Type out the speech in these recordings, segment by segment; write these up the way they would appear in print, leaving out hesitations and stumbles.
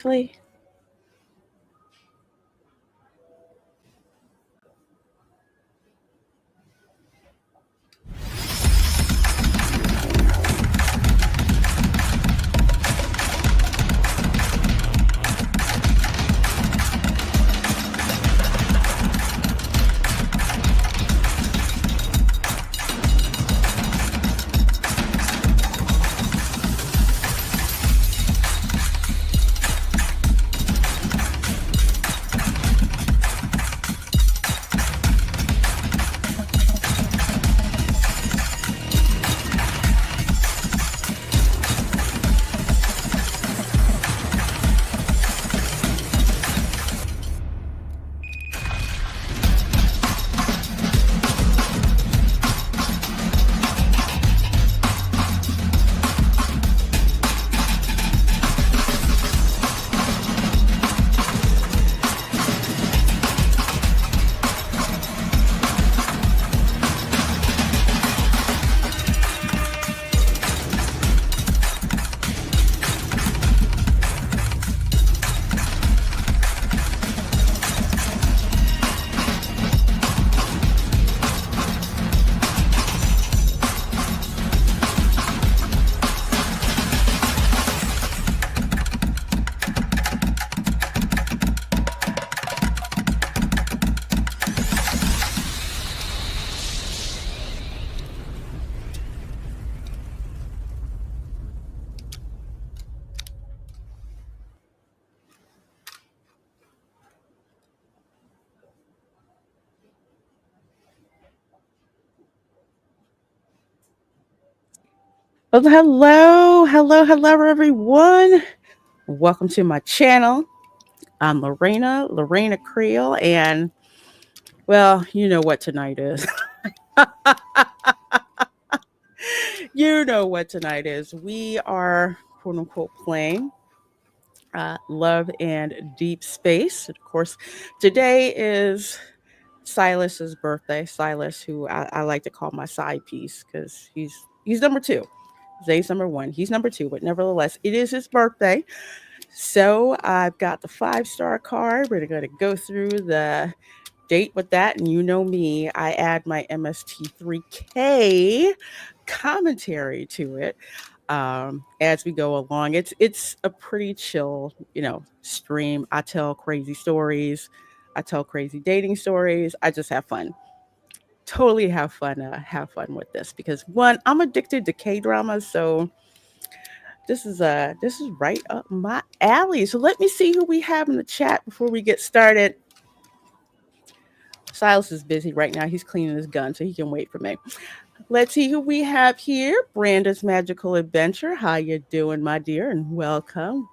Play. Well, hello, everyone. Welcome to my channel. I'm Lorena Creole, and well, you know what tonight is. You know what tonight is. We are quote unquote playing Love and Deepspace. Of course, today is Sylus's birthday. Sylus, who I like to call my side piece because he's number two. Zay's number one. He's number two, but nevertheless, it is his birthday. So I've got the 5-star card. We're going to go through the date with that. And you know me, I add my MST3K commentary to it as we go along. It's a pretty chill, stream. I tell crazy stories. I tell crazy dating stories. I just have fun. Totally have fun with this because one, I'm addicted to K dramas, so this is right up my alley. So let me see who we have in the chat before we get started. Silas is busy right now. He's cleaning his gun, so he can wait for me. Let's see who we have here. Branda's Magical Adventure. How you doing, my dear? And welcome.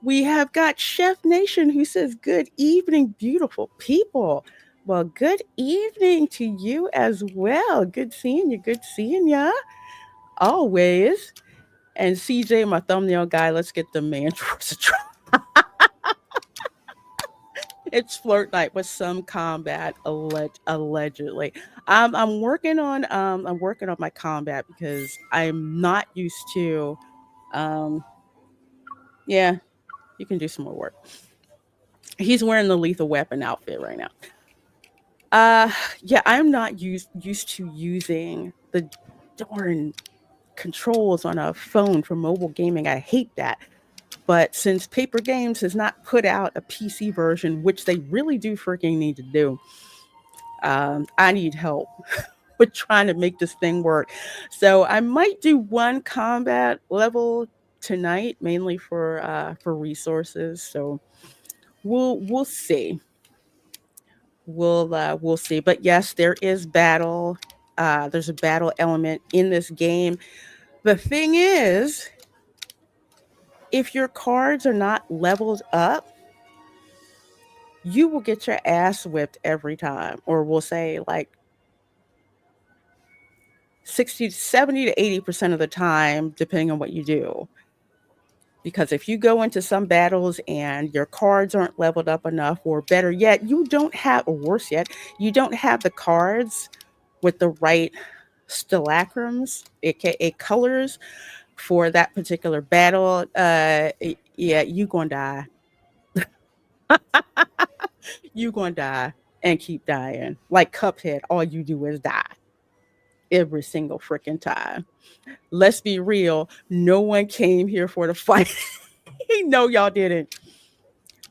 We have got Chef Nation who says, "Good evening, beautiful people." Well, good evening to you as well. Good seeing you. Good seeing ya. Always. And CJ, my thumbnail guy, let's get the man towards the It's flirt night with some combat, allegedly. I'm working on my combat because I'm not used to. Um, yeah, you can do some more work. He's wearing the lethal weapon outfit right now. Uh, yeah, I'm not used to using the darn controls on a phone for mobile gaming. I hate that. But since Paper Games has not put out a PC version, which they really do freaking need to do, I need help with trying to make this thing work. So I might do one combat level tonight, mainly for resources. So we'll see. We'll see. But yes, there is battle. There's a battle element in this game. The thing is, if your cards are not leveled up, you will get your ass whipped every time. Or we'll say like 60, 70 to 80% of the time, depending on what you do. Because if you go into some battles and your cards aren't leveled up enough, or better yet, you don't have, or worse yet, you don't have the cards with the right stalacrums, aka colors, for that particular battle, Yeah, you gonna die. You gonna die and keep dying. Like Cuphead, all you do is die every single freaking time. Let's be real. No one came here for the fight. No, y'all didn't.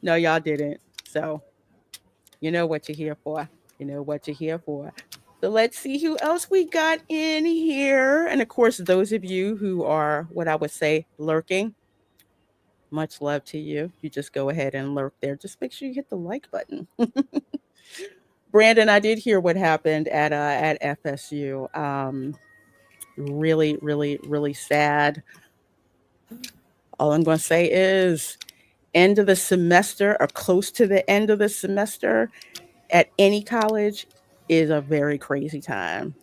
No, y'all didn't. So you know what you're here for. You know what you're here for. So let's see who else we got in here. And of course, those of you who are what I would say lurking, much love to you. You just go ahead and lurk there. Just make sure you hit the like button. Brandon, I did hear what happened at FSU. Really, really, really sad. All I'm going to say is end of the semester or close to the end of the semester at any college is a very crazy time.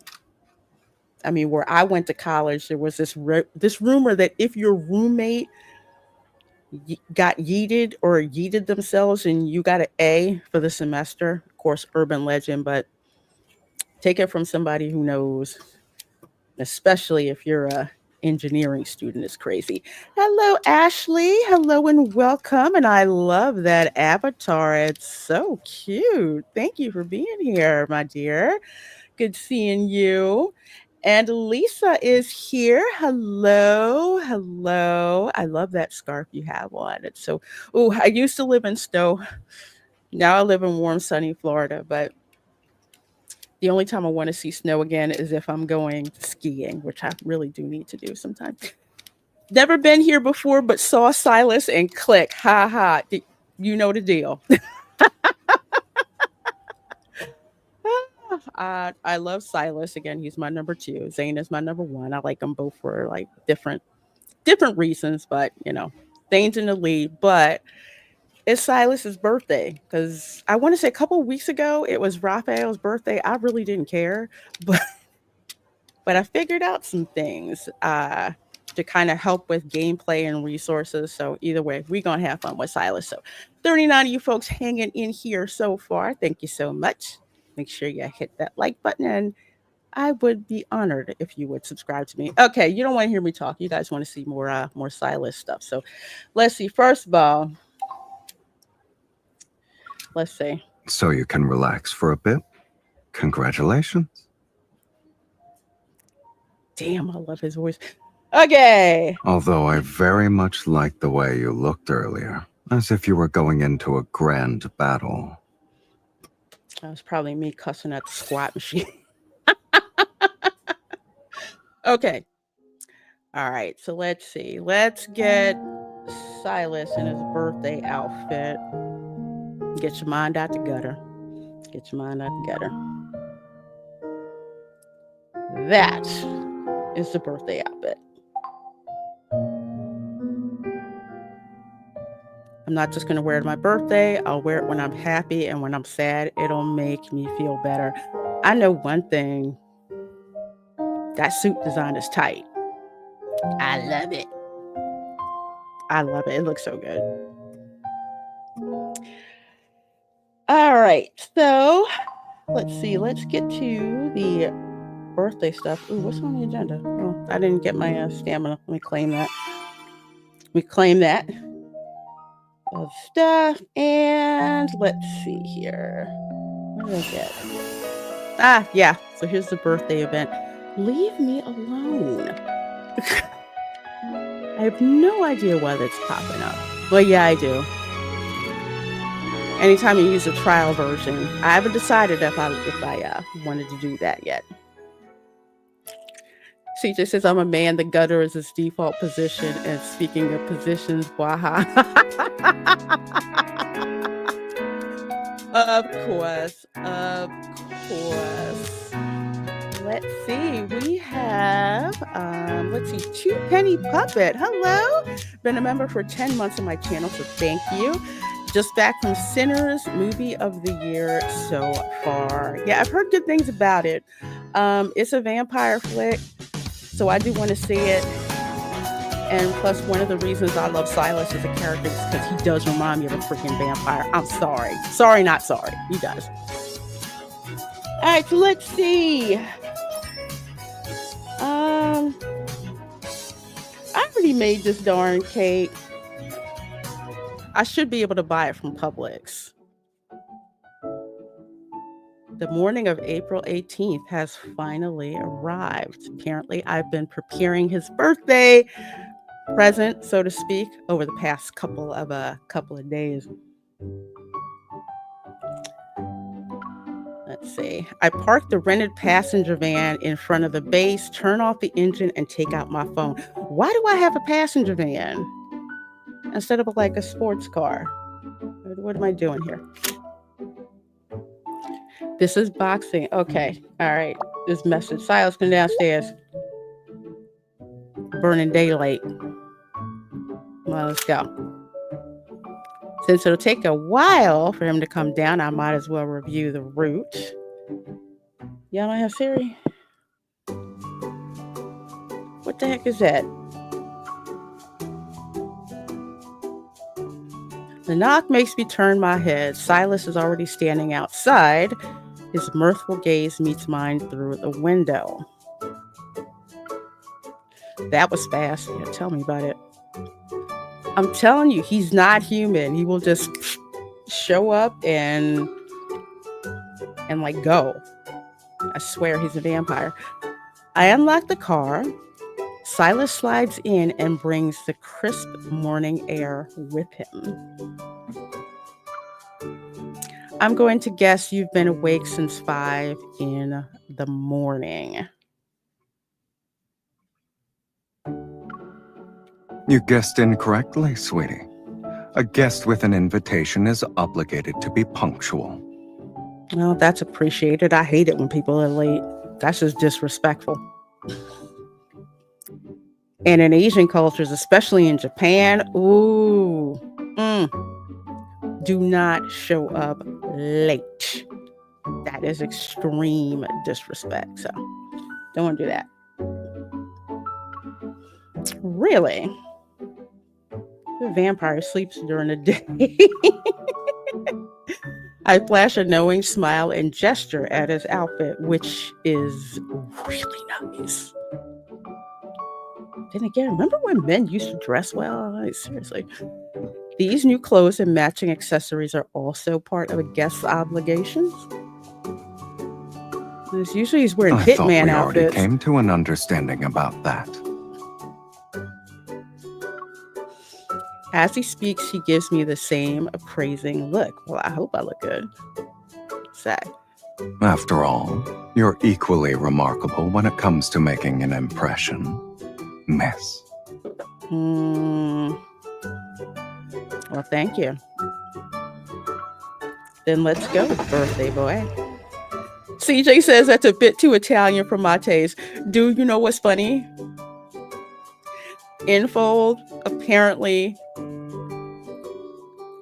I mean, where I went to college, there was this rumor that if your roommate got yeeted or yeeted themselves and you got an A for the semester, of course, urban legend, but take it from somebody who knows, especially if you're a engineering student. It's crazy. Hello, Ashley. Hello and welcome. And I love that avatar. It's so cute. Thank you for being here, my dear. Good seeing you. And Lisa is here. Hello. Hello. I love that scarf you have on. It's so, oh, I used to live in Stowe. Now I live in warm, sunny Florida, but the only time I want to see snow again is if I'm going skiing, which I really do need to do sometime. Never been here before, but saw Sylus and click. Ha ha. You know the deal. I love Sylus. Again, he's my number 2. Zane is my number 1. I like them both for like different reasons, but you know, Zane's in the lead. But it's Silas's birthday because I want to say a couple of weeks ago it was Raphael's birthday. I really didn't care, but I figured out some things to kind of help with gameplay and resources. So either way, we're gonna have fun with Sylus. So 39 of you folks hanging in here so far. Thank you so much. Make sure you hit that like button, and I would be honored if you would subscribe to me. Okay, you don't want to hear me talk. You guys want to see more Sylus stuff. So let's see. First of all, let's see. So you can relax for a bit? Congratulations. Damn, I love his voice. Okay. Although I very much liked the way you looked earlier, as if you were going into a grand battle. That was probably me cussing at the squat machine. Okay. All right. So let's see. Let's get Sylus in his birthday outfit. Get your mind out the gutter. Get your mind out the gutter. That is the birthday outfit. I'm not just going to wear it on my birthday. I'll wear it when I'm happy, and when I'm sad, it'll make me feel better. I know one thing. That suit design is tight. I love it. I love it. It looks so good. All right. So let's see. Let's get to the birthday stuff. Ooh, what's on the agenda? Oh, I didn't get my stamina. Let me claim that. Of stuff. And let's see here. What did I get? Ah, yeah. So here's the birthday event. Leave me alone. I have no idea why that's popping up. Well, yeah, I do. Anytime you use a trial version, I haven't decided if I wanted to do that yet. CJ says, I'm a man. The gutter is his default position. And speaking of positions, waha. Of course. Let's see. We have, Two Penny Puppet. Hello. Been a member for 10 months on my channel, so thank you. Just back from Sinners, movie of the year so far. Yeah, I've heard good things about it. It's a vampire flick, so I do want to see it. And plus, one of the reasons I love Sylus as a character is because he does remind me of a freaking vampire. I'm sorry. Sorry, not sorry. He does. All right, so let's see. I already made this darn cake. I should be able to buy it from Publix. The morning of April 18th has finally arrived. Apparently, I've been preparing his birthday present, so to speak, over the past couple of days. Let's see. I parked the rented passenger van in front of the base, turn off the engine, and take out my phone. Why do I have a passenger van instead of like a sports car? What am I doing here? This is boxing. Okay. All right. This message. Sylus, come downstairs. Burning daylight. Well, let's go. Since it'll take a while for him to come down, I might as well review the route. Y'all don't have Siri? What the heck is that? The knock makes me turn my head. Sylus is already standing outside. His mirthful gaze meets mine through the window. That was fast. Yeah, tell me about it. I'm telling you, he's not human. He will just show up and like go. I swear he's a vampire. I unlock the car. Sylus slides in and brings the crisp morning air with him. I'm going to guess you've been awake since 5 in the morning. You guessed incorrectly, sweetie. A guest with an invitation is obligated to be punctual. Well, that's appreciated. I hate it when people are late. That's just disrespectful. And in Asian cultures, especially in Japan, do not show up late. That is extreme disrespect. So don't want to do that. Really? The vampire sleeps during the day. I flash a knowing smile and gesture at his outfit, which is really nice. Then again, remember when men used to dress well? Like, seriously. These new clothes and matching accessories are also part of a guest's obligations. Usually he's wearing hitman outfits. I thought we already came to an understanding about that. As he speaks, he gives me the same appraising look. Well, I hope I look good. Sad. After all, you're equally remarkable when it comes to making an impression, miss. Well, thank you. Then let's go, birthday boy. CJ says that's a bit too Italian for my taste. Dude, you know what's funny? Infold apparently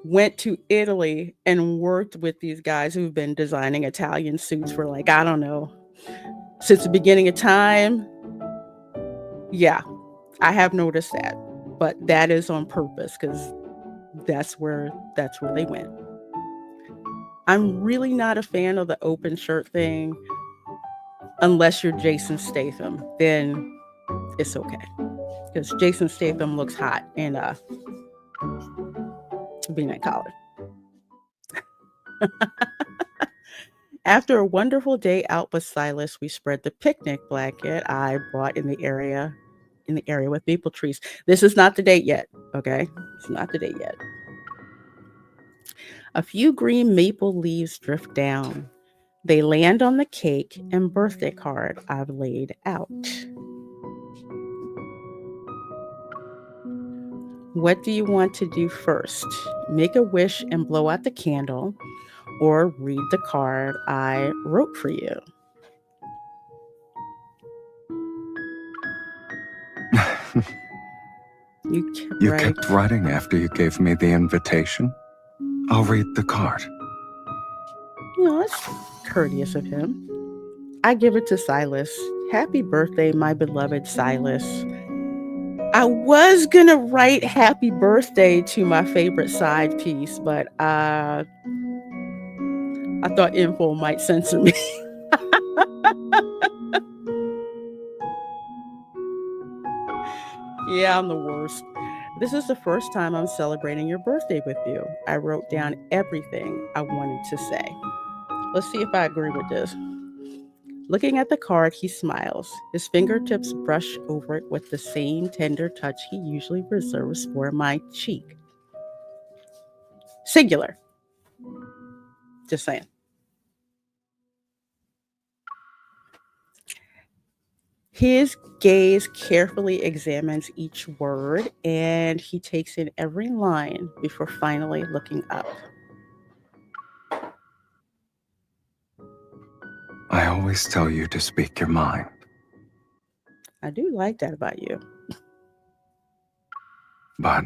went to Italy and worked with these guys who've been designing Italian suits for like, I don't know, since the beginning of time. Yeah, I have noticed that, but that is on purpose because that's where they went. I'm really not a fan of the open shirt thing unless you're Jason Statham. Then it's okay because Jason Statham looks hot in a V-neck collar. After a wonderful day out with Sylus, we spread the picnic blanket I brought in the area with maple trees. This is not the date yet, okay? It's not the date yet. A few green maple leaves drift down. They land on the cake and birthday card I've laid out. What do you want to do first? Make a wish and blow out the candle, or read the card I wrote for you? You kept writing after you gave me the invitation? I'll read the card. That's courteous of him. I give it to Sylus. Happy birthday, my beloved Sylus. I was gonna write happy birthday to my favorite side piece, but I thought info might censor me. Yeah, I'm the worst. This is the first time I'm celebrating your birthday with you. I wrote down everything I wanted to say. Let's see if I agree with this. Looking at the card, he smiles. His fingertips brush over it with the same tender touch he usually reserves for my cheek. Singular. Just saying. His gaze carefully examines each word and he takes in every line before finally looking up. I always tell you to speak your mind. I do like that about you. But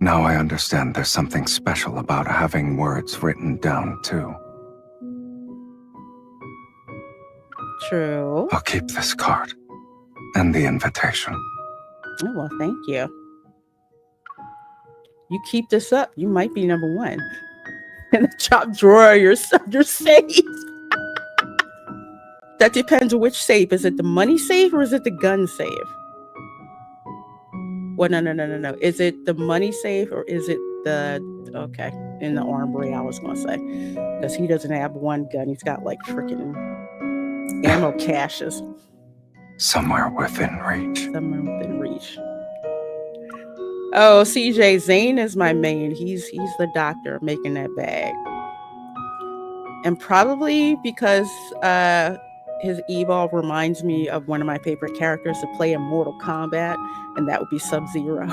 now I understand there's something special about having words written down, too. True. I'll keep this card and the invitation. Oh, well, thank you. You keep this up, you might be number one in the top drawer of your safe. That depends on which safe. Is it the money safe or is it the gun safe? Well, no. Is it the money safe or is it the, okay, in the armory, I was going to say. Because he doesn't have one gun. He's got like freaking ammo caches. Somewhere within reach. Somewhere within reach. Oh, CJ, Zane is my main. He's the doctor making that bag. And probably because his evolve reminds me of one of my favorite characters to play in Mortal Kombat, and that would be Sub-Zero.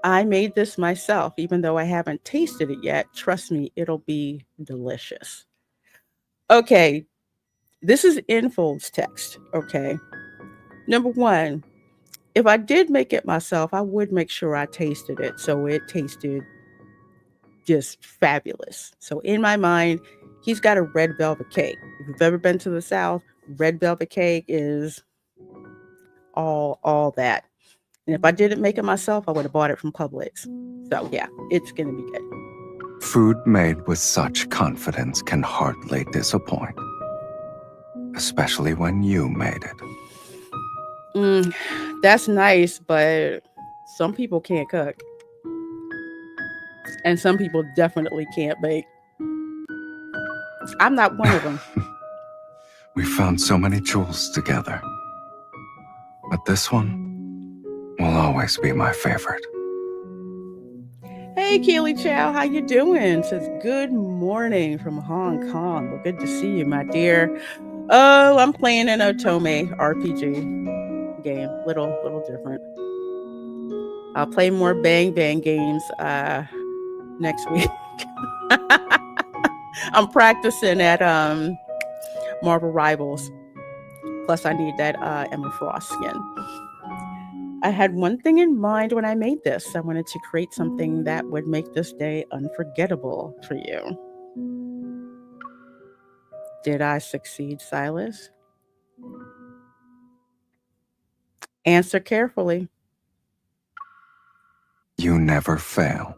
I made this myself, even though I haven't tasted it yet. Trust me, it'll be delicious. Okay, this is Infold's text, okay? Number one, if I did make it myself, I would make sure I tasted it so it tasted just fabulous. So in my mind, he's got a red velvet cake. If you've ever been to the South, red velvet cake is all that. And if I didn't make it myself, I would have bought it from Publix. So yeah, it's going to be good. Food made with such confidence can hardly disappoint. Especially when you made it. That's nice, but some people can't cook. And some people definitely can't bake. I'm not one of them. We found so many jewels together. But this one will always be my favorite. Hey, Keely Chow, how you doing? Says good morning from Hong Kong. Well, good to see you, my dear. Oh, I'm playing an Otome RPG game. Little different. I'll play more Bang Bang games next week. I'm practicing at Marvel Rivals. Plus, I need that Emma Frost skin. I had one thing in mind when I made this. I wanted to create something that would make this day unforgettable for you. Did I succeed, Sylus? Answer carefully. You never fail.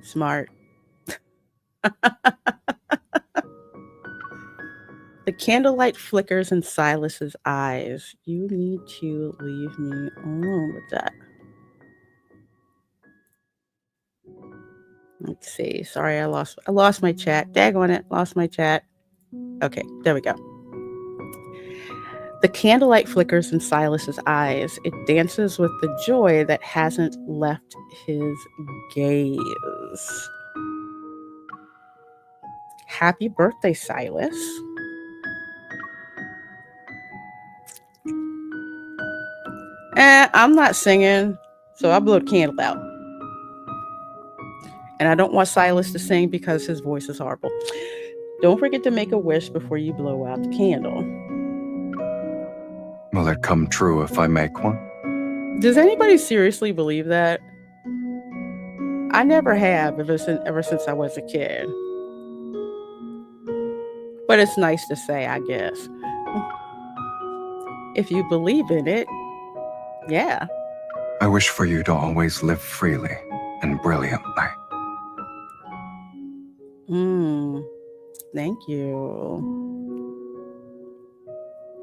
Smart. The candlelight flickers in Silas's eyes. You need to leave me alone with that. Let's see. Sorry, I lost my chat. Daggone it, lost my chat. Okay, there we go. The candlelight flickers in Silas's eyes. It dances with the joy that hasn't left his gaze. Happy birthday, Sylus. I'm not singing, so I blew the candle out. And I don't want Sylus to sing because his voice is horrible. Don't forget to make a wish before you blow out the candle. Will it come true if I make one? Does anybody seriously believe that? I never have ever since I was a kid. But it's nice to say, I guess. If you believe in it, yeah. I wish for you to always live freely and brilliantly. Thank you.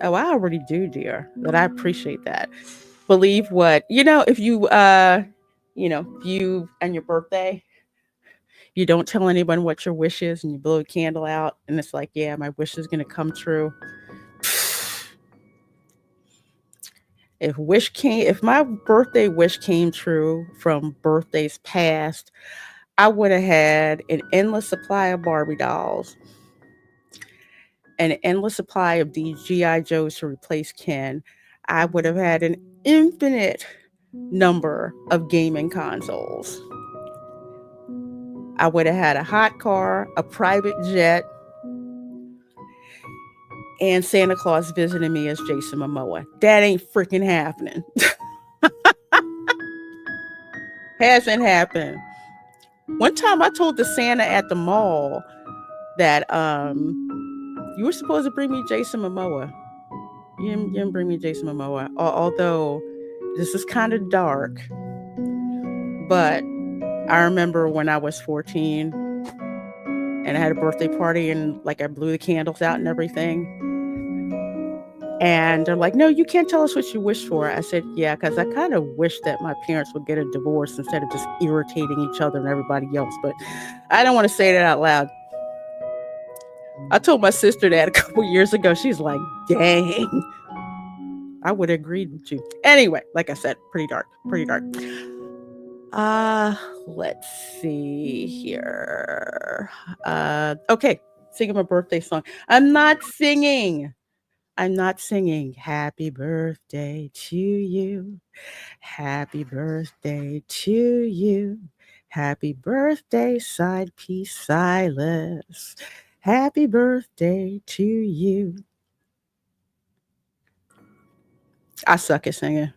Oh, I already do, dear. But I appreciate that. Believe what? If you and your birthday, you don't tell anyone what your wish is and you blow a candle out and it's like, yeah, my wish is gonna come true. If my birthday wish came true from birthdays past, I would have had an endless supply of Barbie dolls, an endless supply of these GI Joes to replace Ken. I would have had an infinite number of gaming consoles. I would have had a hot car, a private jet, and Santa Claus visiting me as Jason Momoa. That ain't freaking happening. Hasn't happened. One time I told the Santa at the mall that you were supposed to bring me Jason Momoa. You didn't bring me Jason Momoa. Although this is kind of dark. But I remember when I was 14 and I had a birthday party and like I blew the candles out and everything. And they're like, no, you can't tell us what you wish for. I said, yeah, because I kind of wish that my parents would get a divorce instead of just irritating each other and everybody else. But I don't want to say that out loud. I told my sister that a couple years ago. She's like, dang, I would have agreed with you. Anyway, like I said, pretty dark. Let's see here. Okay, singing my birthday song. I'm not singing. Happy birthday to you. Happy birthday to you. Happy birthday, side piece Sylus. Happy birthday to you. I suck at singing.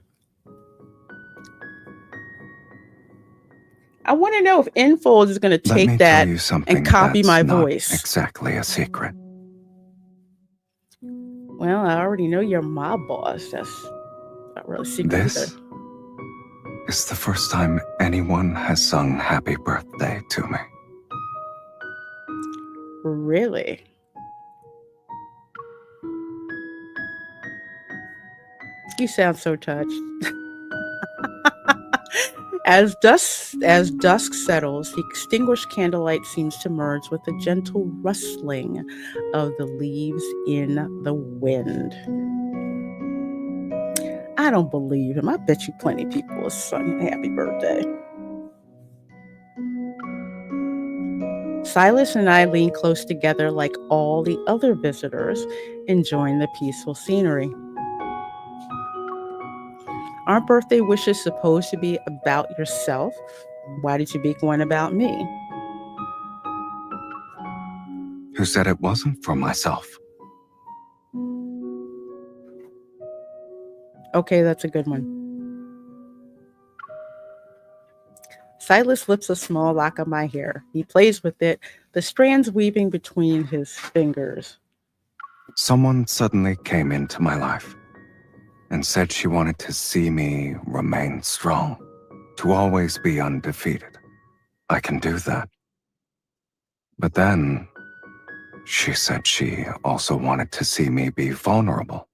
I want to know if Infold is going to take that and copy my voice. Exactly a secret. Well, I already know you're my boss. That's not really secret This either. is the first time anyone has sung happy birthday to me. Really? You sound so touched. As dusk settles, the extinguished candlelight seems to merge with the gentle rustling of the leaves in the wind. I don't believe him. I bet you plenty of people have sung happy birthday. Sylus and I lean close together like all the other visitors, enjoying the peaceful scenery. Aren't birthday wishes supposed to be about yourself? Why did you make one about me? Who said it wasn't for myself? Okay, that's a good one. Sylus lifts a small lock of my hair. He plays with it, the strands weaving between his fingers. Someone suddenly came into my life and said she wanted to see me remain strong, to always be undefeated. I can do that. But then she said she also wanted to see me be vulnerable.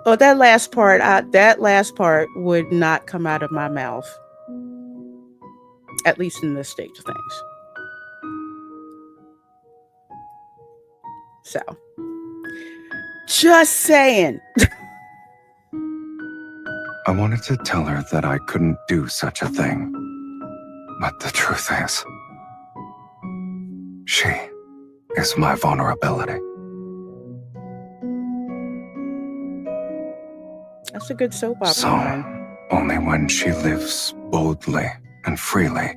Oh, that last part would not come out of my mouth. At least in this stage of things. So, just saying. I wanted to tell her that I couldn't do such a thing. But the truth is, she is my vulnerability. That's a good soap opera. So, only when she lives boldly and freely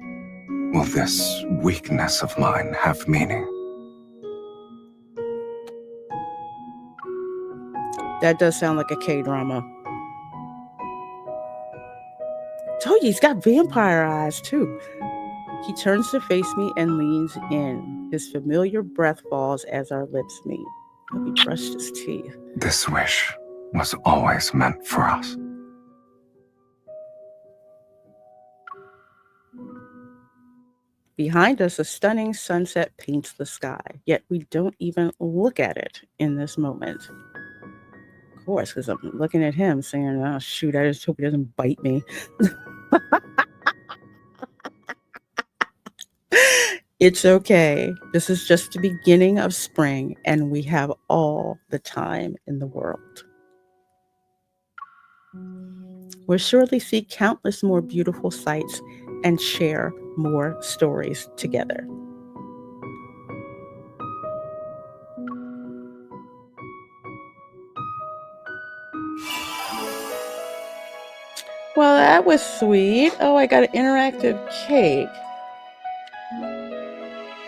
will this weakness of mine have meaning. That does sound like a K-drama. Told you, he's got vampire eyes, too. He turns to face me and leans in. His familiar breath falls as our lips meet. He brushed his teeth. This wish was always meant for us. Behind us, a stunning sunset paints the sky, yet we don't even look at it in this moment. Of course, because I'm looking at him saying, oh, shoot, I just hope he doesn't bite me. It's okay. This is just the beginning of spring, and we have all the time in the world. We'll surely see countless more beautiful sights and share more stories together. Well, that was sweet. Oh, I got an interactive cake.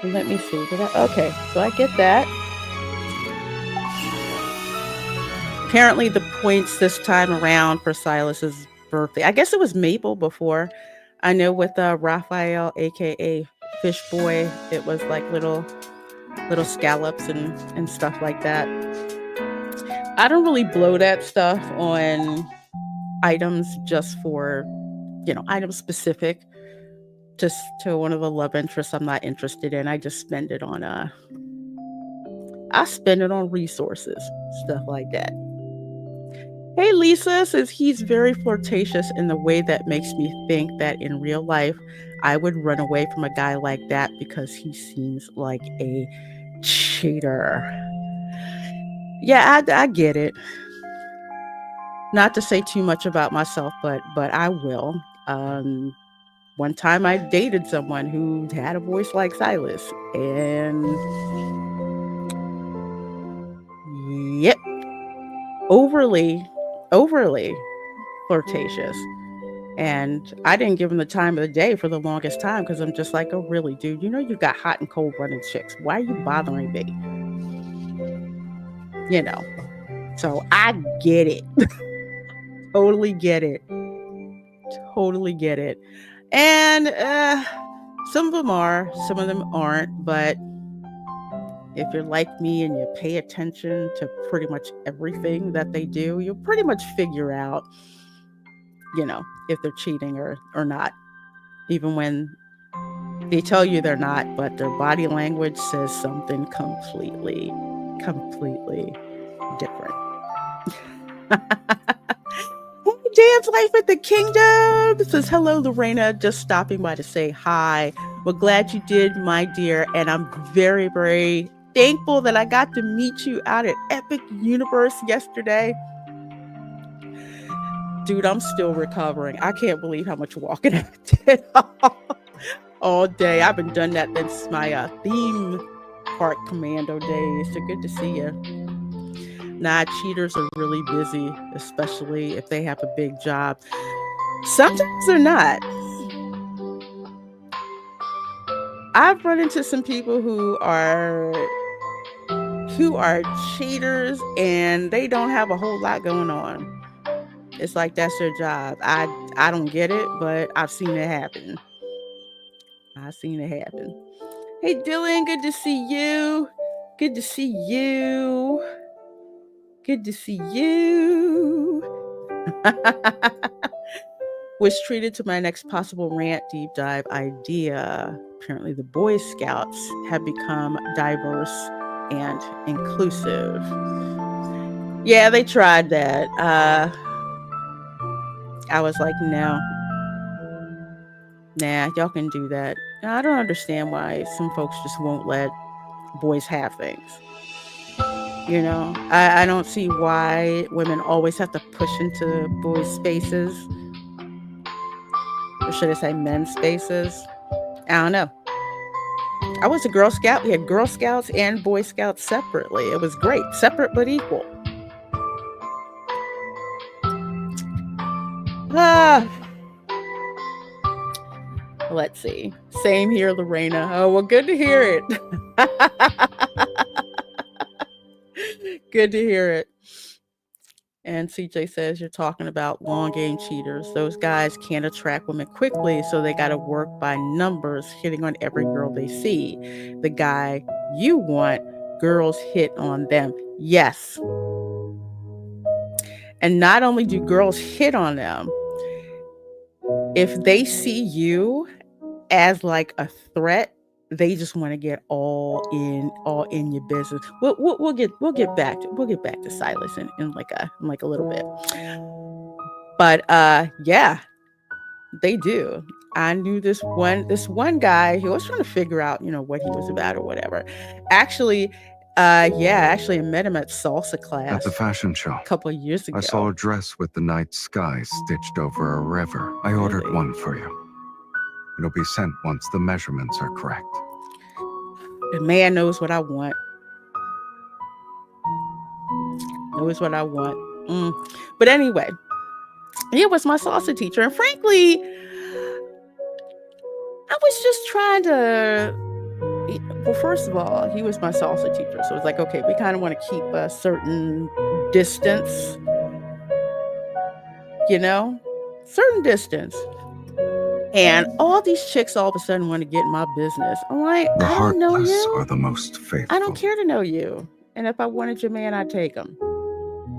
Let me see. Okay, so I get that. Apparently, the points this time around for Silas's birthday. I guess it was Maple before. I know with Raphael, aka Fish Boy, it was like little scallops and stuff like that. I don't really blow that stuff on items just for, items specific to one of the love interests I'm not interested in. I just spend it on I spend it on resources, stuff like that. Hey, Lisa says he's very flirtatious in the way that makes me think that in real life I would run away from a guy like that because he seems like a cheater. Yeah, I get it. Not to say too much about myself, but I will. One time I dated someone who had a voice like Sylus, and yep, overly flirtatious. And I didn't give him the time of the day for the longest time because I'm just like, oh, really, dude? You know you got hot and cold running chicks. Why are you bothering me? So I get it. Totally get it. Totally get it. And some of them are, some of them aren't. But if you're like me and you pay attention to pretty much everything that they do, you'll pretty much figure out, if they're cheating or not. Even when they tell you they're not, but their body language says something completely different. Dance Life at the Kingdom says, hello, Lorena, just stopping by to say hi. Well, glad you did, my dear. And I'm very, very thankful that I got to meet you out at Epic Universe yesterday. Dude, I'm still recovering. I can't believe how much walking I did all day. I've been done that since my theme park commando days. So good to see you. Nah, cheaters are really busy, especially if they have a big job. Sometimes they're not. I've run into some people who are cheaters and they don't have a whole lot going on. It's like that's their job. I don't get it, but I've seen it happen. Hey, Dylan, good to see you. Good to see you. Was treated to my next possible rant deep dive idea. Apparently, the Boy Scouts have become diverse and inclusive. Yeah, they tried that. I was like, nah, y'all can do that. I don't understand why some folks just won't let boys have things. I don't see why women always have to push into boys' spaces. Or should I say men's spaces? I don't know. I was a Girl Scout. We had Girl Scouts and Boy Scouts separately. It was great. Separate but equal. Let's see. Same here, Lorena. Oh, well, good to hear it. Good to hear it. And CJ says you're talking about long game cheaters. Those guys can't attract women quickly, so they got to work by numbers, hitting on every girl they see. The guy you want, girls hit on them. Yes. And not only do girls hit on them, if they see you as like a threat. They just want to get all in your business. We'll get back to Sylus in like a little bit. But yeah, they do. I knew this one guy. He was trying to figure out, what he was about or whatever. Actually, actually I met him at salsa class At the fashion show, a couple of years ago. I saw a dress with the night sky stitched over a river. I ordered Really? one for you. It'll be sent once the measurements are correct. The man knows what I want. Knows what I want. But anyway, he was my salsa teacher, and frankly, I was just trying to. Well, first of all, he was my salsa teacher, so it's like, okay, we kind of want to keep a certain distance, certain distance. And all these chicks all of a sudden want to get in my business. I'm like, the I don't know heartless you. are the most faithful. I don't care to know you. And if I wanted your man, I'd take him.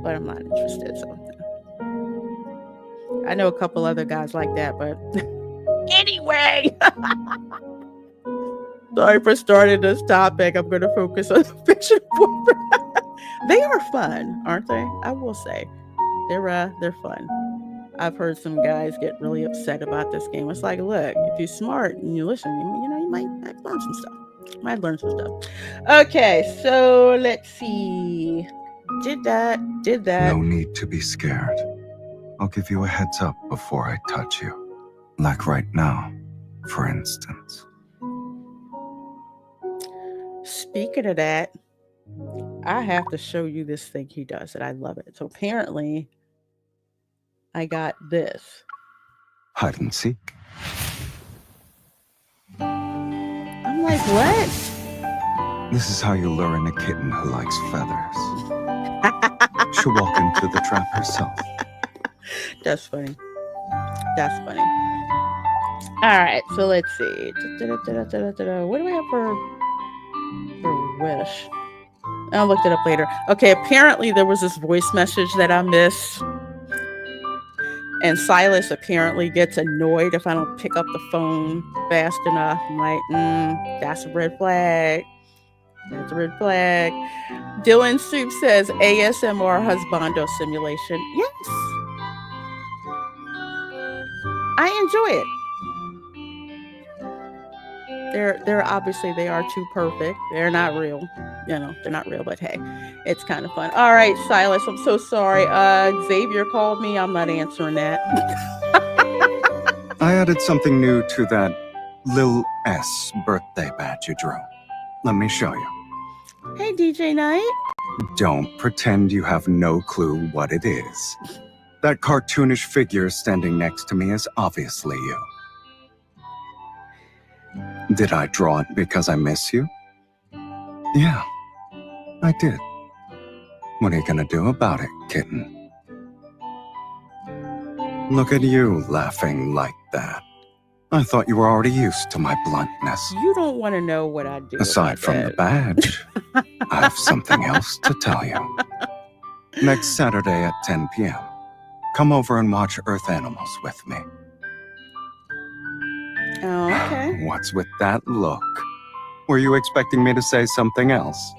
But I'm not interested. So I know a couple other guys like that, but anyway. Sorry for starting this topic. I'm going to focus on the fictional boyfriend. They are fun, aren't they? I will say they're fun. I've heard some guys get really upset about this game. It's like, look, if you're smart and you listen, you might learn some stuff. Okay, so let's see. Did that. No need to be scared. I'll give you a heads up before I touch you. Like right now, for instance. Speaking of that, I have to show you this thing he does, and I love it. So apparently, I got this. Hide and seek. I'm like, what? This is how you lure in a kitten who likes feathers. She'll walk into the trap herself. That's funny. All right, so let's see. What do we have for wish? I looked it up later. Okay, apparently there was this voice message that I missed. And Sylus apparently gets annoyed if I don't pick up the phone fast enough. I'm like, that's a red flag. That's a red flag. Dylan Soup says ASMR husbando simulation. Yes. I enjoy it. They're obviously they are too perfect. They're not real. They're not real, but hey, it's kind of fun. All right, Sylus, I'm so sorry. Xavier called me. I'm not answering that. I added something new to that Lil S birthday badge you drew. Let me show you. Hey, DJ Knight. Don't pretend you have no clue what it is. That cartoonish figure standing next to me is obviously you. Did I draw it because I miss you? Yeah, I did. What are you gonna do about it, kitten? Look at you laughing like that. I thought you were already used to my bluntness. You don't want to know what I do. Aside from the badge, I have something else to tell you. Next Saturday at 10 p.m., come over and watch Earth Animals with me. Oh, okay. What's with that look? Were you expecting me to say something else?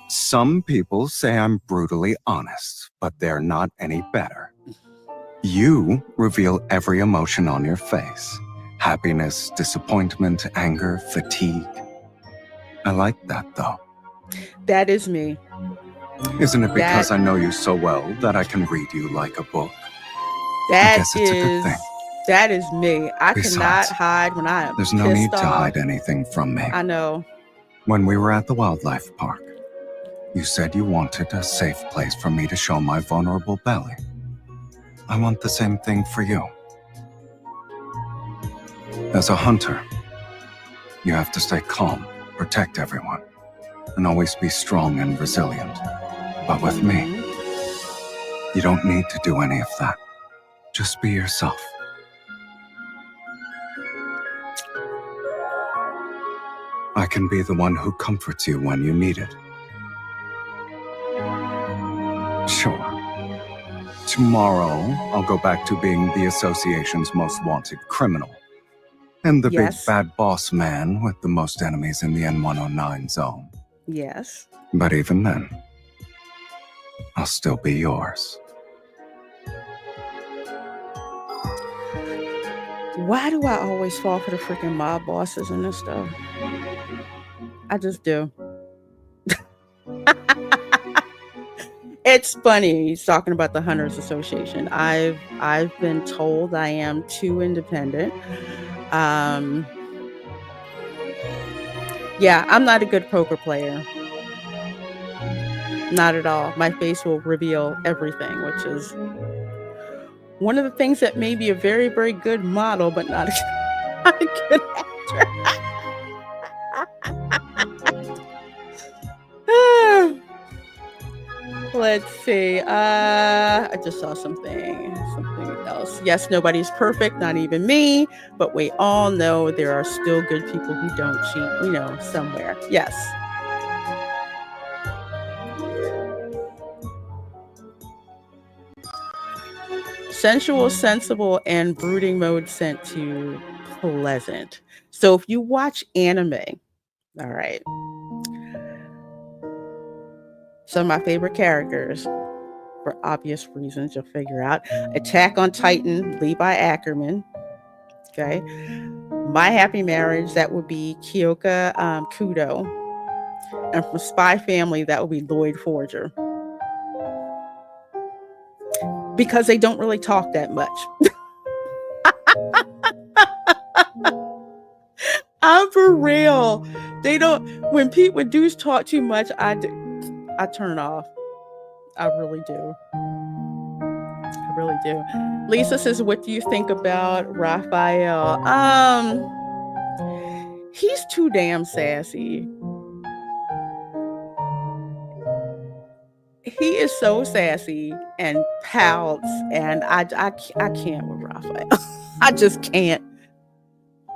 Some people say I'm brutally honest, but they're not any better. You reveal every emotion on your face. Happiness, disappointment, anger, fatigue. I like that, though. That is me. Isn't it because I know you so well that I can read you like a book? That I guess it's a good thing. That is me. I Besides, cannot hide when I am There's no pissed need to off. hide anything from me. I know. When we were at the wildlife park, you said you wanted a safe place for me to show my vulnerable belly. I want the same thing for you. As a hunter, you have to stay calm, protect everyone, and always be strong and resilient. But with me, you don't need to do any of that. Just be yourself. I can be the one who comforts you when you need it. Sure. Tomorrow, I'll go back to being the association's most wanted criminal. And the big Yes. bad boss man with the most enemies in the N109 zone. Yes. But even then, I'll still be yours. Why do I always fall for the freaking mob bosses and this stuff? I just do. It's funny he's talking about the Hunters Association. I've been told I am too independent. Um, yeah, I'm not a good poker player. Not at all. My face will reveal everything, which is one of the things that made me a very, very good model, but not a, not a good actor. Let's see. I just saw something else. Yes, nobody's perfect, not even me, but we all know there are still good people who don't cheat, somewhere. Yes. Sensual, sensible, and brooding mode sent to pleasant. So if you watch anime, all right. Some of my favorite characters, for obvious reasons, you'll figure out. Attack on Titan, Levi Ackerman. Okay. My Happy Marriage, that would be Kyoka Kudo. And from Spy Family, that would be Lloyd Forger. Because they don't really talk that much. I'm for real. They don't. When dudes talk too much, I turn off. I really do. I really do. Lisa says, "What do you think about Raphael?" He's too damn sassy. He is so sassy and pouts, and I can't with Raphael. I just can't.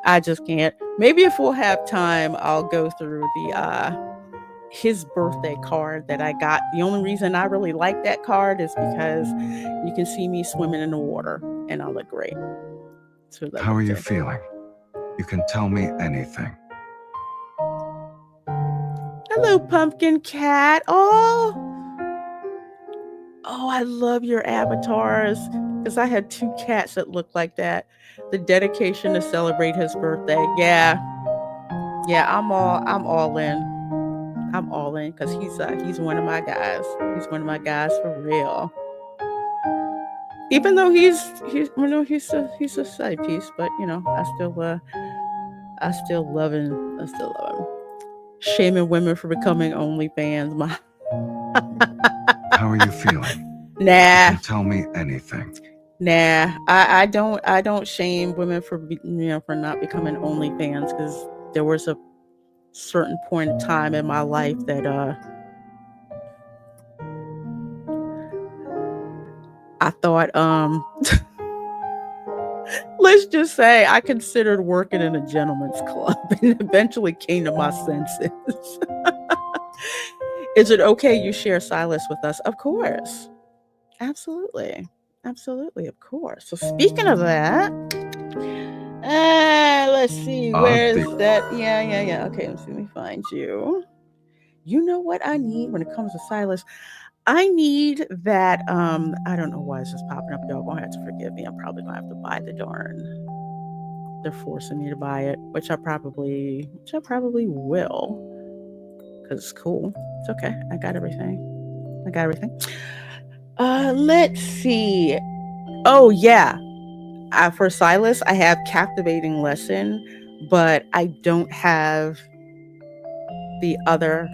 I just can't. Maybe if we'll have time, I'll go through his birthday card that I got. The only reason I really like that card is because you can see me swimming in the water and I look great. How are you feeling? You can tell me anything. Hello, Pumpkin Cat. Oh, I love your avatars, because I had 2 cats that looked like that. The dedication to celebrate his birthday. Yeah, I'm all in. I'm all in, because he's one of my guys. He's one of my guys for real. Even though he's a side piece, but I still love him. I still love him. Shaming women for becoming OnlyFans. How are you feeling? Nah. You can tell me anything. Nah, I don't shame women for for not becoming OnlyFans, because there was a certain point in time in my life that I thought let's just say I considered working in a gentleman's club and eventually came to my senses. Is it okay you share Sylus with us? Of course. Absolutely. Absolutely, of course. So speaking of that, let's see, where is that? Yeah. Okay, let me find you. You know what I need when it comes to Sylus? I need that. I don't know why it's just popping up. Y'all gonna have to forgive me. I'm probably gonna have to buy the darn. They're forcing me to buy it, which I probably will, because it's cool. It's okay. I got everything. Let's see. Oh yeah. For Sylus, I have Captivating Lesson, but I don't have the other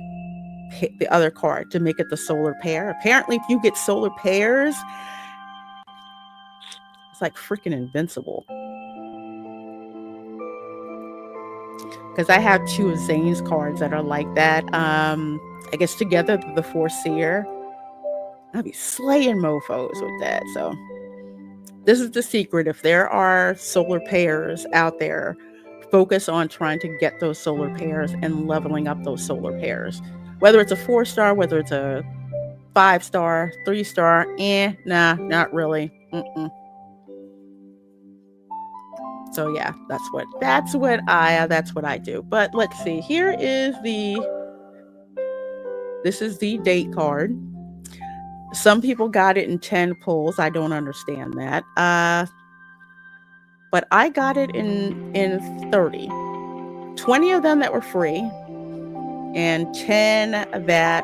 card to make it the solar pair. Apparently, if you get solar pairs, it's like freaking invincible. Because I have 2 of Zane's cards that are like that. I guess together, the Foreseer. I'll be slaying mofos with that. So this is the secret. If there are solar pairs out there, focus on trying to get those solar pairs and leveling up those solar pairs. Whether it's a 4-star, whether it's a 5-star, 3-star, nah, not really. So yeah, that's what I do. But let's see. This is the date card. Some people got it in 10 pulls. I don't understand that. But I got it in 30. 20 of them that were free, and 10 that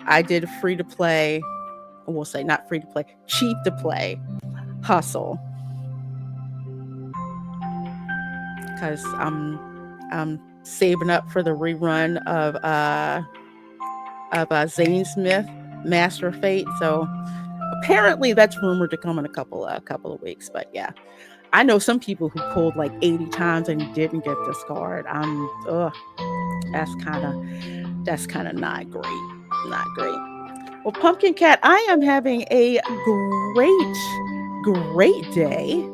I did free to play. We'll say not free to play, cheap to play, hustle. Because I'm saving up for the rerun of Zane Smith, Master of Fate. So apparently that's rumored to come in a couple of weeks. But yeah, I know some people who pulled like 80 times and didn't get this card. That's kind of not great. Not great. Well, Pumpkin Cat, I am having a great day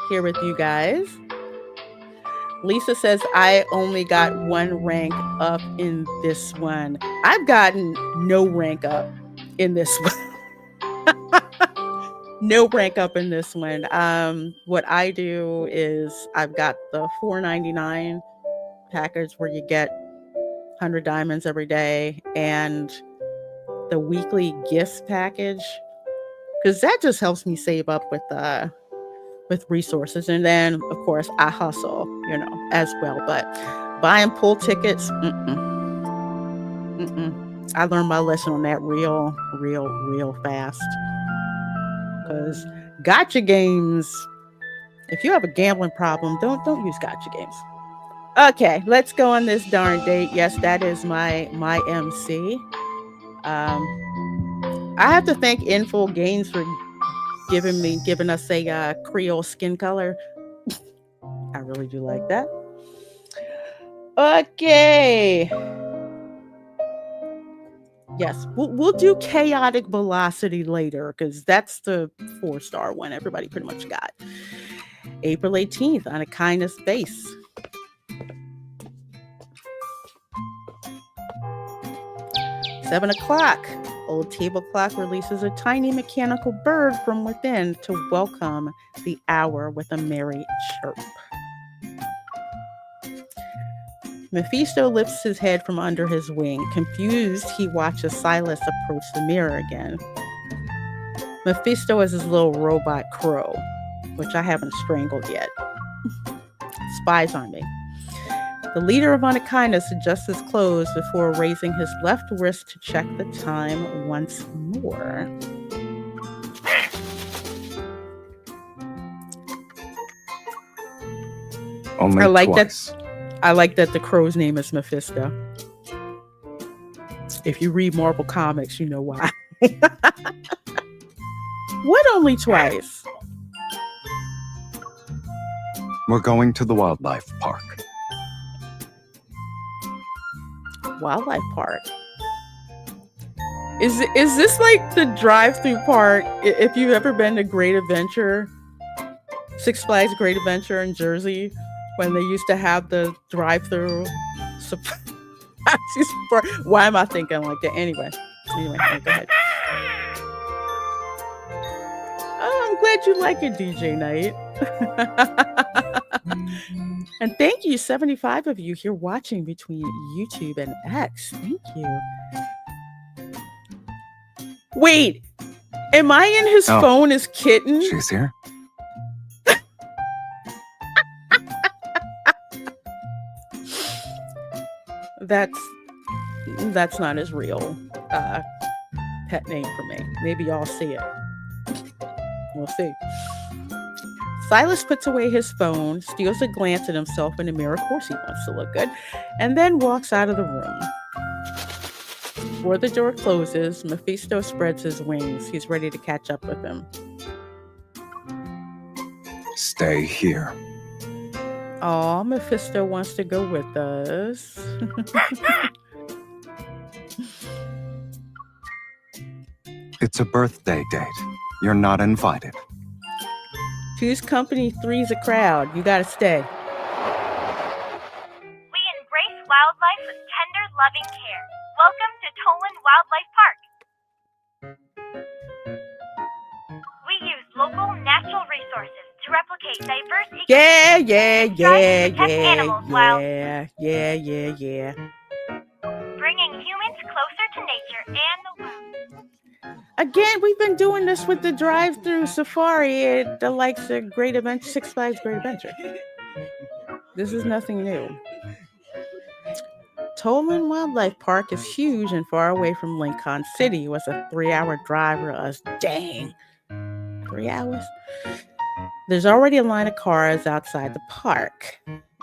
here with you guys. Lisa says, I only got one rank up in this one. I've gotten no rank up in this one. No rank up in this one. What I do is I've got the $4.99 package where you get 100 diamonds every day, and the weekly gifts package, because that just helps me save up with resources. And then of course I hustle, as well. But buying pull tickets, I learned my lesson on that real fast. Because gotcha games, if you have a gambling problem, don't use gotcha games. Okay, let's go on this darn date. Yes, that is my MC. I have to thank Info Games for giving us a Creole skin color. I really do like that. Okay. Yes, we'll do Chaotic Velocity later, because that's the 4-star one everybody pretty much got. April 18th, on a kindness base. Seven o'clock. Old Table Clock releases a tiny mechanical bird from within to welcome the hour with a merry chirp. Mephisto lifts his head from under his wing. Confused, he watches Sylus approach the mirror again. Mephisto is his little robot crow, which I haven't strangled yet. Spies on me. The leader of Unakindness adjusts his clothes before raising his left wrist to check the time once more. Only twice. I like that the crow's name is Mephisto. If you read Marvel Comics, you know why. What only twice? We're going to the wildlife park. Wildlife park. Is this like the drive-through park? If you've ever been to Great Adventure, Six Flags Great Adventure in Jersey, when they used to have the drive-through. Why am I thinking like that? Anyway, go ahead. Oh, I'm glad you like it, DJ Knight. And thank you, 75 of you here watching between YouTube and X. Thank you. Wait, am I in his phone as Kitten? She's here? That's not his real pet name for me. Maybe y'all see it. We'll see. Sylus puts away his phone, steals a glance at himself in the mirror. Of course he wants to look good. And then walks out of the room. Before the door closes, Mephisto spreads his wings. He's ready to catch up with him. Stay here. Aw, Mephisto wants to go with us. It's a birthday date. You're not invited. Two's company, three's a crowd. You gotta stay. We embrace wildlife with tender, loving care. Welcome to Tolan Wildlife Park. We use local natural resources to to replicate diverse Yeah, ecosystems yeah, and strive yeah, to protect yeah, animals while yeah. bringing humans closer to nature and the world. Again, we've been doing this with the drive-through safari at the likes of Great Adventure, Six Flags Great Adventure. This is nothing new. Toland Wildlife Park is huge and far away from Lincoln City. It was a 3-hour drive for us. Dang. 3 hours? There's already a line of cars outside the park.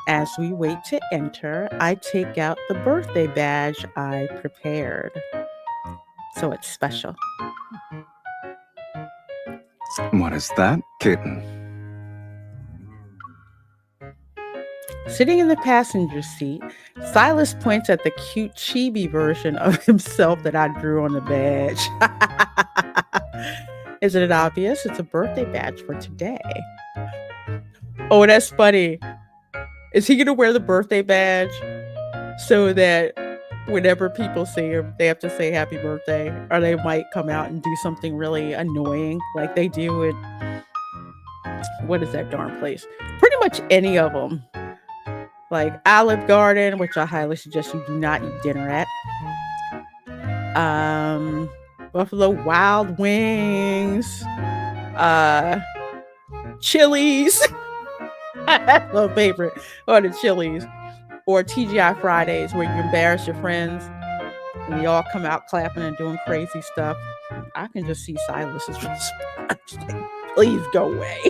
As we wait to enter, I take out the birthday badge I prepared. So it's special. What is that, kitten? Sitting in the passenger seat, Sylus points at the cute chibi version of himself that I drew on the badge. Isn't it obvious? It's a birthday badge for today. Oh, that's funny. Is he going to wear the birthday badge so that whenever people see him, they have to say happy birthday? Or they might come out and do something really annoying like they do at, what is that darn place? Pretty much any of them. Like Olive Garden, which I highly suggest you do not eat dinner at. Buffalo Wild Wings. Chili's. That's my favorite. Or the Chili's. Or TGI Fridays, where you embarrass your friends and you all come out clapping and doing crazy stuff. I can just see Sylus's response. Please go away.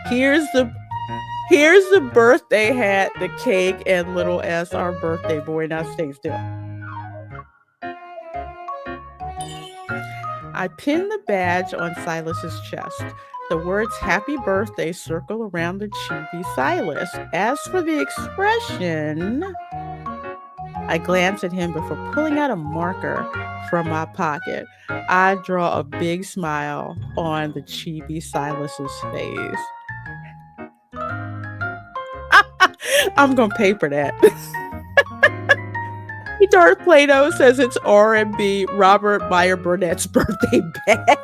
Here's the birthday hat, the cake, and little S, our birthday boy. Now stay still. I pin the badge on Sylus's chest. The words happy birthday circle around the chibi Sylus. As for the expression, I glance at him before pulling out a marker from my pocket. I draw a big smile on the chibi Sylus's face. I'm gonna paper that. Darth Plato says it's R&B Robert Meyer Burnett's birthday badge.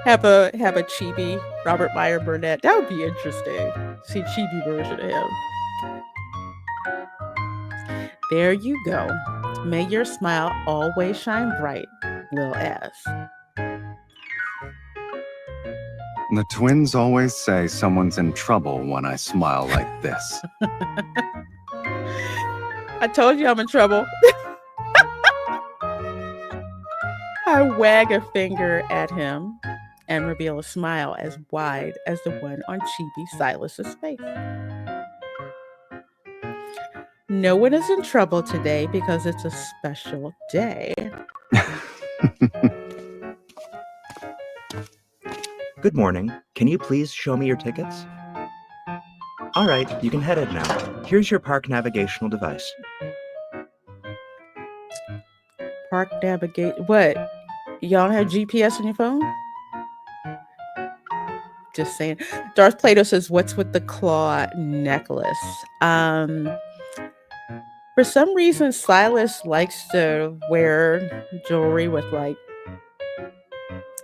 have a chibi Robert Meyer Burnett. That would be interesting. See chibi version of him. There you go. May your smile always shine bright, Lil S. The twins always say someone's in trouble when I smile like this. I told you I'm in trouble. I wag a finger at him and reveal a smile as wide as the one on chibi Sylus's face. No one is in trouble today because it's a special day. Good morning. Can you please show me your tickets? All right, you can head it now. Here's your park navigational device. Park navigate. What? Y'all don't have GPS on your phone? Just saying. Darth Plato says, "What's with the claw necklace?" For some reason, Sylus likes to wear jewelry with like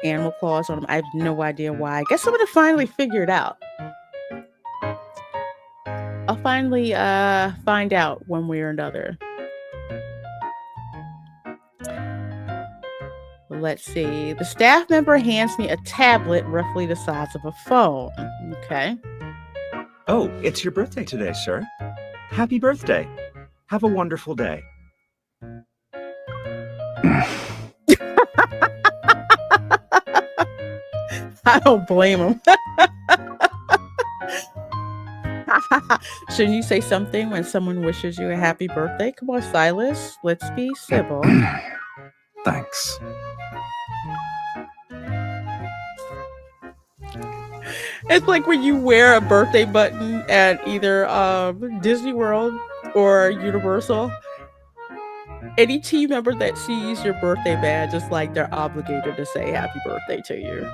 animal claws on them. I have no idea why. I guess I'm gonna finally figure it out. I'll finally find out one way or another. Let's see. The staff member hands me a tablet roughly the size of a phone. Okay. Oh, it's your birthday today, sir. Happy birthday. Have a wonderful day. I don't blame him. Shouldn't you say something when someone wishes you a happy birthday? Come on, Sylus. Let's be civil. Thanks. It's like when you wear a birthday button at either Disney World or Universal. Any team member that sees your birthday badge is like they're obligated to say happy birthday to you.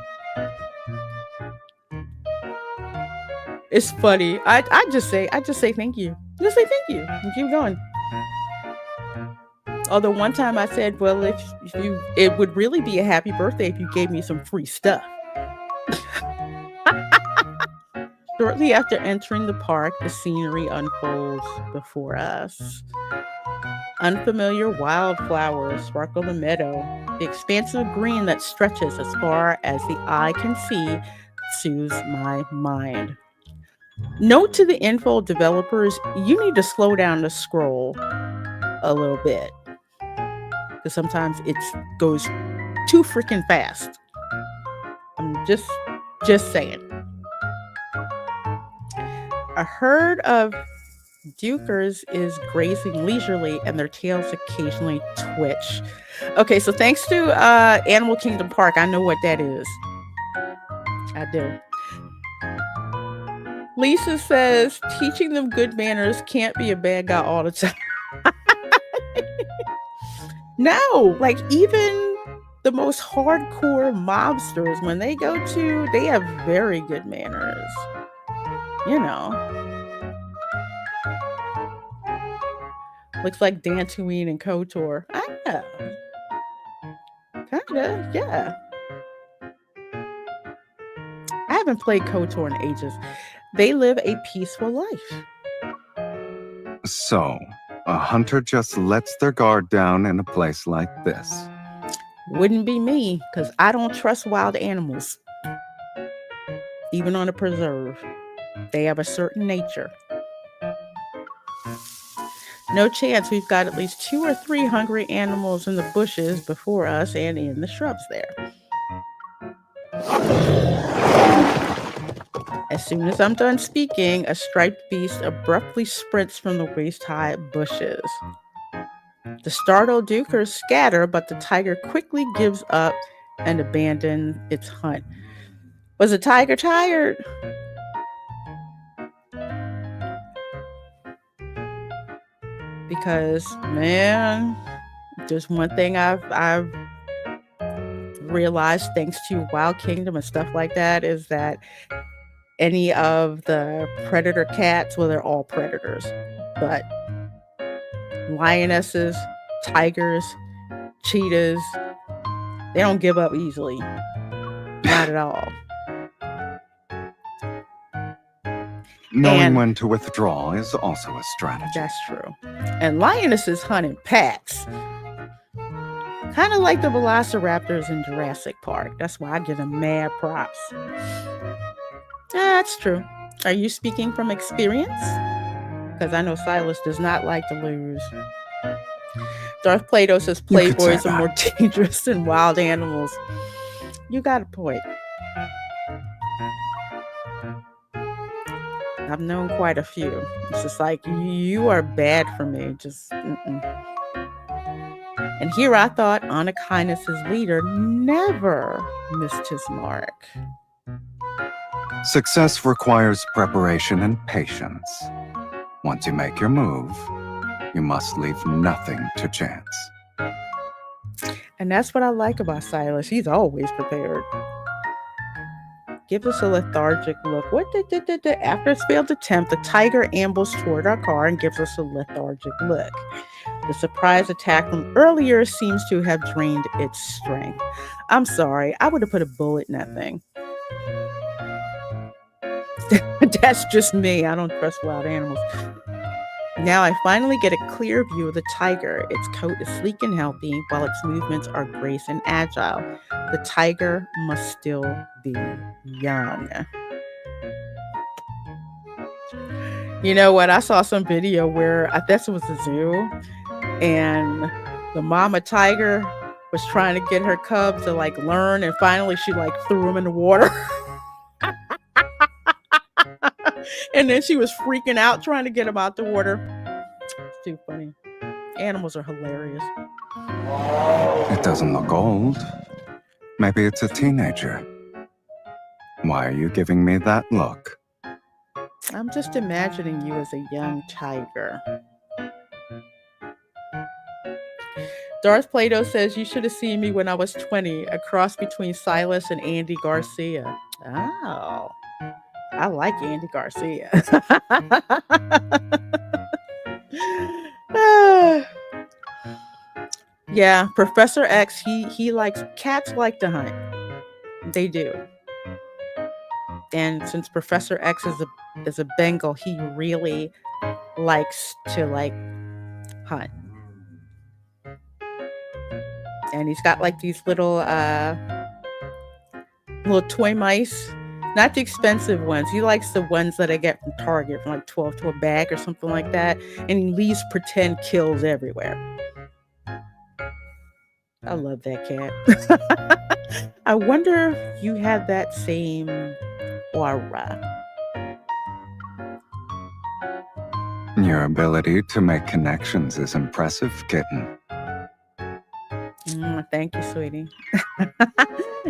It's funny. I just say thank you. Just say thank you and keep going. Although one time I said, well, if you, it would really be a happy birthday if you gave me some free stuff. Shortly after entering the park, the scenery unfolds before us. Unfamiliar wildflowers sparkle the meadow. The expansive green that stretches as far as the eye can see soothes my mind. Note to the info developers, you need to slow down the scroll a little bit. Because sometimes it goes too freaking fast. I'm just saying. A herd of dukers is grazing leisurely and their tails occasionally twitch. Okay, so thanks to Animal Kingdom Park, I know what that is. I do. Lisa says, teaching them good manners can't be a bad guy all the time. No, like even the most hardcore mobsters, when they go to, they have very good manners. You know. Looks like Dantooine and KOTOR. Ah, kinda, yeah. I haven't played KOTOR in ages. They live a peaceful life. So, a hunter just lets their guard down in a place like this. Wouldn't be me, because I don't trust wild animals. Even on a preserve. They have a certain nature. No chance. We've got at least 2 or 3 hungry animals in the bushes before us and in the shrubs there. As soon as I'm done speaking, a striped beast abruptly sprints from the waist-high bushes. The startled dukers scatter, but the tiger quickly gives up and abandons its hunt. Was the tiger tired? Because, man, there's one thing I've realized thanks to Wild Kingdom and stuff like that is that any of the predator cats, well, they're all predators, but lionesses, tigers, cheetahs, they don't give up easily. Not at all. Knowing when to withdraw is also a strategy. That's true. And lionesses hunt in packs. Kind of like the velociraptors in Jurassic Park. That's why I give them mad props. That's true. Are you speaking from experience? Because I know Sylus does not like to lose. Darth Plato says playboys are more dangerous than wild animals. You got a point. I've known quite a few. It's just like, you are bad for me. Just, And here I thought Anna Kindness's leader never missed his mark. Success requires preparation and patience. Once you make your move, you must leave nothing to chance. And that's what I like about Sylus. He's always prepared. Gives us a lethargic look. After its failed attempt, the tiger ambles toward our car and gives us a lethargic look. The surprise attack from earlier seems to have drained its strength. I'm sorry, I would have put a bullet in that thing. That's just me. I don't trust wild animals. Now I finally get a clear view of the tiger. Its coat is sleek and healthy, while its movements are grace and agile. The tiger must still be young. You know what? I saw some video where I guess it was a zoo, and the mama tiger was trying to get her cubs to like learn, and finally she like threw them in the water. And then she was freaking out trying to get them out the water. It's too funny. Animals are hilarious. It doesn't look old. Maybe it's a teenager. Why are you giving me that look? I'm just imagining you as a young tiger. Darth Plato says, you should have seen me when I was 20, a cross between Sylus and Andy Garcia. Oh, I like Andy Garcia. Yeah, Professor X, he likes cats like to hunt. They do. And since Professor X is a Bengal, he really likes to like hunt. And he's got like these little toy mice. Not the expensive ones. He likes the ones that I get from Target from like 12 to a bag or something like that. And he leaves pretend kills everywhere. I love that cat. I wonder if you had that same aura. Your ability to make connections is impressive, kitten. Thank you, sweetie.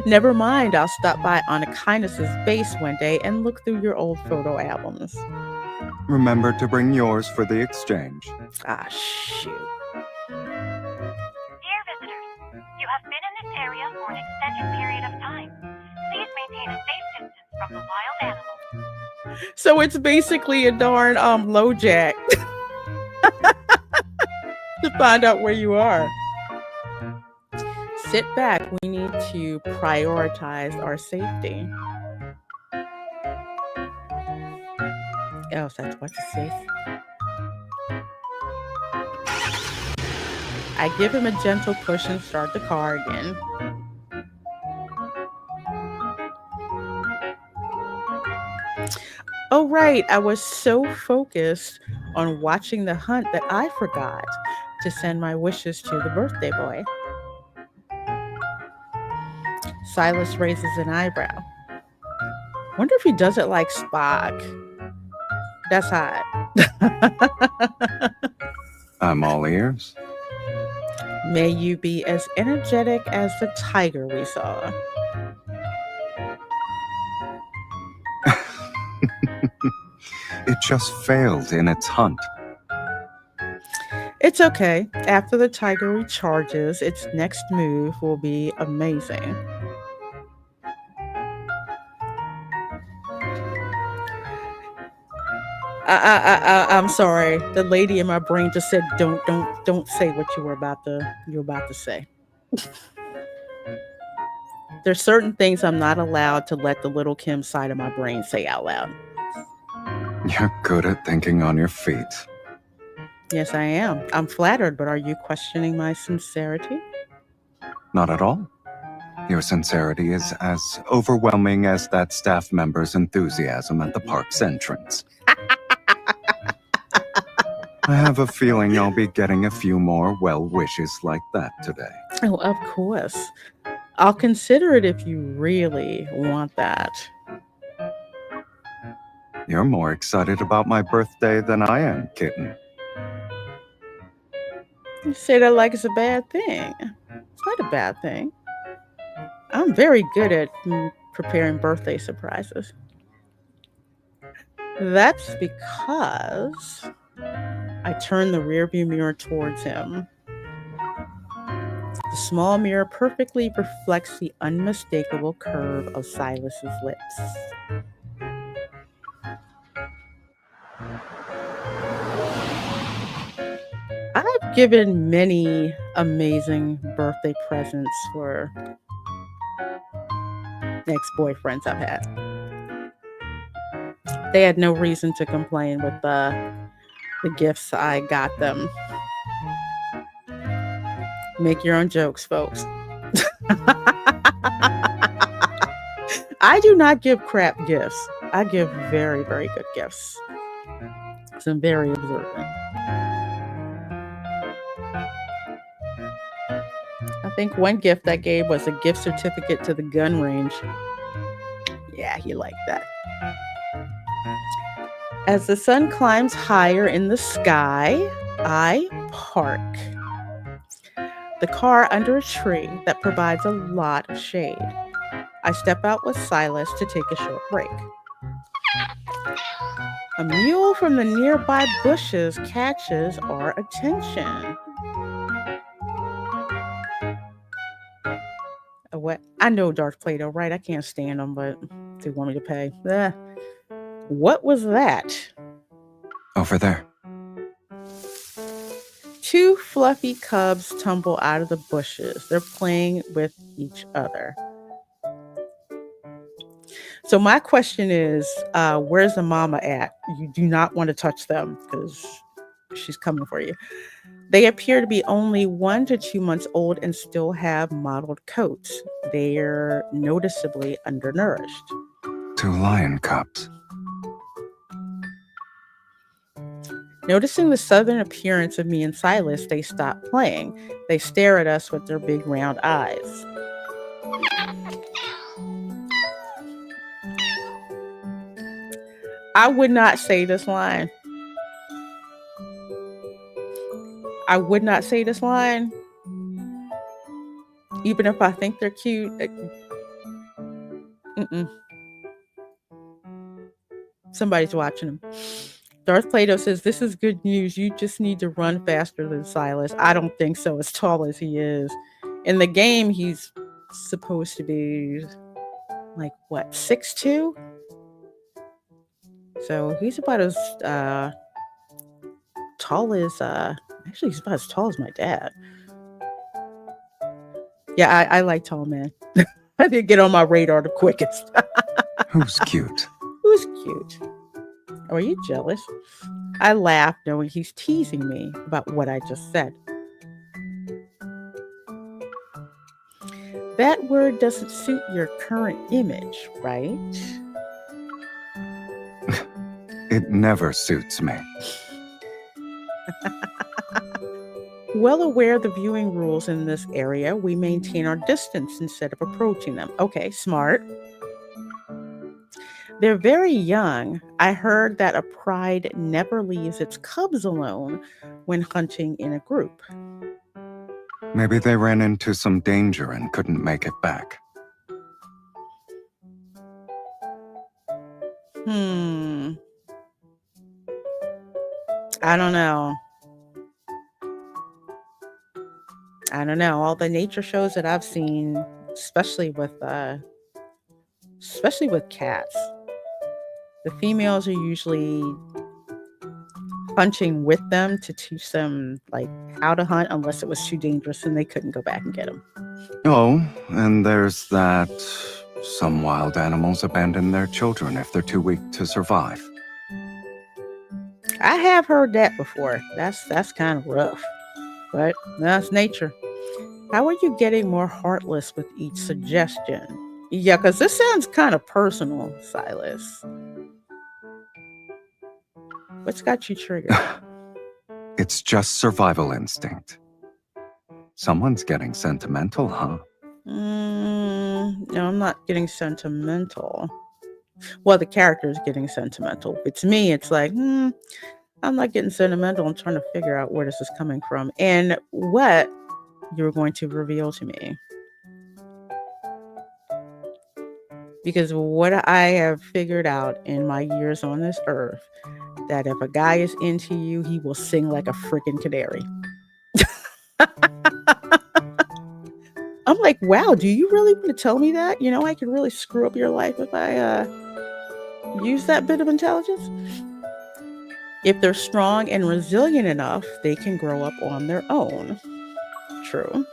Never mind, I'll stop by on a kindness's base one day and look through your old photo albums. Remember to bring yours for the exchange. Ah, shoot. Dear visitors, you have been in this area for an extended period of time. Please maintain a safe distance from the wild animals. So it's basically a darn low jack to find out where you are. Sit back. We need to prioritize our safety. Oh, that's what's safe. I give him a gentle push and start the car again. Oh, right. I was so focused on watching the hunt that I forgot to send my wishes to the birthday boy. Sylus raises an eyebrow. Wonder if he does it like Spock. That's hot. I'm all ears. May you be as energetic as the tiger we saw. It just failed in its hunt. It's okay. After the tiger recharges, its next move will be amazing. I'm sorry. The lady in my brain just said, "Don't say what you're about to say." There's certain things I'm not allowed to let the little Kim side of my brain say out loud. You're good at thinking on your feet. Yes, I am. I'm flattered, but are you questioning my sincerity? Not at all. Your sincerity is as overwhelming as that staff member's enthusiasm at the park's entrance. I have a feeling I'll be getting a few more well wishes like that today. Oh, of course. I'll consider it if you really want that. You're more excited about my birthday than I am, kitten. You say that like it's a bad thing. It's not a bad thing. I'm very good at preparing birthday surprises. That's because I turn the rearview mirror towards him. The small mirror perfectly reflects the unmistakable curve of Silas's lips. I've given many amazing birthday presents for ex-boyfriends I've had. They had no reason to complain with the gifts I got them. Make your own jokes, folks. I do not give crap gifts. I give very, very good gifts. So I'm very observant. I think one gift I gave was a gift certificate to the gun range. Yeah, he liked that. As the sun climbs higher in the sky, I park the car under a tree that provides a lot of shade. I step out with Sylus to take a short break. A mule from the nearby bushes catches our attention. What? I know Darth Plato, right? I can't stand them, but they want me to pay. What was that? Over there. Two fluffy cubs tumble out of the bushes. They're playing with each other. So my question is, where's the mama at? You do not want to touch them because she's coming for you. They appear to be only 1 to 2 months old and still have mottled coats. They're noticeably undernourished. 2 lion cubs. Noticing the southern appearance of me and Sylus, they stop playing. They stare at us with their big round eyes. I would not say this line. I would not say this line. Even if I think they're cute. Somebody's watching them. Darth Plato says, this is good news. You just need to run faster than Sylus. I don't think so, as tall as he is. In the game, he's supposed to be like, what, 6'2"? So he's about as tall as, actually, he's about as tall as my dad. Yeah, I like tall men. I didn't get on my radar the quickest. Who's cute? Who's cute? Are you jealous? I laugh knowing he's teasing me about what I just said. That word doesn't suit your current image, right? It never suits me. Well aware of the viewing rules in this area, we maintain our distance instead of approaching them. Okay, smart. They're very young. I heard that a pride never leaves its cubs alone when hunting in a group. Maybe they ran into some danger and couldn't make it back. I don't know. All the nature shows that I've seen, especially with cats, the females are usually hunting with them to teach them like how to hunt, unless it was too dangerous and they couldn't go back and get them. Oh, and there's that some wild animals abandon their children if they're too weak to survive. I have heard that before. That's kind of rough, but that's nature. How are you getting more heartless with each suggestion? Yeah, because this sounds kind of personal, Sylus. What's got you triggered? It's just survival instinct. Someone's getting sentimental, huh? No, I'm not getting sentimental. Well, the character is getting sentimental. But to me, it's like, I'm not getting sentimental. I'm trying to figure out where this is coming from and what you're going to reveal to me. Because what I have figured out in my years on this earth, that if a guy is into you, he will sing like a freaking canary. I'm like, wow, do you really want to tell me that? You know, I could really screw up your life if I use that bit of intelligence. If they're strong and resilient enough, they can grow up on their own. True.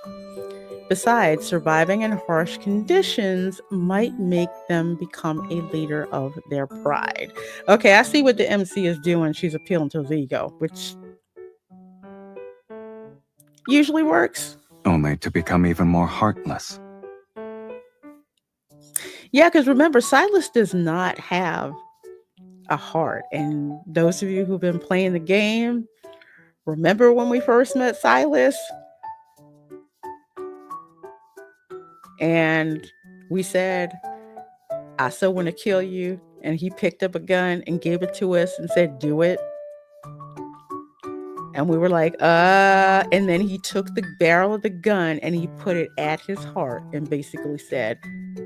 Besides, surviving in harsh conditions might make them become a leader of their pride. Okay, I see what the MC is doing. She's appealing to his ego, which usually works. Only to become even more heartless. Yeah, because remember, Sylus does not have a heart. And those of you who've been playing the game, remember when we first met Sylus? And we said, I so want to kill you. And he picked up a gun and gave it to us and said, do it. And we were like, and then he took the barrel of the gun and he put it at his heart and basically said,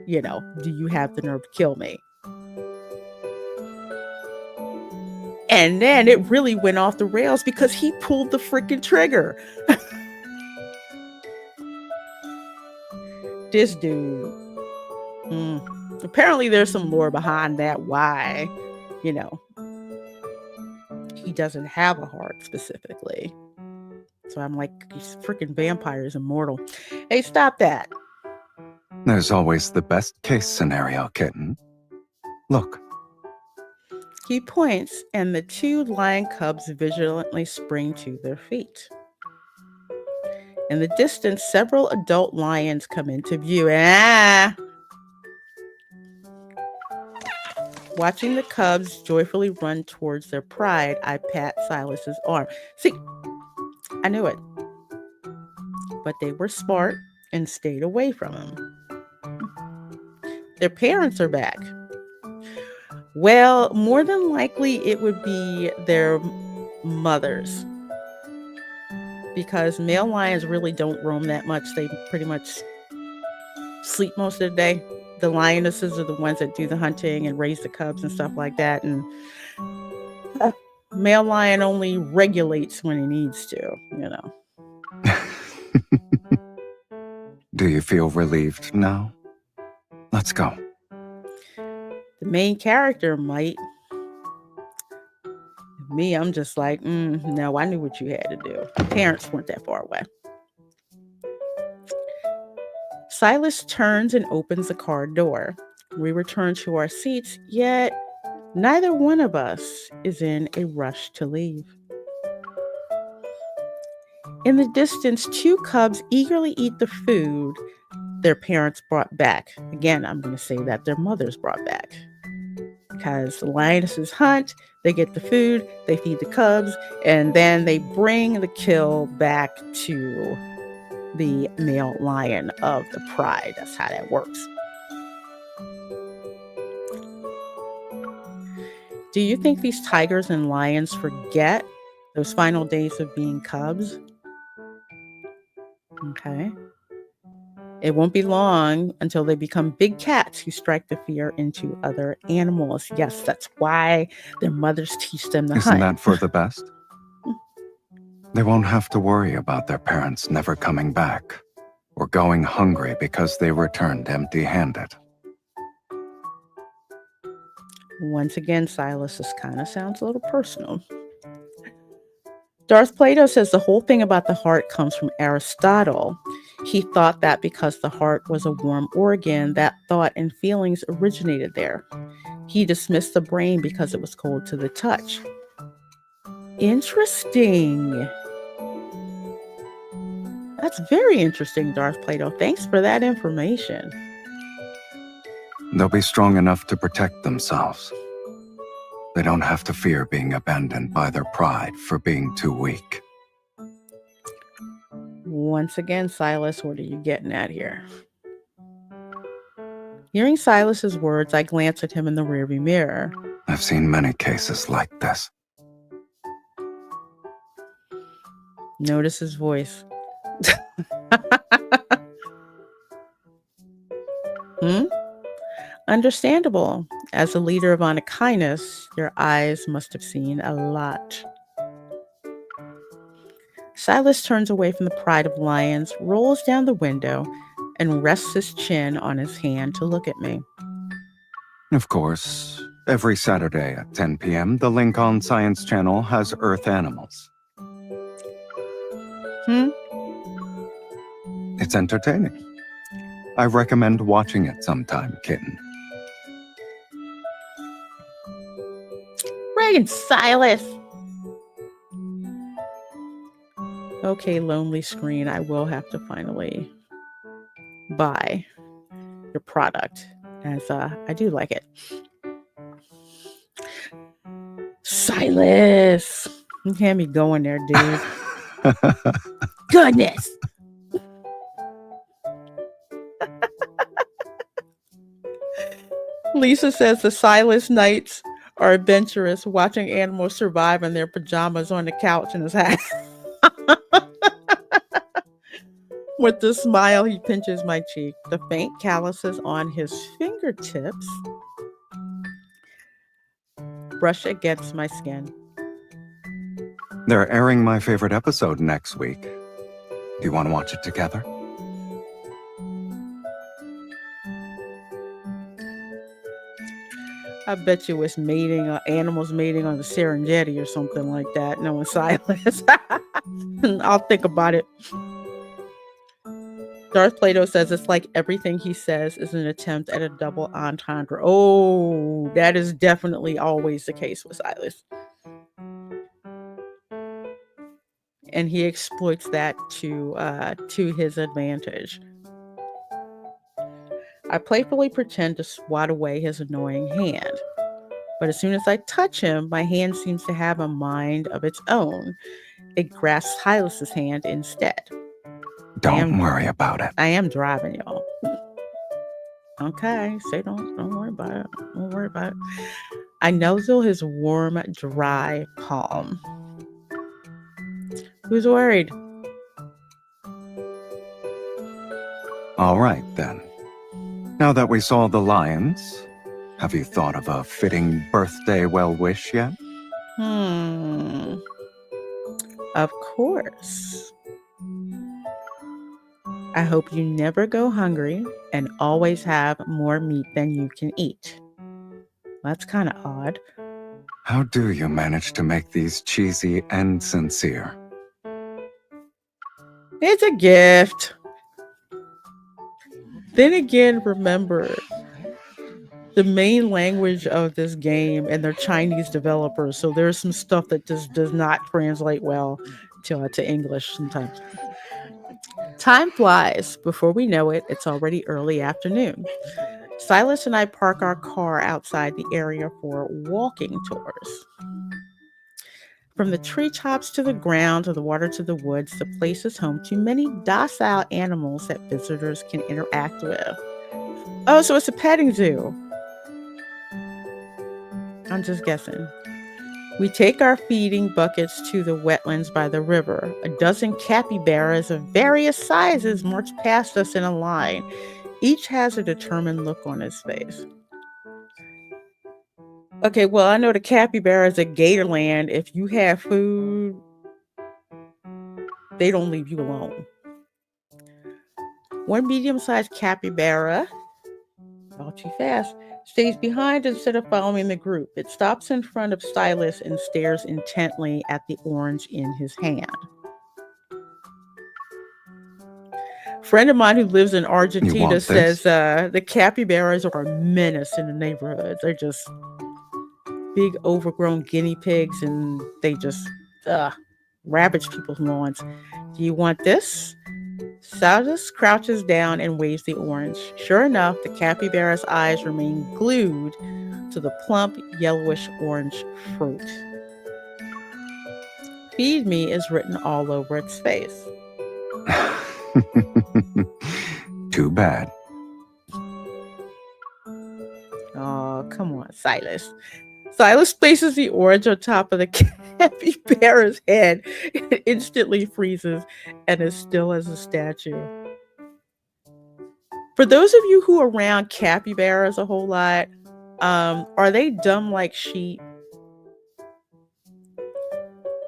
you know, do you have the nerve to kill me? And then it really went off the rails because he pulled the freaking trigger. This dude. Apparently there's some lore behind that, why, you know, he doesn't have a heart specifically. So I'm like, these freaking vampires immortal. Hey, stop that. There's always the best case scenario, kitten. Look, He points, and the 2 lion cubs vigilantly spring to their feet. In the distance, several adult lions come into view. Watching the cubs joyfully run towards their pride, I pat Silas's arm. See, I knew it. But they were smart and stayed away from him. Their parents are back. Well, more than likely it would be their mothers. Because male lions really don't roam that much. They pretty much sleep most of the day. The lionesses are the ones that do the hunting and raise the cubs and stuff like that. And male lion only regulates when he needs to, you know. do you feel relieved now? Let's go. The main character might. Me, I'm just like, no, I knew what you had to do. Parents weren't that far away. Sylus turns and opens the car door. We return to our seats, yet neither one of us is in a rush to leave. In the distance, 2 cubs eagerly eat the food their parents brought back. Again, I'm going to say that their mothers brought back. Because the lionesses hunt, they get the food, they feed the cubs, and then they bring the kill back to the male lion of the pride. That's how that works. Do you think these tigers and lions forget those final days of being cubs? Okay. It won't be long until they become big cats who strike the fear into other animals. Yes, that's why their mothers teach them to hunt. Isn't that for the best? They won't have to worry about their parents never coming back or going hungry because they returned empty-handed. Once again, Sylus, this kind of sounds a little personal. Darth Plato says the whole thing about the heart comes from Aristotle. He thought that because the heart was a warm organ, that thought and feelings originated there. He dismissed the brain because it was cold to the touch. Interesting. That's very interesting, Darth Plato. Thanks for that information. They'll be strong enough to protect themselves. They don't have to fear being abandoned by their pride for being too weak. Once again, Sylus, what are you getting at here? Hearing Silas's words, I glance at him in the rearview mirror. I've seen many cases like this. Notice his voice. Understandable. As a leader of honor kindness, your eyes must have seen a lot. Sylus turns away from the pride of lions, rolls down the window, and rests his chin on his hand to look at me. Of course, every Saturday at 10 p.m., the link on Science Channel has Earth animals. It's entertaining. I recommend watching it sometime, kitten. Reagan, Sylus! Okay, lonely screen, I will have to finally buy your product, as I do like it. Sylus! You can't be going there, dude. Goodness! Lisa says the Sylus Knights are adventurous, watching animals survive in their pajamas on the couch in his house. With a smile, he pinches my cheek. The faint calluses on his fingertips brush against my skin. They're airing my favorite episode next week. Do you want to watch it together? I bet you it's mating, animals mating on the Serengeti or something like that. No, Sylus. I'll think about it. Darth Plato says it's like everything he says is an attempt at a double entendre. Oh, that is definitely always the case with Sylus. And he exploits that to his advantage. I playfully pretend to swat away his annoying hand. But as soon as I touch him, my hand seems to have a mind of its own. It grasps Hylus's hand instead. Don't worry about it. I am driving, y'all. Okay, say don't worry about it. Don't worry about it. I nuzzle his warm, dry palm. Who's worried? All right, then. Now that we saw the lions, have you thought of a fitting birthday well-wish yet? Of course. I hope you never go hungry and always have more meat than you can eat. That's kind of odd. How do you manage to make these cheesy and sincere? It's a gift. Then again, remember, the main language of this game, and they're Chinese developers, so there's some stuff that just does not translate well to English sometimes. Time flies. Before we know it, it's already early afternoon. Sylus and I park our car outside the area for walking tours. From the treetops to the ground, to the water to the woods, the place is home to many docile animals that visitors can interact with. Oh, so it's a petting zoo. I'm just guessing. We take our feeding buckets to the wetlands by the river. A dozen capybaras of various sizes march past us in a line. Each has a determined look on his face. Okay, well, I know the capybaras at Gatorland, if you have food, they don't leave you alone. One medium-sized capybara, not too fast, stays behind instead of following the group. It stops in front of Sylus and stares intently at the orange in his hand. A friend of mine who lives in Argentina says the capybaras are a menace in the neighborhoods. They're just big overgrown guinea pigs, and they just ravage people's lawns. Do you want this? Sylus crouches down and waves the orange. Sure enough, the capybara's eyes remain glued to the plump, yellowish orange fruit. Feed me is written all over its face. Too bad. Oh, come on, Sylus. Sylus places the orange on top of the capybara's head. It instantly freezes and is still as a statue. For those of you who are around capybaras a whole lot, are they dumb like sheep?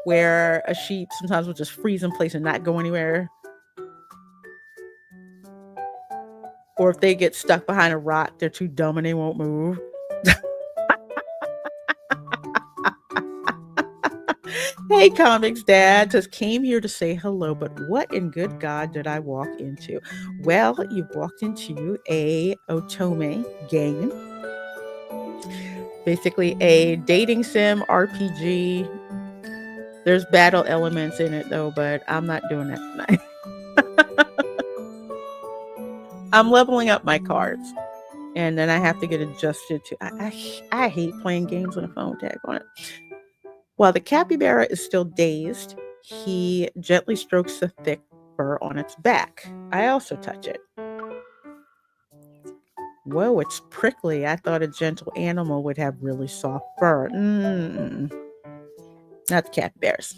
Where a sheep sometimes will just freeze in place and not go anywhere? Or if they get stuck behind a rock, they're too dumb and they won't move? Hey, Comics Dad, just came here to say hello, but what in good God did I walk into? Well, you walked into a Otome game. Basically a dating sim RPG. There's battle elements in it though, but I'm not doing that tonight. I'm leveling up my cards. And then I have to get adjusted to... I hate playing games with a phone tag on it. While the capybara is still dazed, he gently strokes the thick fur on its back. I also touch it. Whoa, it's prickly. I thought a gentle animal would have really soft fur. Not the capybaras.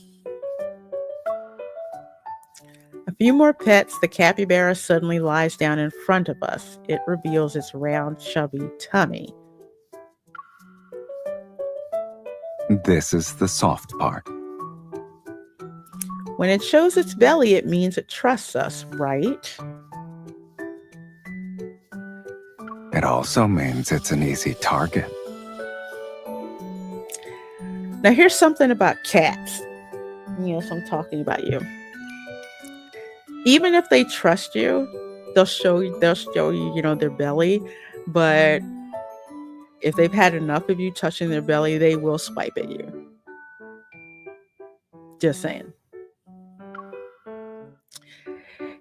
A few more pets, the capybara suddenly lies down in front of us. It reveals its round, chubby tummy. This is the soft part. When it shows its belly, it means it trusts us, right? It also means it's an easy target. Now, here's something about cats. Yes, I'm talking about you. Even if they trust you, they'll show you, their belly. But if they've had enough of you touching their belly, they will swipe at you. Just saying.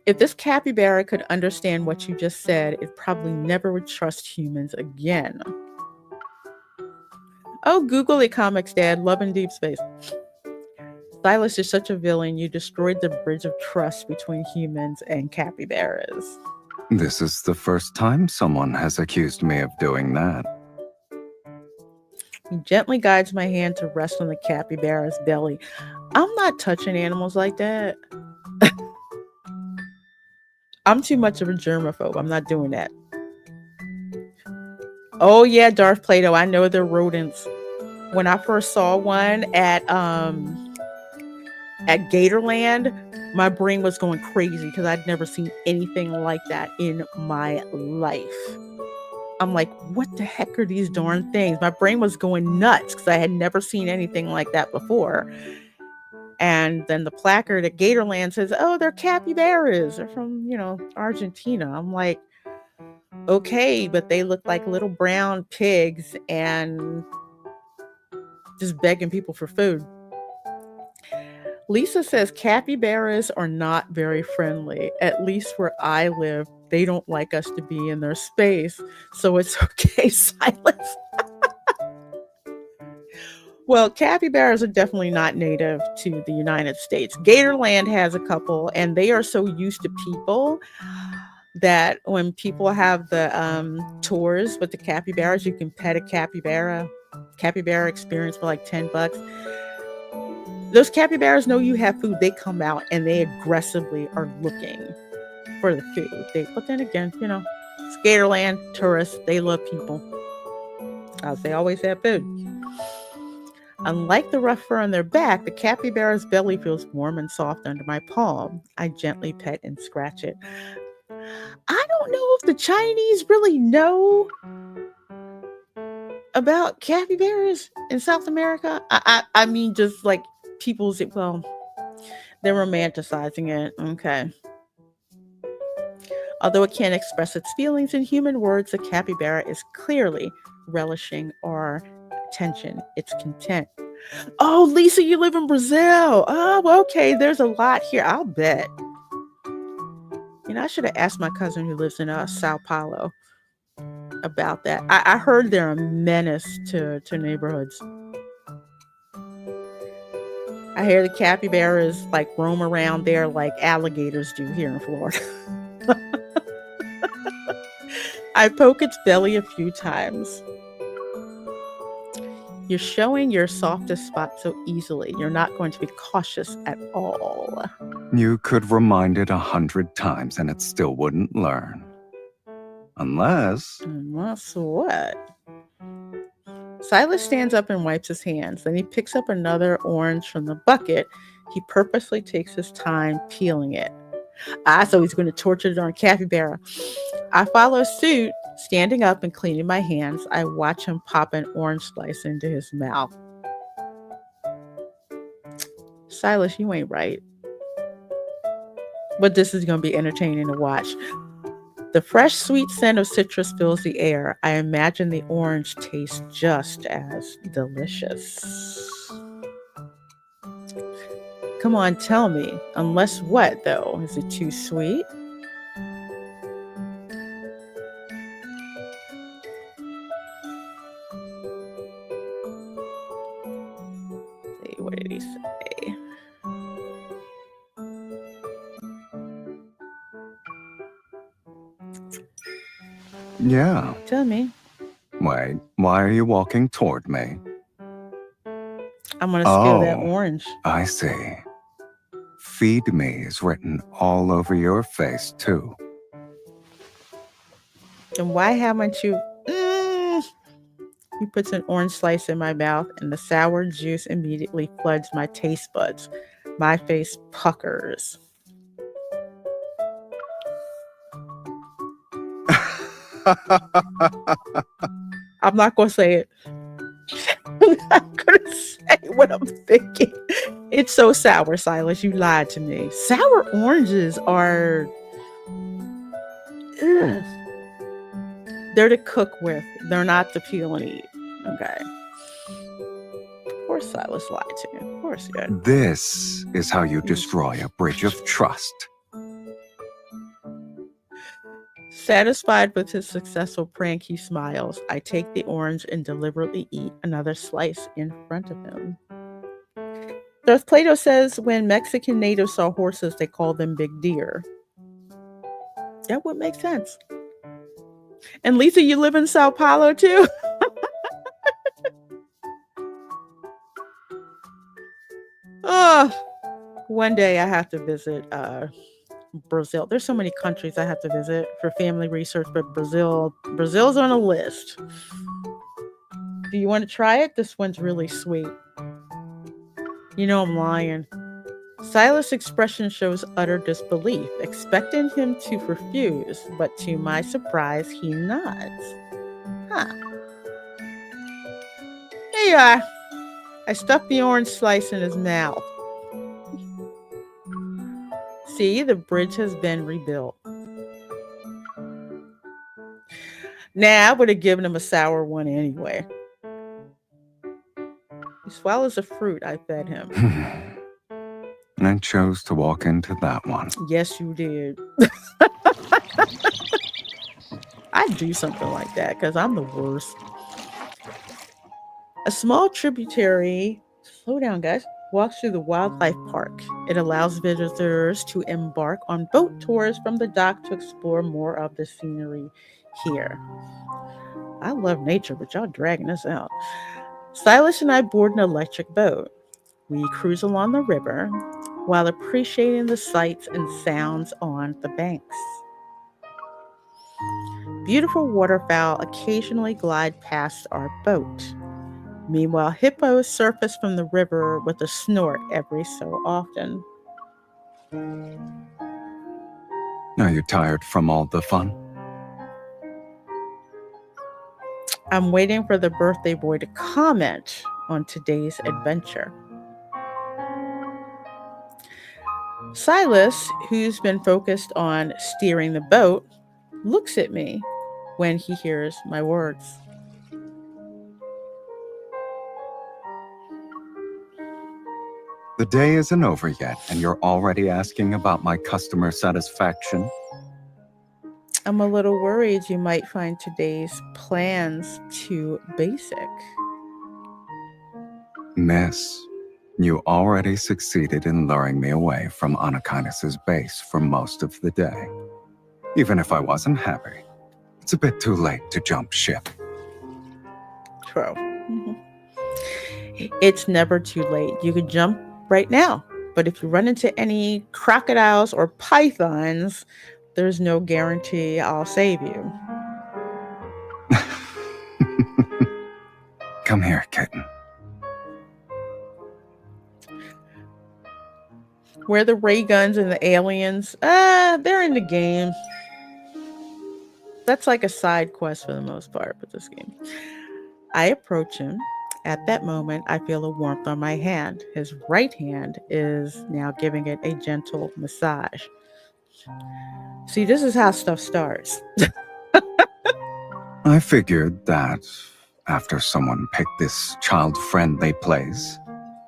If this capybara could understand what you just said, it probably never would trust humans again. Oh, Google it, comics, Dad. Love and Deepspace. Sylus is such a villain. You destroyed the bridge of trust between humans and capybaras. This is the first time someone has accused me of doing that. He gently guides my hand to rest on the capybara's belly. I'm not touching animals like that. I'm too much of a germaphobe. I'm not doing that. Oh yeah, Darth Plato. I know they're rodents. When I first saw one at Gatorland, my brain was going crazy because I'd never seen anything like that in my life. I'm like, what the heck are these darn things? My brain was going nuts because I had never seen anything like that before. And then the placard at Gatorland says, oh, they're capybaras. They're from, Argentina. I'm like, okay, but they look like little brown pigs and just begging people for food. Lisa says capybaras are not very friendly. At least where I live, they don't like us to be in their space. So it's okay, Sylus. Well, capybaras are definitely not native to the United States. Gatorland has a couple, and they are so used to people that when people have the tours with the capybaras, you can pet a capybara experience for like $10. Those capybaras know you have food. They come out and they aggressively are looking for the food. But then again, it's Gatorland, tourists, they love people. As they always have food. Unlike the rough fur on their back, the capybara's belly feels warm and soft under my palm. I gently pet and scratch it. I don't know if the Chinese really know about capybaras in South America. I mean, just like they're romanticizing it. Okay. Although it can't express its feelings in human words, the capybara is clearly relishing our attention. It's content. Oh, Lisa, you live in Brazil. Oh, okay. There's a lot here. I'll bet. I should have asked my cousin who lives in Sao Paulo about that. I heard they're a menace to neighborhoods. I hear the capybaras like roam around there like alligators do here in Florida. I poke its belly a few times. You're showing your softest spot so easily. You're not going to be cautious at all. You could remind it 100 times and it still wouldn't learn. Unless what? Sylus stands up and wipes his hands. Then he picks up another orange from the bucket. He purposely takes his time peeling it. So he's going to torture the darn capybara. I follow suit, standing up and cleaning my hands. I watch him pop an orange slice into his mouth. Sylus, you ain't right. But this is going to be entertaining to watch. The fresh, sweet scent of citrus fills the air. I imagine the orange tastes just as delicious. Come on, tell me. Unless what, though? Is it too sweet? Let's see, what did he say? Yeah. Tell me. Wait, why are you walking toward me? I'm going to scale that orange. I see. Feed me is written all over your face, too. And why haven't you... He puts an orange slice in my mouth, and the sour juice immediately floods my taste buds. My face puckers. I'm not going to say it. I'm not to say what I'm thinking. It's so sour, Sylus. You lied to me. Sour oranges are... Ugh. They're to cook with. They're not to peel and eat. Okay. Of course Sylus lied to you. Of course he did. This is how you destroy a bridge of trust. Satisfied with his successful prank, he smiles. I take the orange and deliberately eat another slice in front of him. Darth Plato says when Mexican natives saw horses, they called them big deer. That would make sense. And Lisa, you live in Sao Paulo too? Oh, one day I have to visit Brazil. There's so many countries I have to visit for family research, but Brazil's on a list. Do you want to try it? This one's really sweet. You know I'm lying. Sylus' expression shows utter disbelief, expecting him to refuse, but to my surprise, he nods. Huh. Here you are. I stuffed the orange slice in his mouth. See, the bridge has been rebuilt. Nah, I would have given him a sour one anyway. He swallows a fruit I fed him. And I chose to walk into that one. Yes, you did. I'd do something like that because I'm the worst. A small tributary, slow down guys, walks through the wildlife park. It allows visitors to embark on boat tours from the dock to explore more of the scenery here. I love nature, but y'all dragging us out. Sylus and I board an electric boat. We cruise along the river while appreciating the sights and sounds on the banks. Beautiful waterfowl occasionally glide past our boat. Meanwhile, hippos surface from the river with a snort every so often. Are you tired from all the fun? I'm waiting for the birthday boy to comment on today's adventure. Sylus, who's been focused on steering the boat, looks at me when he hears my words. The day isn't over yet, and you're already asking about my customer satisfaction? I'm a little worried you might find today's plans too basic. Miss, you already succeeded in luring me away from Anakinas's base for most of the day. Even if I wasn't happy, it's a bit too late to jump ship. True. Mm-hmm. It's never too late. You could jump right now. But if you run into any crocodiles or pythons, there's no guarantee I'll save you. Come here, kitten. Where the ray guns and the aliens, they're in the game. That's like a side quest for the most part with this game. I approach him. At that moment, I feel a warmth on my hand. His right hand is now giving it a gentle massage. See, this is how stuff starts. I figured that after someone picked this child-friendly place,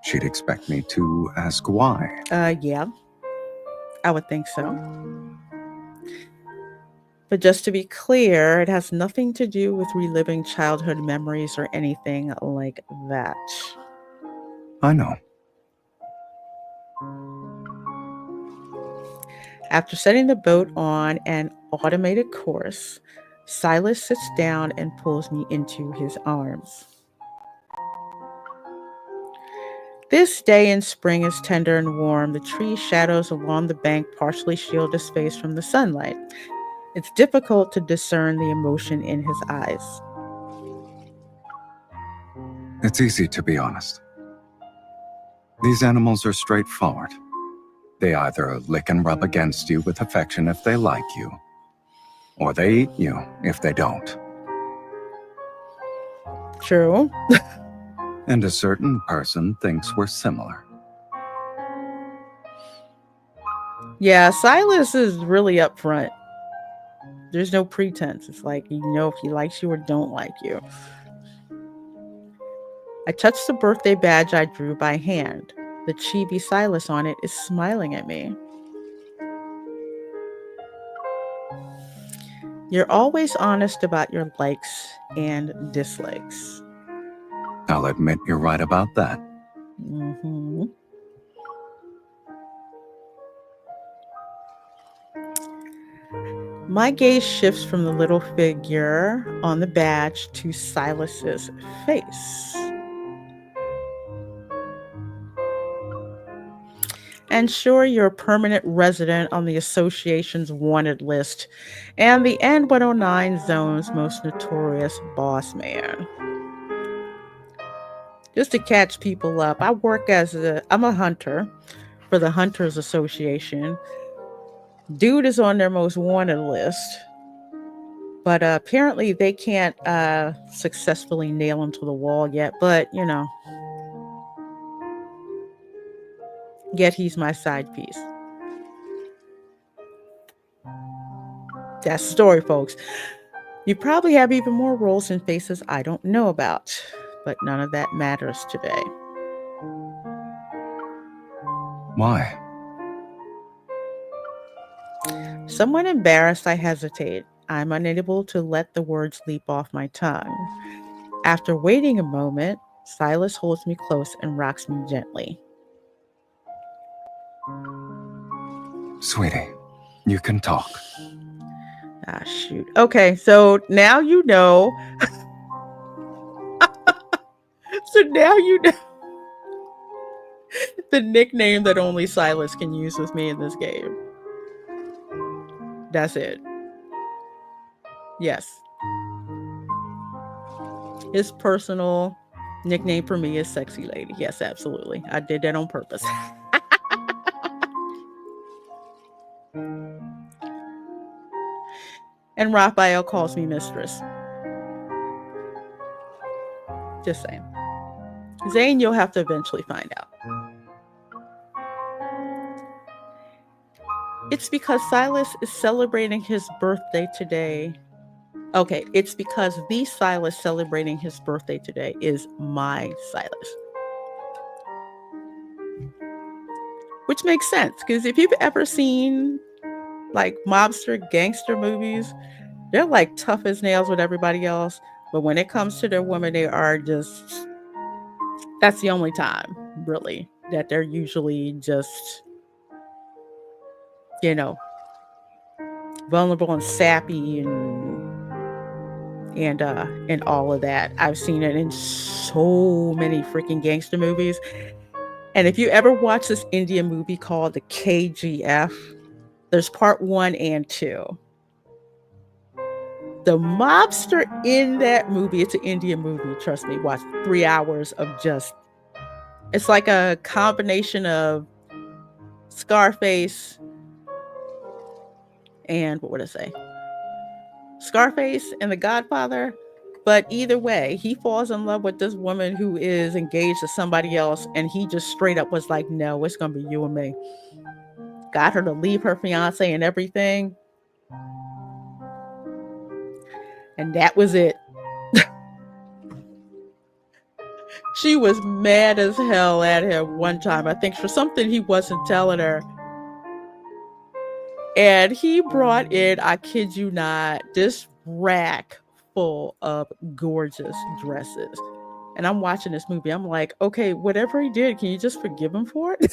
she'd expect me to ask why. Yeah, I would think so. But just to be clear, it has nothing to do with reliving childhood memories or anything like that. I know. After setting the boat on an automated course, Sylus sits down and pulls me into his arms. This day in spring is tender and warm. The tree shadows along the bank partially shield his face from the sunlight. It's difficult to discern the emotion in his eyes. It's easy to be honest. These animals are straightforward. They either lick and rub against you with affection if they like you, or they eat you if they don't. True. And a certain person thinks we're similar. Yeah, Sylus is really upfront. There's no pretense. It's like, if he likes you or don't like you. I touched the birthday badge I drew by hand. The chibi Sylus on it is smiling at me. You're always honest about your likes and dislikes. I'll admit you're right about that. Mm-hmm. My gaze shifts from the little figure on the badge to Sylus's face. And sure, you're a permanent resident on the association's wanted list and the N109 zone's most notorious boss man. Just to catch people up, I'm a hunter for the Hunters Association. Dude is on their most wanted list, but apparently they can't successfully nail him to the wall yet. But, yet he's my side piece. That's the story, folks. You probably have even more roles and faces I don't know about, but none of that matters today. Why? Somewhat embarrassed, I hesitate. I'm unable to let the words leap off my tongue. After waiting a moment, Sylus holds me close and rocks me gently. Sweetie, you can talk. Ah, shoot. Okay, so now you know. So now you know the nickname that only Sylus can use with me in this game. That's it. Yes. His personal nickname for me is Sexy Lady. Yes, absolutely. I did that on purpose. And Raphael calls me Mistress. Just saying. Zane, you'll have to eventually find out. It's because Sylus is celebrating his birthday today. Okay, it's because the Sylus celebrating his birthday today is my Sylus. Which makes sense, because if you've ever seen like mobster gangster movies, they're like tough as nails with everybody else. But when it comes to their woman, they are just, that's the only time, really, that they're usually just, vulnerable and sappy and all of that. I've seen it in so many freaking gangster movies. And if you ever watch this Indian movie called the KGF, there's part 1 and 2. The mobster in that movie, it's an Indian movie, trust me, watch 3 hours of just, it's like a combination of Scarface and, what would I say? Scarface and The Godfather. But either way, he falls in love with this woman who is engaged to somebody else, and he just straight up was like, no, it's going to be you and me. Got her to leave her fiance and everything. And that was it. She was mad as hell at him one time, I think, for something he wasn't telling her. And he brought in, I kid you not, this rack full of gorgeous dresses. And I'm watching this movie. I'm like, okay, whatever he did, can you just forgive him for it?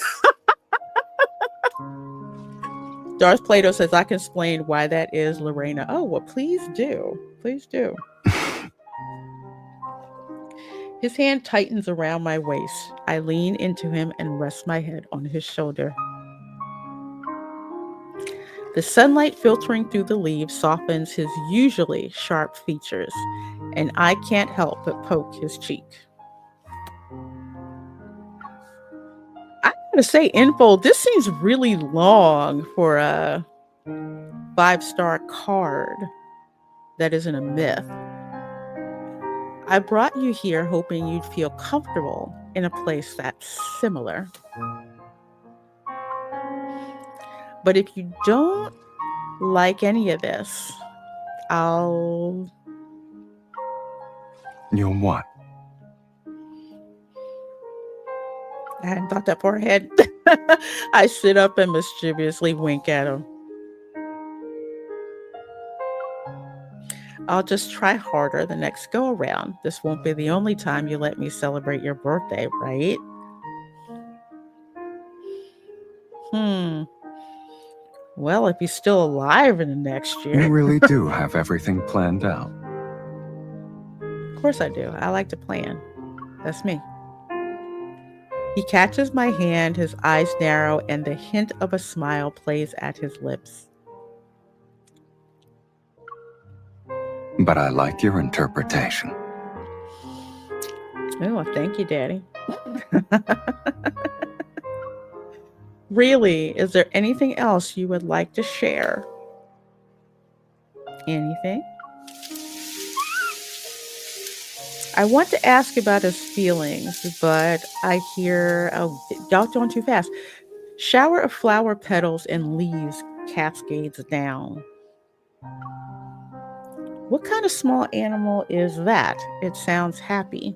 Darth Plato says, I can explain why that is, Lorena. Oh, well, please do. Please do. His hand tightens around my waist. I lean into him and rest my head on his shoulder. The sunlight filtering through the leaves softens his usually sharp features, and I can't help but poke his cheek. I gotta say, info, this seems really long for a 5-star card that isn't a myth. I brought you here hoping you'd feel comfortable in a place that's similar. But if you don't like any of this, I'll... You'll what? I hadn't thought that far ahead. I sit up and mischievously wink at him. I'll just try harder the next go around. This won't be the only time you let me celebrate your birthday, right? Well, if he's still alive in the next year. You really do have everything planned out. Of course I do. I like to plan. That's me. He catches my hand, his eyes narrow, and the hint of a smile plays at his lips. But I like your interpretation. Oh, thank you, Daddy. Really, is there anything else you would like to share? Anything? I want to ask about his feelings, but I hear, oh, y'all going too fast. Shower of flower petals and leaves cascades down. What kind of small animal is that? It sounds happy.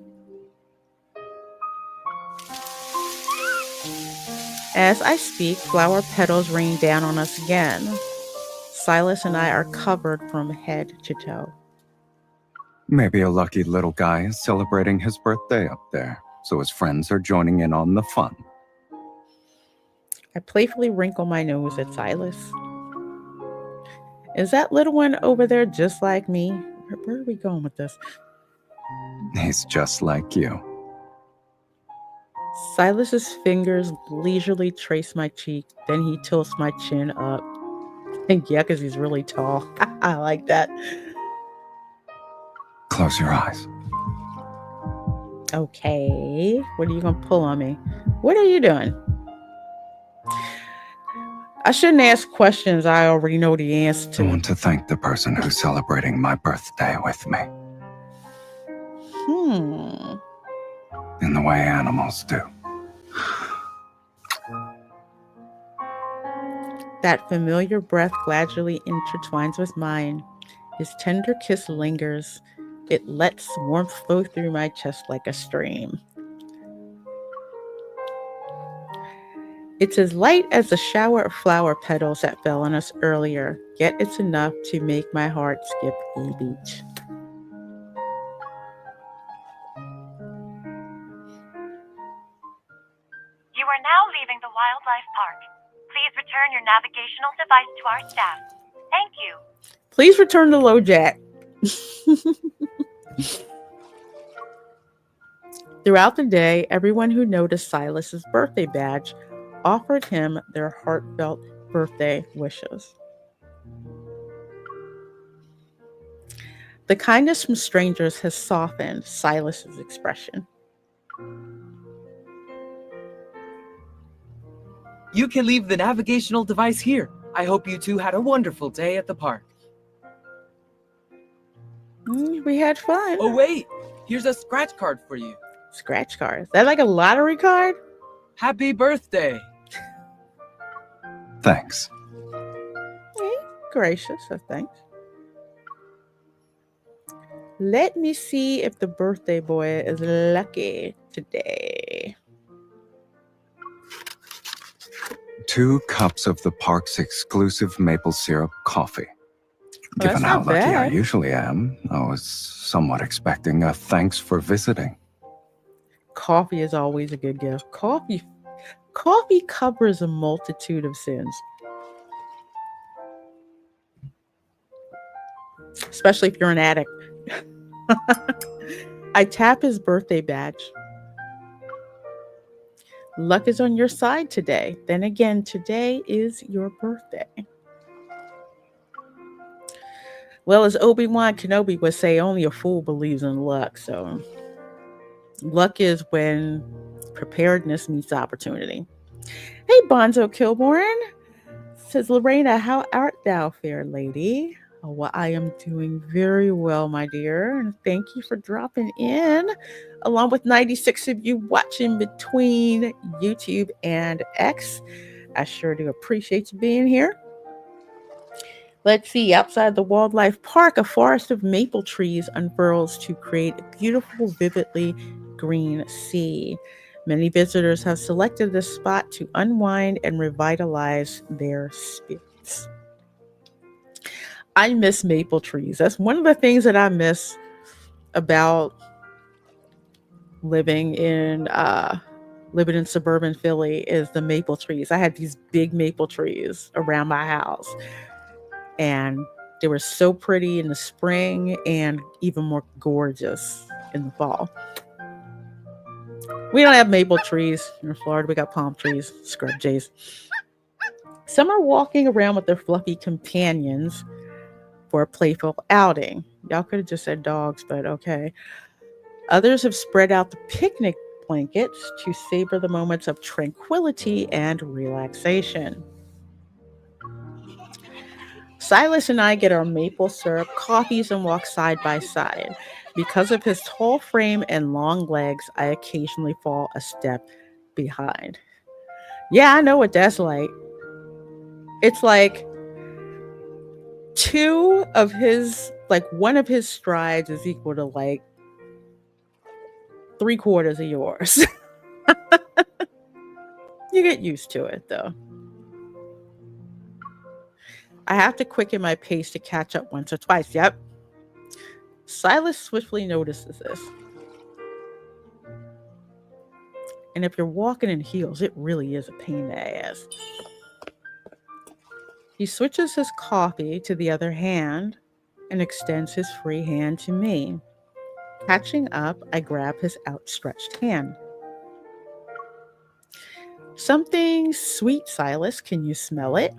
As I speak, flower petals rain down on us again. Sylus and I are covered from head to toe. Maybe a lucky little guy is celebrating his birthday up there, so his friends are joining in on the fun. I playfully wrinkle my nose at Sylus. Is that little one over there just like me? Where are we going with this? He's just like you. Silas's fingers leisurely trace my cheek, then he tilts my chin up. And yeah, because he's really tall. I like that. Close your eyes. Okay. What are you going to pull on me? What are you doing? I shouldn't ask questions I already know the answer to. I want to thank the person who's celebrating my birthday with me. In the way animals do. That familiar breath gradually intertwines with mine. His tender kiss lingers. It lets warmth flow through my chest like a stream. It's as light as the shower of flower petals that fell on us earlier, yet it's enough to make my heart skip a beat. You are now leaving the wildlife park. Please return your navigational device to our staff. Thank you. Please return to LoJack. Throughout the day, everyone who noticed Silas's birthday badge offered him their heartfelt birthday wishes. The kindness from strangers has softened Silas's expression. You can leave the navigational device here. I hope you two had a wonderful day at the park. We had fun. Oh, wait. Here's a scratch card for you. Scratch card. Is that like a lottery card? Happy birthday. Thanks. Gracious, so thanks. Let me see if the birthday boy is lucky today. 2 cups of the park's exclusive maple syrup coffee. Well, Given that's how not lucky I bad. usually am, I was somewhat expecting a thanks for visiting. Coffee is always a good gift. Coffee covers a multitude of sins. Especially if you're an addict. I tap his birthday badge. Luck is on your side today. Then again, today is your birthday. Well, as Obi-Wan Kenobi would say, only a fool believes in luck. So luck is when preparedness meets opportunity. Hey, Bonzo Kilborn, says Lorena, how art thou, fair lady? Oh, well, I am doing very well, my dear. And thank you for dropping in, along with 96 of you watching between YouTube and X. I sure do appreciate you being here. Let's see, outside the wildlife park, a forest of maple trees unfurls to create a beautiful, vividly green sea. Many visitors have selected this spot to unwind and revitalize their spirits. I miss maple trees. That's one of the things that I miss about living in suburban Philly is the maple trees. I had these big maple trees around my house, and they were so pretty in the spring and even more gorgeous in the fall. We don't have maple trees in Florida. We got palm trees, scrub jays. Some are walking around with their fluffy companions for a playful outing. Y'all could have just said dogs, but okay. Others have spread out the picnic blankets to savor the moments of tranquility and relaxation. Sylus and I get our maple syrup coffees and walk side by side. Because of his tall frame and long legs, I occasionally fall a step behind. Yeah, I know what that's like. It's like one of his strides is equal to like 3/4 of yours. You get used to it though. I have to quicken my pace to catch up once or twice. Yep. Sylus swiftly notices this. And if you're walking in heels, it really is a pain in the ass. He switches his coffee to the other hand and extends his free hand to me. Catching up, I grab his outstretched hand. Something sweet, Sylus. Can you smell it?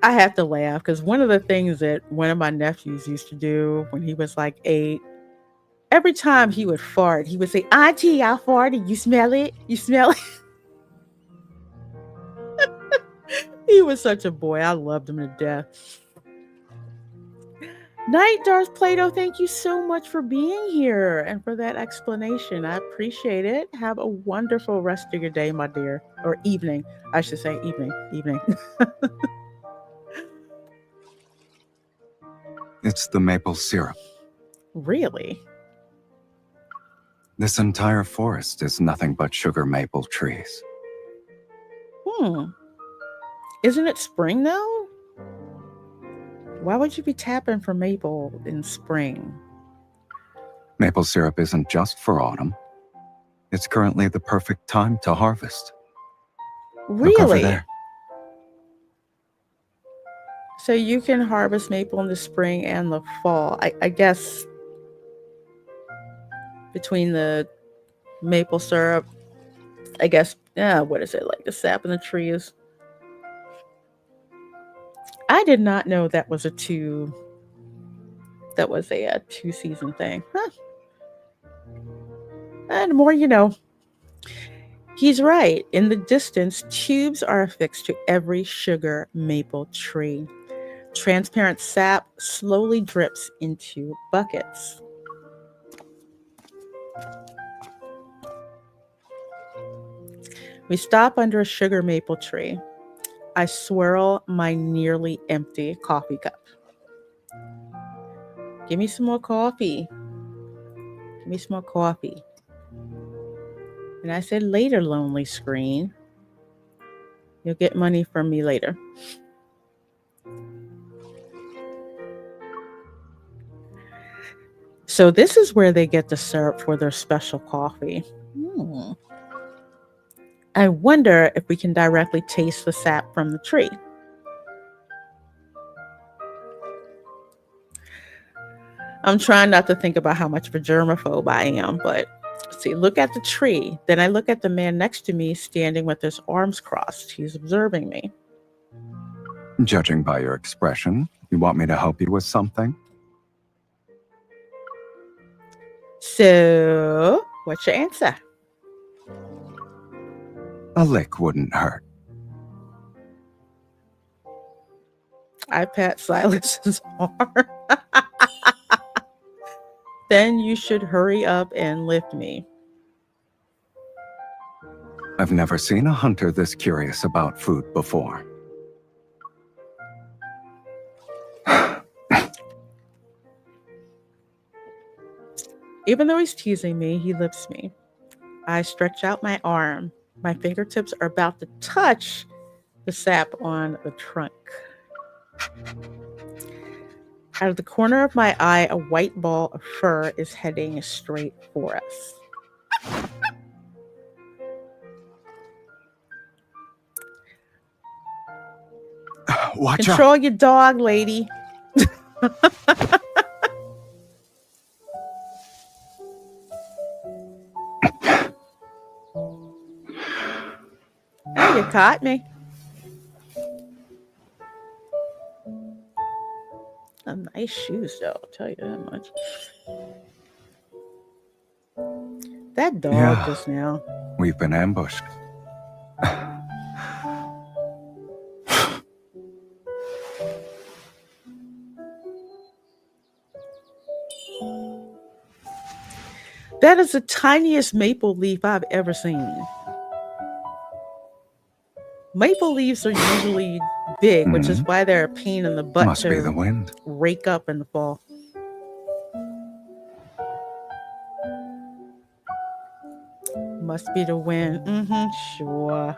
I have to laugh because one of the things that one of my nephews used to do when he was like 8, every time he would fart, he would say, "Auntie, I farted. You smell it? You smell it?" He was such a boy. I loved him to death. Night, Darth Plato, thank you so much for being here and for that explanation. I appreciate it. Have a wonderful rest of your day, my dear. Or evening. I should say evening. Evening. It's the maple syrup. Really? This entire forest is nothing but sugar maple trees. Isn't it spring though? Why would you be tapping for maple in spring? Maple syrup isn't just for autumn. It's currently the perfect time to harvest. Look over Really? there. So you can harvest maple in the spring and the fall. I guess between the maple syrup, I guess, what is it, like the sap in the trees? I did not know that was a two-season thing. Huh. And the more you know. He's right. In the distance, tubes are affixed to every sugar maple tree. Transparent sap slowly drips into buckets. We stop under a sugar maple tree. I swirl my nearly empty coffee cup. Give me some more coffee. Give me some more coffee. And I said, later, lonely screen. You'll get money from me later. So this is where they get the syrup for their special coffee. I wonder if we can directly taste the sap from the tree. I'm trying not to think about how much of a germaphobe I am, but see, look at the tree. Then I look at the man next to me standing with his arms crossed. He's observing me. Judging by your expression, you want me to help you with something? So, what's your answer? A lick wouldn't hurt. I pat Silas's arm. Then you should hurry up and lift me. I've never seen a hunter this curious about food before. Even though he's teasing me, he lifts me. I stretch out my arm. My fingertips are about to touch the sap on the trunk. Out of the corner of my eye, a white ball of fur is heading straight for us. Watch Control your dog, lady. Oh, you caught me. Some nice shoes, though. I'll tell you that much. That dog Yeah. just now. We've been ambushed. That is the tiniest maple leaf I've ever seen. Maple leaves are usually big, which is why they're a pain in the butt Must be the to wind. rake up in the fall. Must be the wind. Sure.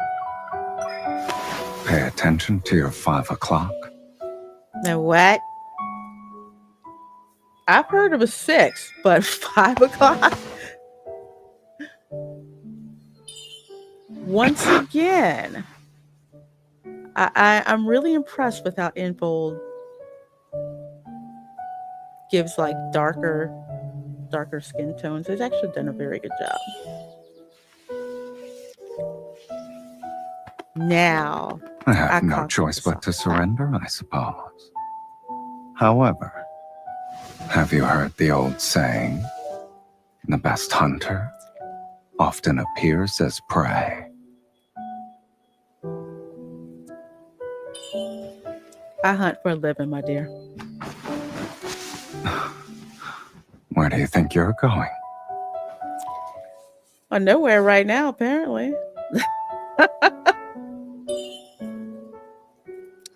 Pay attention to your 5 o'clock. Now what? I've heard of a 6, but 5 o'clock? Once again, I'm really impressed with how Infold gives like darker skin tones. It's actually done a very good job. Now, I have I no caught choice this but up. to surrender, I suppose. However, have you heard the old saying, the best hunter often appears as prey? I hunt for a living, my dear. Where do you think you're going? Well, nowhere right now, apparently.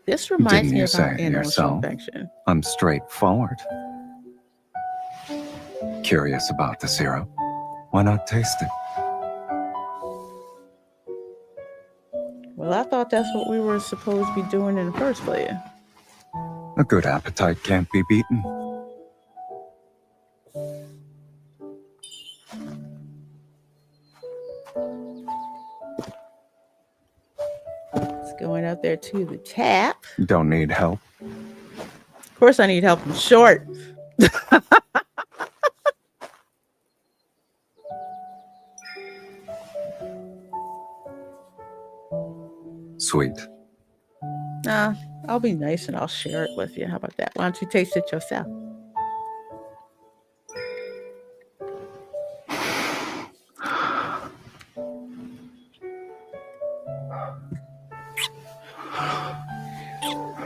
This reminds Didn't me you of say our it animal yourself? infection. I'm straightforward. Curious about the syrup? Why not taste it? Well, I thought that's what we were supposed to be doing in the first place. A good appetite can't be beaten. It's going up there to the tap. Don't need help. Of course, I need help. I'm short. Sweet. Nah, I'll be nice and I'll share it with you. How about that? Why don't you taste it yourself?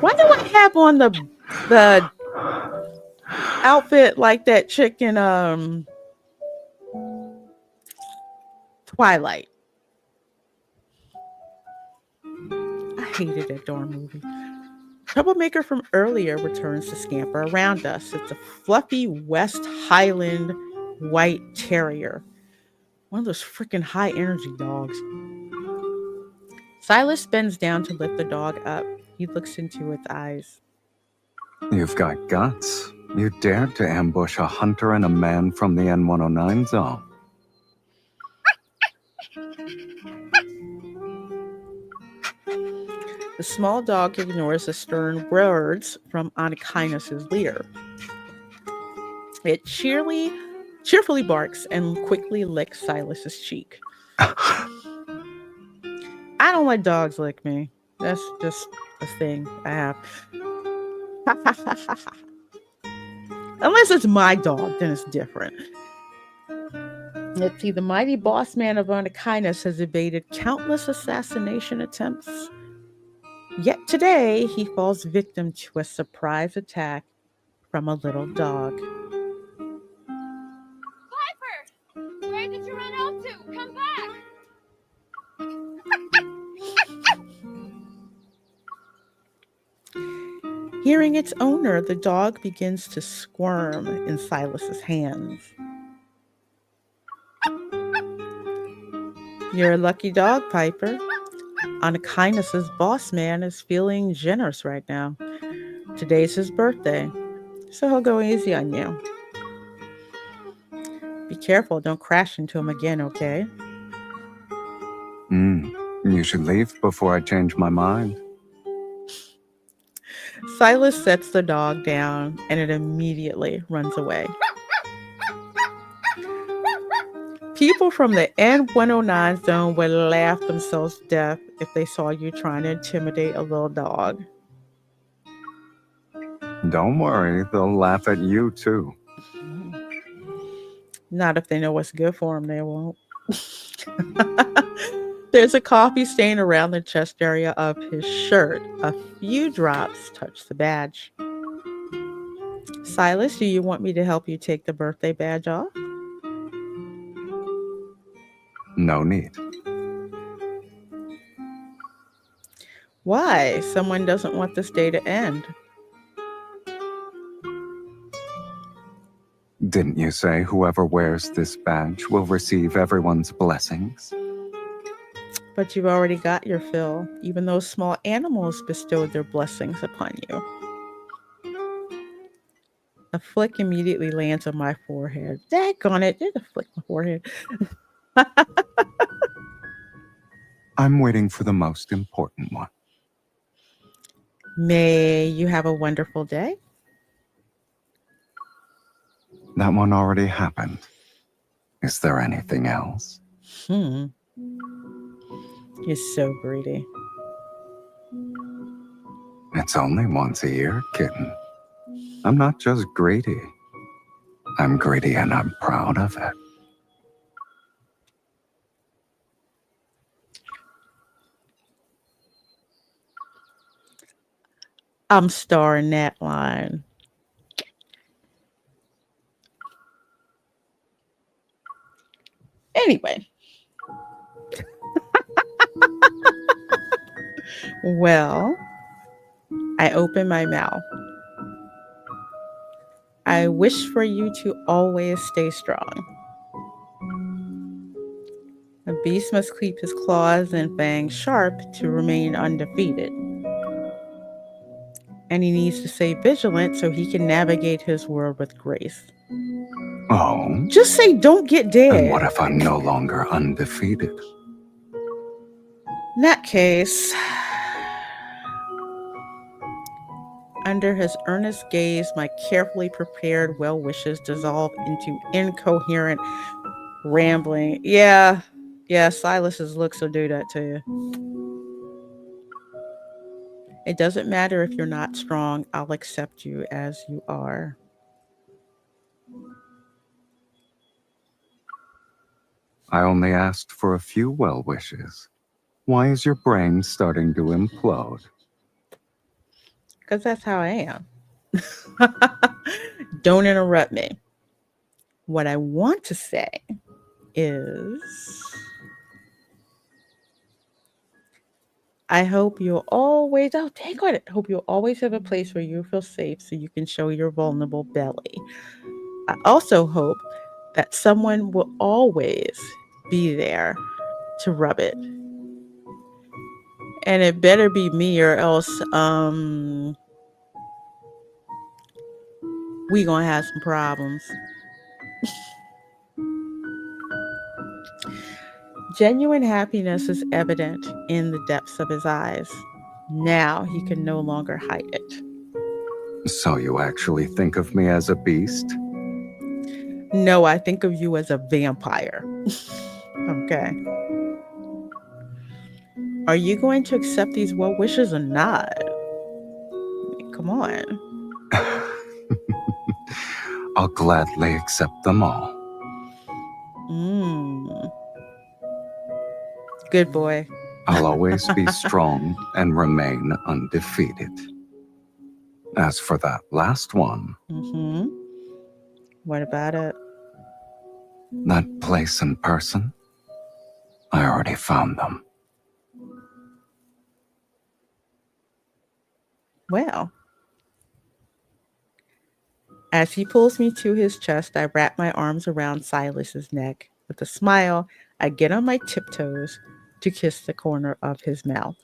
Why do I have on the outfit like that chick in Twilight? I hated that darn movie. Troublemaker from earlier returns to scamper around us. It's a fluffy West Highland white terrier. One of those freaking high energy dogs. Sylus bends down to lift the dog up. He looks into its eyes. You've got guts. You dared to ambush a hunter and a man from the N109 zone. The small dog ignores the stern words from Anakinus' leader. It cheerfully barks and quickly licks Silas's cheek. I don't let dogs lick me. That's just a thing I have. Unless it's my dog, then it's different. Let's see, the mighty boss man of Anakinus has evaded countless assassination attempts. Yet today, he falls victim to a surprise attack from a little dog. Piper! Where did you run off to? Come back! Hearing its owner, the dog begins to squirm in Silas's hands. You're a lucky dog, Piper. Kindness's boss man is feeling generous right now. Today's his birthday, so he'll go easy on you. Be careful, don't crash into him again, okay? You should leave before I change my mind. Silas sets the dog down and it immediately runs away. People from the N109 zone would laugh themselves to death if they saw you trying to intimidate a little dog. Don't worry, they'll laugh at you too. Not if they know what's good for them, they won't. There's a coffee stain around the chest area of his shirt. A few drops touch the badge. Silas, do you want me to help you take the birthday badge off? No need. Why? Someone doesn't want this day to end. Didn't you say whoever wears this badge will receive everyone's blessings? But you've already got your fill. Even those small animals bestowed their blessings upon you. A flick immediately lands on my forehead. Daggone it, there's a flick on my forehead. I'm waiting for the most important one. May you have a wonderful day. That one already happened. Is there anything else? You're so greedy. It's only once a year, kitten. I'm not just greedy. I'm greedy and I'm proud of it. I'm starring that line. Anyway. Well, I open my mouth. I wish for you to always stay strong. A beast must keep his claws and fangs sharp to remain undefeated. And he needs to stay vigilant so he can navigate his world with grace. Oh? Just say don't get dead. And what if I'm no longer undefeated? In that case, under his earnest gaze, my carefully prepared well wishes dissolve into incoherent rambling. Yeah, Silas's looks will do that to you. It doesn't matter if you're not strong, I'll accept you as you are. I only asked for a few well wishes. Why is your brain starting to implode? Because that's how I am. Don't interrupt me. What I want to say is, I hope you'll always, hope you'll always have a place where you feel safe so you can show your vulnerable belly. I also hope that someone will always be there to rub it. And it better be me or else we gonna have some problems. Genuine happiness is evident in the depths of his eyes. Now he can no longer hide it. So you actually think of me as a beast? No, I think of you as a vampire. Okay. Are you going to accept these well wishes or not? Come on. I'll gladly accept them all. Good boy. I'll always be strong and remain undefeated. As for that last one, Mm-hmm. What about it? that place and person, I already found them. Well, as he pulls me to his chest, I wrap my arms around Silas's neck. With a smile, I get on my tiptoes to kiss the corner of his mouth.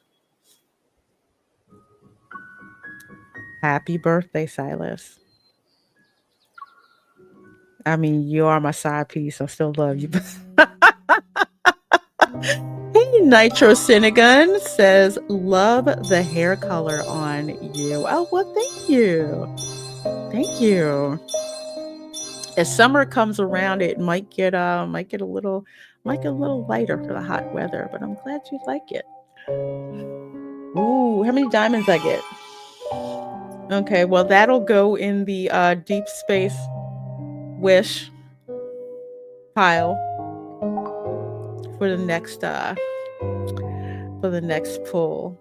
Happy birthday, Silas. I mean, you are my side piece. I still love you. Hey, Nitro Cinegun says, love the hair color on you. Oh, well, thank you. Thank you. As summer comes around, it might get a little lighter for the hot weather, but I'm glad you like it. Ooh, how many diamonds I get? Okay, well, that'll go in the deep space wish pile for the next pull.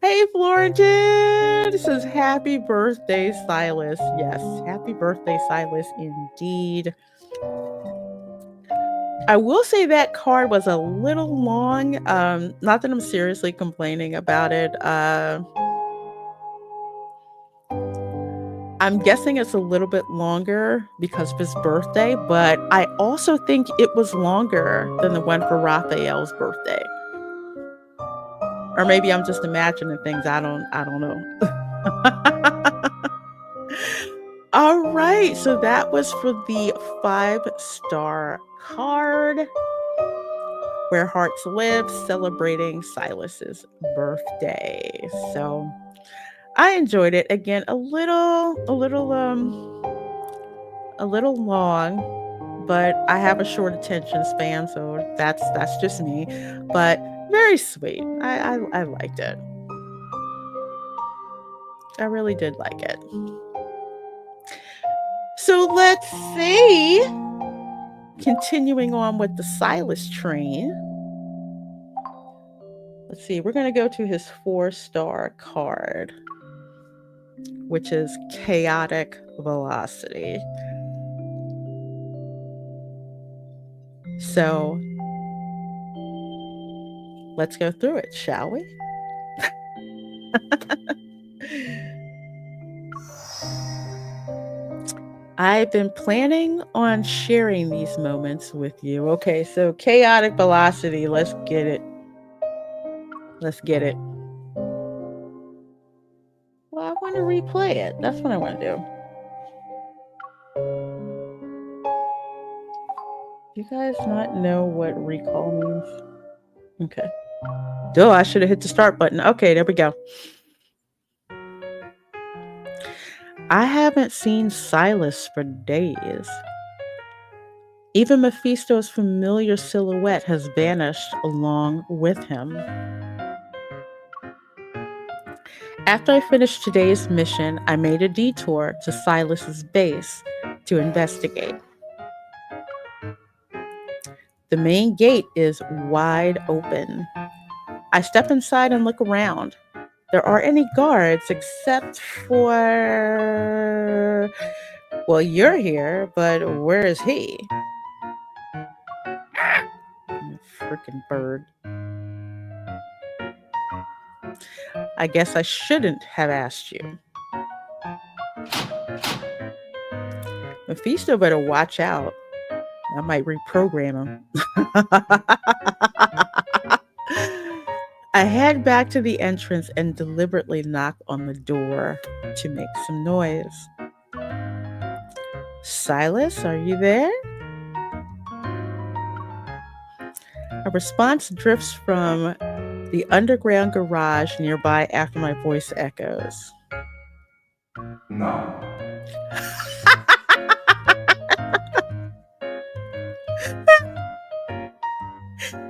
Hey, Florentine! This is happy birthday, Silas. Yes, happy birthday, Silas, indeed. I will say that card was a little long. Not that I'm seriously complaining about it. I'm guessing it's a little bit longer because of his birthday, but I also think it was longer than the one for Raphael's birthday. Or maybe I'm just imagining things. I don't know. All right, so that was for the 5-star card Where Hearts Live, celebrating Silas's birthday. So I enjoyed it. Again, a little long, but I have a short attention span, so that's just me. But very sweet. I liked it. I really did like it. So let's see. Continuing on with the Silas train. Let's see. We're going to go to his 4-star card, which is Chaotic Velocity. So let's go through it, shall we? I've been planning on sharing these moments with you. Okay, so Chaotic Velocity, let's get it. Let's get it. Well, I want to replay it. That's what I want to do. Do you guys not know what recall means? Okay. Duh, I should have hit the start button. Okay, there we go. I haven't seen Silas for days. Even Mephisto's familiar silhouette has vanished along with him. After I finished today's mission, I made a detour to Silas's base to investigate. The main gate is wide open. I step inside and look around. There aren't any guards except for... Well, you're here, but where is he? Freaking bird. I guess I shouldn't have asked you. Mephisto better watch out. I might reprogram him. I head back to the entrance and deliberately knock on the door to make some noise. Silas, are you there? A response drifts from the underground garage nearby after my voice echoes. No.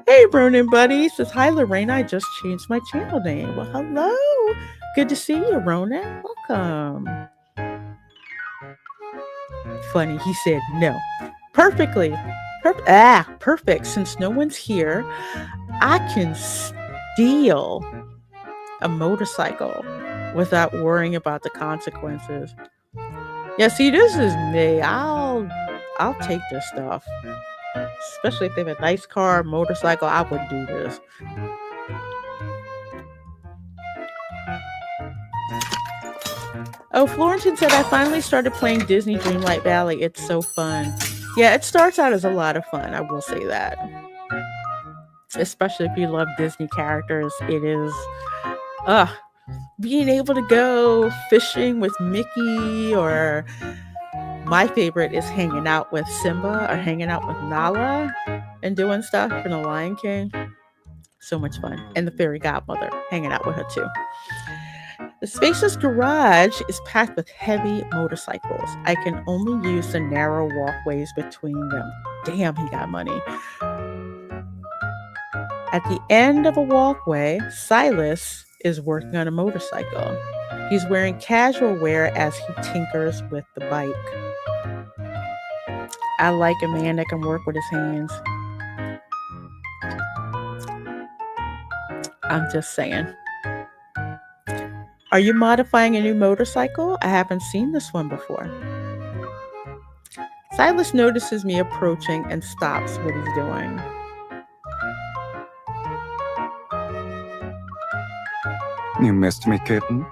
Hey, Ronin buddy. Says, hi, Lorraine. I just changed my channel name. Well, hello. Good to see you, Ronin. Welcome. Funny, he said no. Perfectly. Perfect. Since no one's here, I can steal a motorcycle without worrying about the consequences. Yeah, see, this is me. I'll take this stuff. Especially if they have a nice car, motorcycle, I would do this. Oh, Florentin said I finally started playing Disney Dreamlight Valley. It's so fun. Yeah, it starts out as a lot of fun, I will say that. Especially if you love Disney characters. It is being able to go fishing with Mickey, or my favorite is hanging out with Simba or hanging out with Nala and doing stuff for the Lion King. So much fun. And the fairy godmother, hanging out with her too. The spacious garage is packed with heavy motorcycles. I can only use the narrow walkways between them. Damn, he got money. At the end of a walkway, Sylus is working on a motorcycle. He's wearing casual wear as he tinkers with the bike. I like a man that can work with his hands. I'm just saying. Are you modifying a new motorcycle? I haven't seen this one before. Sylus notices me approaching and stops what he's doing. You missed me, kitten?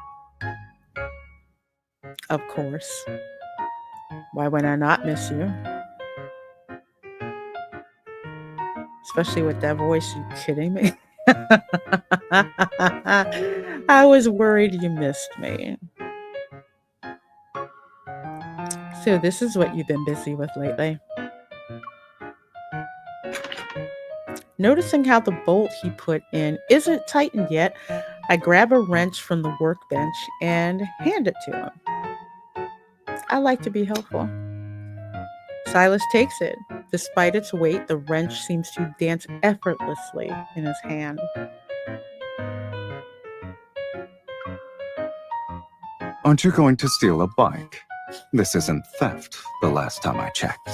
Of course. Why would I not miss you? Especially with that voice, you kidding me? I was worried you missed me. So this is what you've been busy with lately. Noticing how the bolt he put in isn't tightened yet, I grab a wrench from the workbench and hand it to him. I like to be helpful. Sylus takes it. Despite its weight, the wrench seems to dance effortlessly in his hand. Aren't you going to steal a bike? This isn't theft, the last time I checked.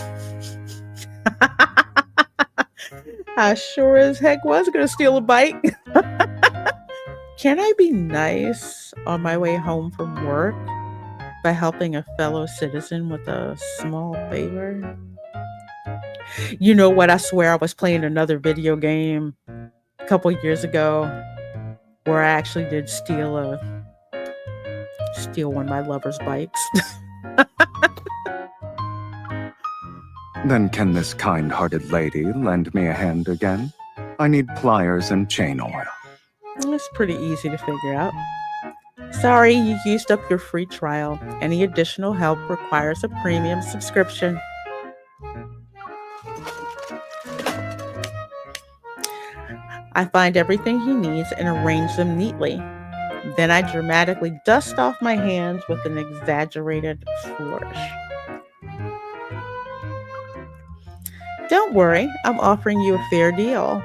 I sure as heck was going to steal a bike. Can I be nice on my way home from work by helping a fellow citizen with a small favor? You know what? I swear I was playing another video game a couple years ago where I actually did steal one of my lover's bikes. Then can this kind-hearted lady lend me a hand again? I need pliers and chain oil. It's pretty easy to figure out. Sorry, you used up your free trial. Any additional help requires a premium subscription. I find everything he needs and arrange them neatly. Then I dramatically dust off my hands with an exaggerated flourish. Don't worry, I'm offering you a fair deal.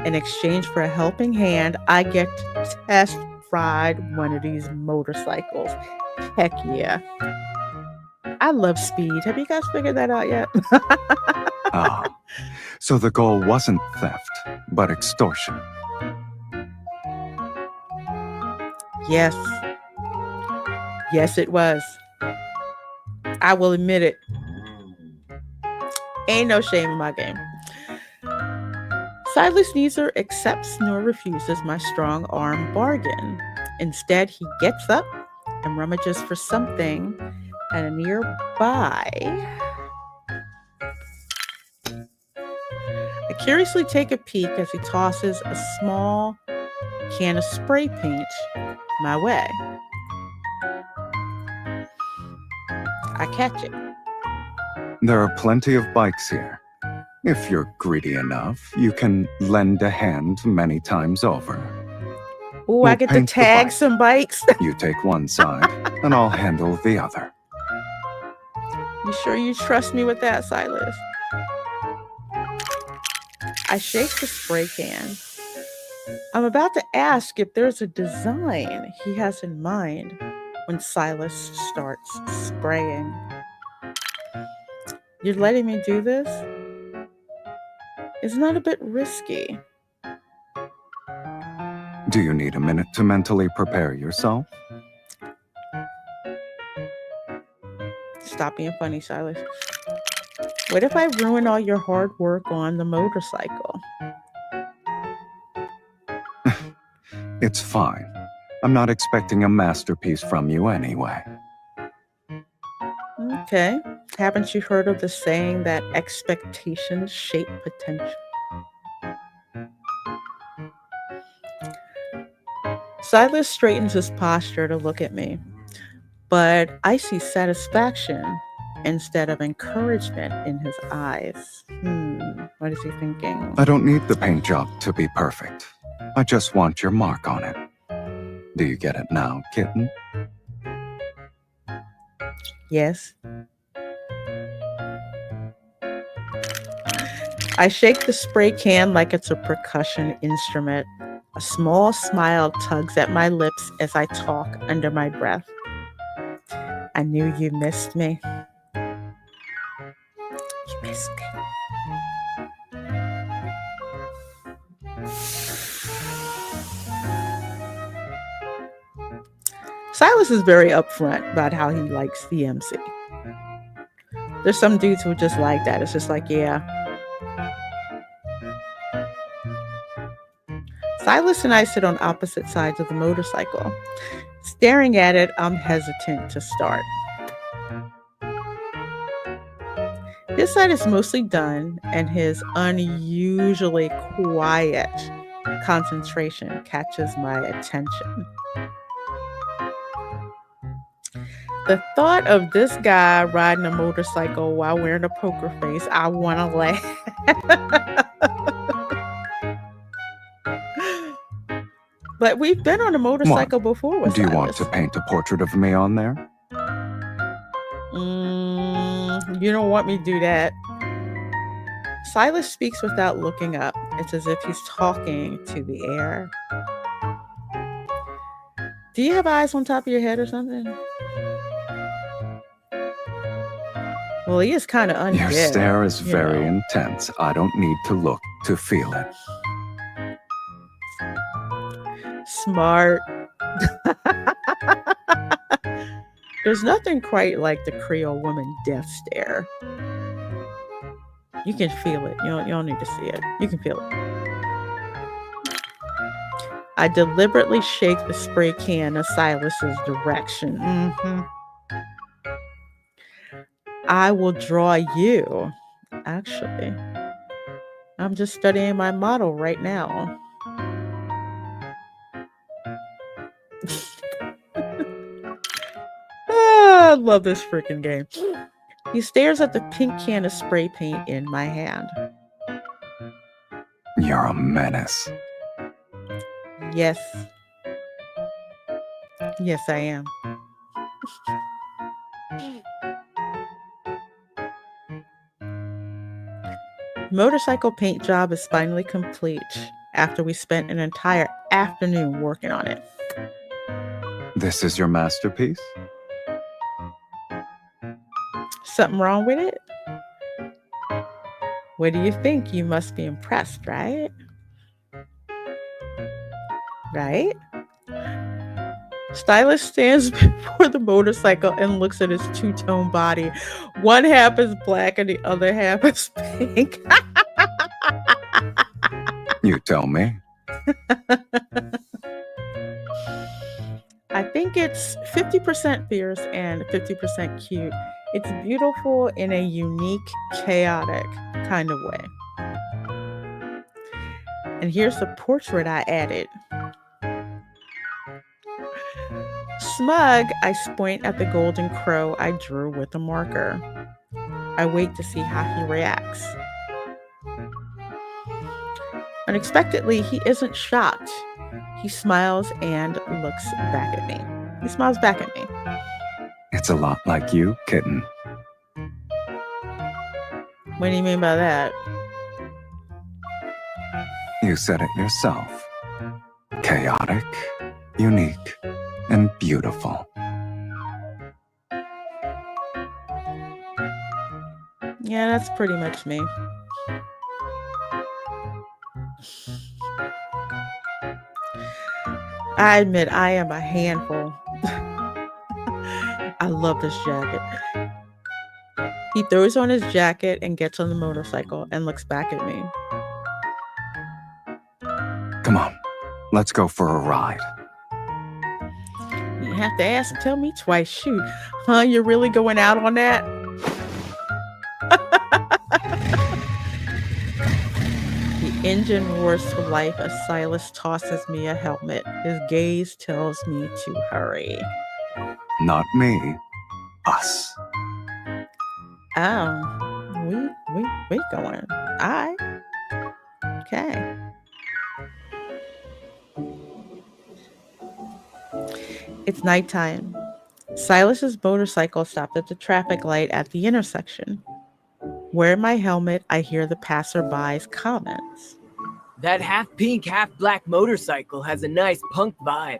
In exchange for a helping hand, I get to test ride one of these motorcycles. Heck yeah. I love speed. Have you guys figured that out yet? So the goal wasn't theft, but extortion. Yes. Yes, it was. I will admit it. Ain't no shame in my game. Sylus neither accepts nor refuses my strong arm bargain. Instead, he gets up and rummages for something at a nearby. I curiously take a peek as he tosses a small can of spray paint my way. I catch it. There are plenty of bikes here. If you're greedy enough, you can lend a hand many times over. Ooh, I get to tag some bikes. You take one side, and I'll handle the other. You sure you trust me with that, Sylus? I shake the spray can. I'm about to ask if there's a design he has in mind when Sylus starts spraying. You're letting me do this? Isn't that a bit risky? Do you need a minute to mentally prepare yourself? Stop being funny, Sylus. What if I ruin all your hard work on the motorcycle? It's fine. I'm not expecting a masterpiece from you anyway. Okay. Haven't you heard of the saying that expectations shape potential? Silas straightens his posture to look at me, but I see satisfaction instead of encouragement in his eyes. What is he thinking? I don't need the paint job to be perfect. I just want your mark on it. Do you get it now, kitten? Yes. I shake the spray can like it's a percussion instrument. A small smile tugs at my lips as I talk under my breath. I knew you missed me. You missed me. Silas is very upfront about how he likes the MC. There's some dudes who are just like that. It's just like, yeah. Silas and I sit on opposite sides of the motorcycle. Staring at it, I'm hesitant to start. His side is mostly done, and his unusually quiet concentration catches my attention. The thought of this guy riding a motorcycle while wearing a poker face, I want to laugh. But we've been on a motorcycle before with Do you Silas. want to paint a portrait of me on there? You don't want me to do that. Silas speaks without looking up. It's as if he's talking to the air. Do you have eyes on top of your head or something? Well, he is kind of undead. Your stare is very intense. I don't need to look to feel it. Smart. There's nothing quite like the Creole woman death stare. You can feel it. You don't need to see it. You can feel it. I deliberately shake the spray can in Silas's direction. I will draw you. Actually, I'm just studying my model right now. I love this freaking game. He stares at the pink can of spray paint in my hand. You're a menace. Yes. Yes, I am. Motorcycle paint job is finally complete after we spent an entire afternoon working on it. This is your masterpiece? Something wrong with it? What do you think? You must be impressed, right? Right? Stylist stands before the motorcycle and looks at his two-tone body. One half is black and the other half is pink. You tell me. I think it's 50% fierce and 50% cute. It's beautiful in a unique, chaotic kind of way. And here's the portrait I added. Smug, I squint at the golden crow I drew with a marker. I wait to see how he reacts. Unexpectedly, he isn't shocked. He smiles and looks back at me. He smiles back at me. It's a lot like you, kitten. What do you mean by that? You said it yourself. Chaotic, unique, and beautiful. Yeah, that's pretty much me. I admit I am a handful. I love this jacket. He throws on his jacket and gets on the motorcycle and looks back at me. Come on, let's go for a ride. You have to ask and tell me twice. Shoot. Huh? You're really going out on that? The engine roars to life as Sylus tosses me a helmet. His gaze tells me to hurry. Not me, us. Oh, we going. All right. Okay. It's nighttime. Silas's motorcycle stopped at the traffic light at the intersection. Wearing my helmet, I hear the passerby's comments. That half pink, half black motorcycle has a nice punk vibe.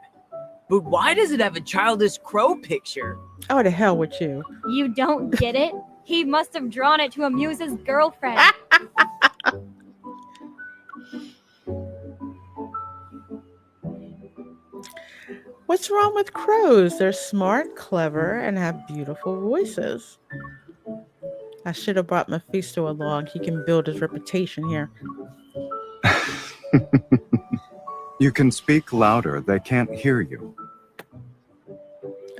But why does it have a childish crow picture? Oh, to hell with you. You don't get it? He must have drawn it to amuse his girlfriend. What's wrong with crows? They're smart, clever, and have beautiful voices. I should have brought Mephisto along. He can build his reputation here. You can speak louder. They can't hear you.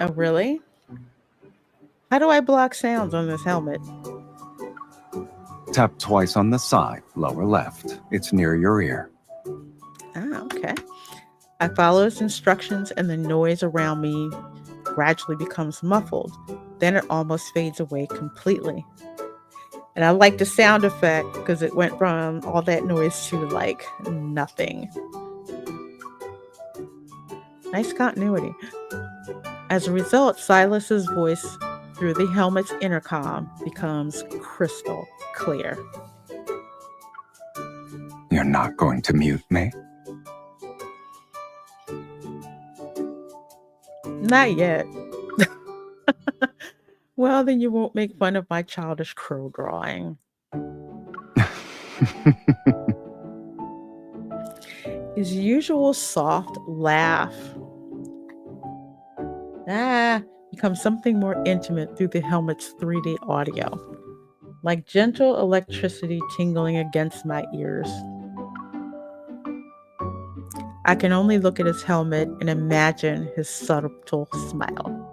Oh, really? How do I block sounds on this helmet? Tap twice on the side, lower left. It's near your ear. Ah, okay. I follow his instructions and the noise around me gradually becomes muffled. Then it almost fades away completely. And I like the sound effect because it went from all that noise to like nothing. Nice continuity. As a result, Sylus' voice through the helmet's intercom becomes crystal clear. You're not going to mute me? Not yet. Well, then you won't make fun of my childish crow drawing. His usual soft laugh becomes something more intimate through the helmet's 3D audio, like gentle electricity tingling against my ears. I can only look at his helmet and imagine his subtle smile.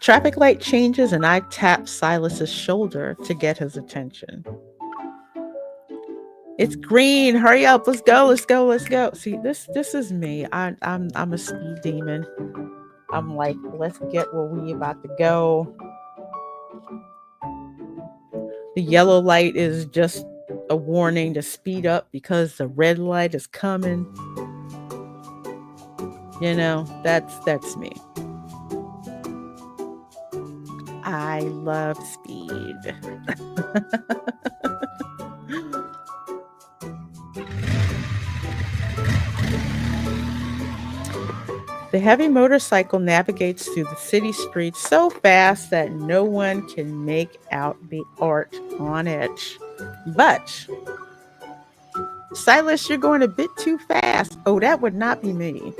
Traffic light changes and I tap Sylus' shoulder to get his attention. It's green. Hurry up. Let's go. Let's go. Let's go. See, this is me. I'm a speed demon. I'm like, let's get where we about to go. The yellow light is just a warning to speed up because the red light is coming. You know, that's me. I love speed. The heavy motorcycle navigates through the city streets so fast that no one can make out the art on it. But, Sylus, you're going a bit too fast. Oh, that would not be me.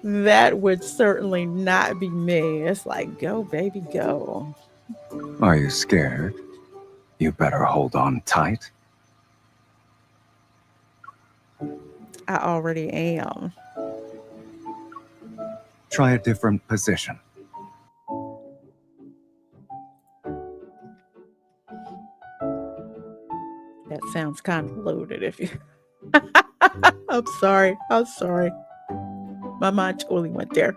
That would certainly not be me. It's like, go, baby, go. Are you scared? You better hold on tight. I already am. Try a different position. That sounds kind of loaded if you... I'm sorry. My mind totally went there.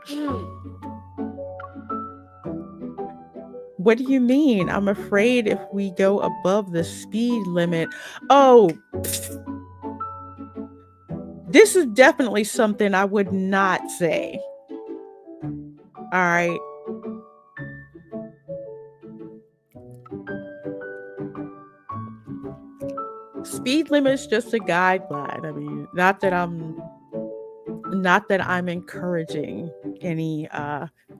What do you mean? I'm afraid if we go above the speed limit... Oh, this is definitely something I would not say. All right. Speed limit is just a guideline. I mean, not that I'm encouraging any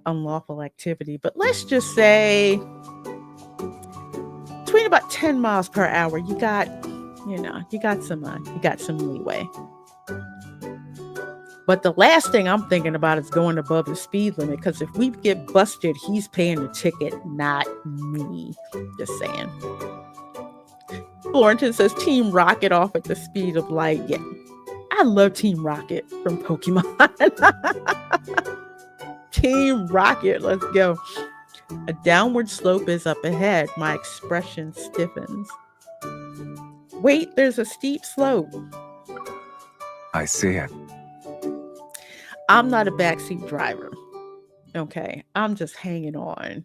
unlawful activity, but let's just say between about 10 miles per hour, you got you got some leeway. But the last thing I'm thinking about is going above the speed limit, because if we get busted, he's paying the ticket, not me. Just saying. Florentine says Team Rocket off at the speed of light. Yeah, I love Team Rocket from Pokemon. Team Rocket, let's go. A downward slope is up ahead. My expression stiffens. Wait, there's a steep slope. I see it. I'm not a backseat driver. Okay, I'm just hanging on.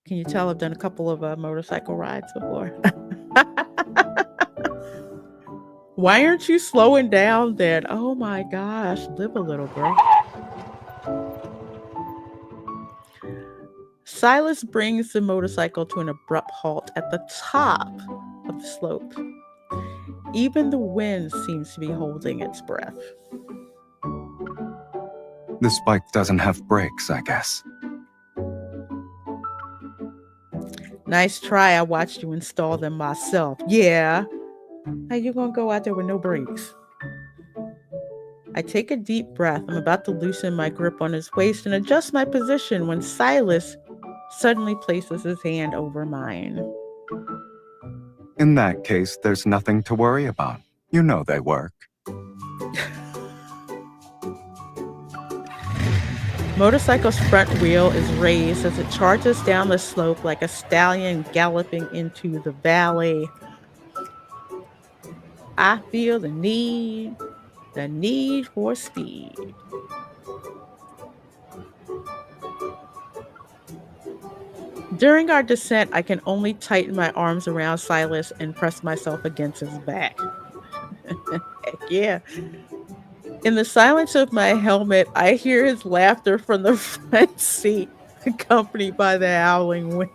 Can you tell I've done a couple of motorcycle rides before? Why aren't you slowing down then? Oh my gosh, live a little, girl. Sylus brings the motorcycle to an abrupt halt at the top of the slope. Even the wind seems to be holding its breath. This bike doesn't have brakes, I guess. Nice try. I watched you install them myself. Yeah. How you gonna go out there with no brakes? I take a deep breath. I'm about to loosen my grip on his waist and adjust my position when Sylus suddenly places his hand over mine. In that case, there's nothing to worry about. You know they work. Motorcycle's front wheel is raised as it charges down the slope like a stallion galloping into the valley. I feel the need for speed. During our descent, I can only tighten my arms around Sylus and press myself against his back. Heck yeah. In the silence of my helmet, I hear his laughter from the front seat, accompanied by the howling wind.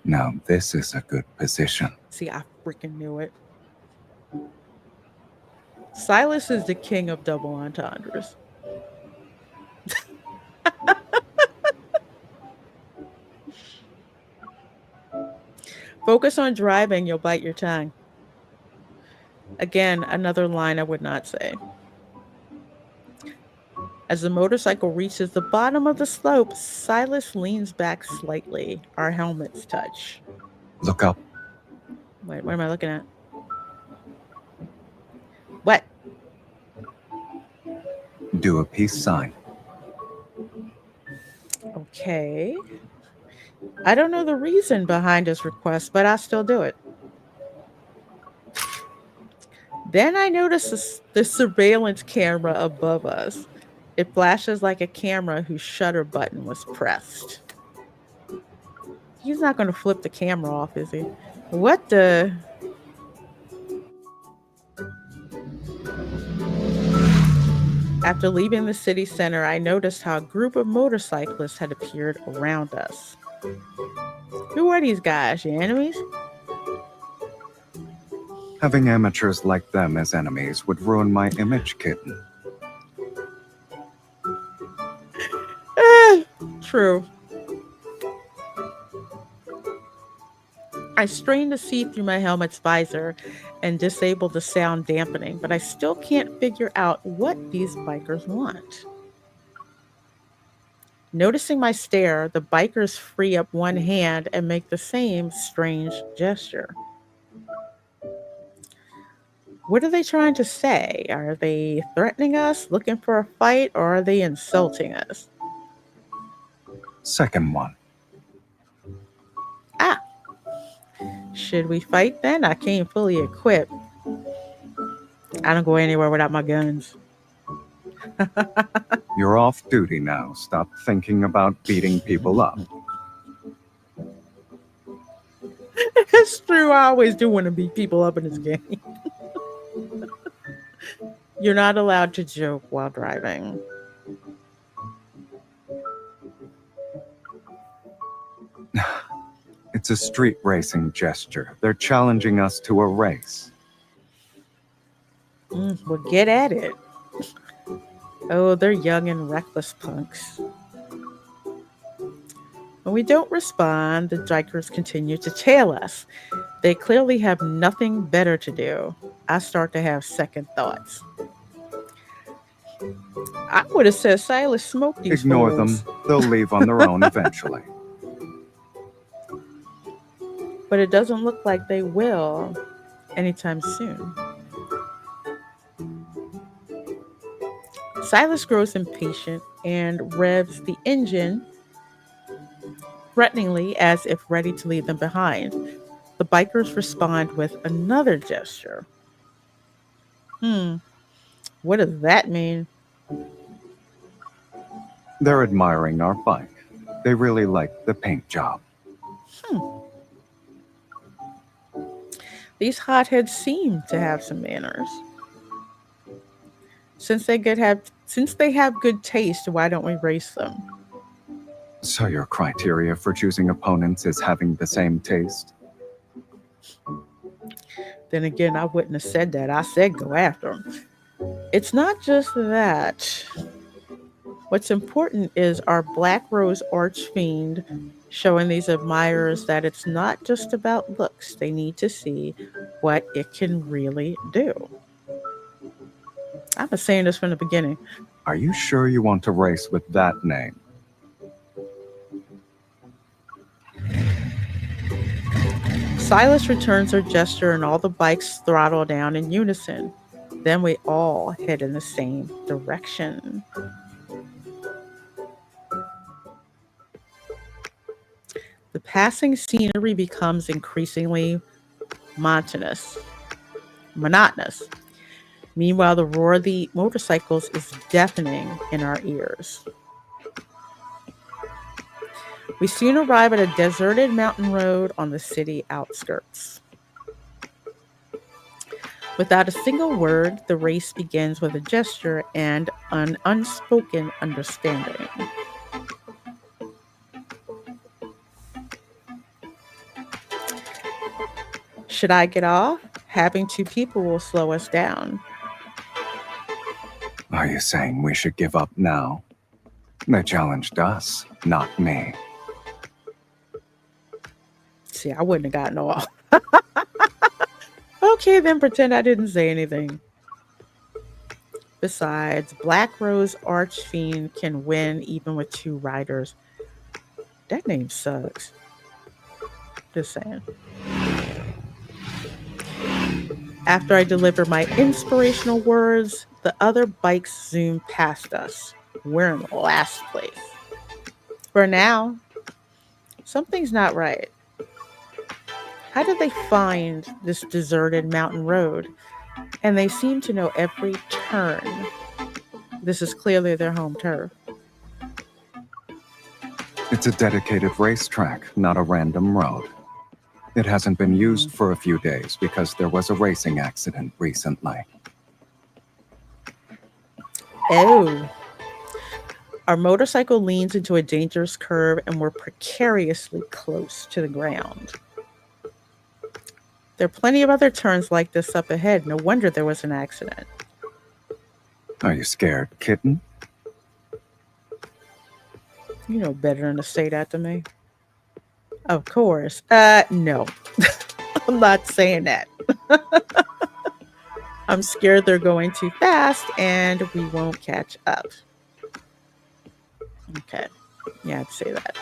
Now this is a good position. See, I freaking knew it. Sylus is the king of double entendres. Focus on driving, you'll bite your tongue. Again, another line I would not say. As the motorcycle reaches the bottom of the slope, Sylus leans back slightly. Our helmets touch. Look up. Wait, what am I looking at? What? Do a peace sign. Okay. I don't know the reason behind his request, but I'll still do it. Then I notice the surveillance camera above us. It flashes like a camera whose shutter button was pressed. He's not going to flip the camera off, is he? What the... After leaving the city center, I noticed how a group of motorcyclists had appeared around us. Who are these guys? Your enemies? Having amateurs like them as enemies would ruin my image, kitten. True. I strain to see through my helmet's visor and disable the sound dampening, but I still can't figure out what these bikers want. Noticing my stare, the bikers free up one hand and make the same strange gesture. What are they trying to say? Are they threatening us, looking for a fight, or are they insulting us? Second one. Ah. Should we fight then? I came fully equipped. I don't go anywhere without my guns. You're off duty now. Stop thinking about beating people up. It's true. I always do want to beat people up in this game. You're not allowed to joke while driving. It's a street racing gesture. They're challenging us to a race. Well, get at it. Oh, they're young and reckless punks. When we don't respond, the Dykers continue to tail us. They clearly have nothing better to do. I start to have second thoughts. I would have said Silas smoked these Ignore fools. them. They'll leave on their own eventually. But it doesn't look like they will anytime soon. Silas grows impatient and revs the engine threateningly as if ready to leave them behind. The bikers respond with another gesture. What does that mean? They're admiring our bike. They really like the paint job. These hotheads seem to have some manners. Since they have good taste, why don't we race them? So your criteria for choosing opponents is having the same taste? Then again, I wouldn't have said that. I said go after them. It's not just that. What's important is our Black Rose Archfiend showing these admirers that it's not just about looks. They need to see what it can really do. I've been saying this from the beginning. Are you sure you want to race with that name? Silas returns her gesture and all the bikes throttle down in unison. Then we all head in the same direction. The passing scenery becomes increasingly monotonous. Meanwhile, the roar of the motorcycles is deafening in our ears. We soon arrive at a deserted mountain road on the city outskirts. Without a single word, the race begins with a gesture and an unspoken understanding. Should I get off? Having two people will slow us down. Are you saying we should give up now? They challenged us, not me. See, I wouldn't have gotten off. Okay, then pretend I didn't say anything. Besides, Black Rose Archfiend can win even with two riders. That name sucks. Just saying. After I deliver my inspirational words, the other bikes zoom past us. We're in last place. For now, something's not right. How did they find this deserted mountain road? And they seem to know every turn. This is clearly their home turf. It's a dedicated racetrack, not a random road. It hasn't been used for a few days because there was a racing accident recently. Oh. Our motorcycle leans into a dangerous curve and we're precariously close to the ground. There are plenty of other turns like this up ahead. No wonder there was an accident. Are you scared, kitten? You know better than to say that to me. Of course. No. I'm not saying that. I'm scared they're going too fast and we won't catch up. Okay. Yeah, I'd say that.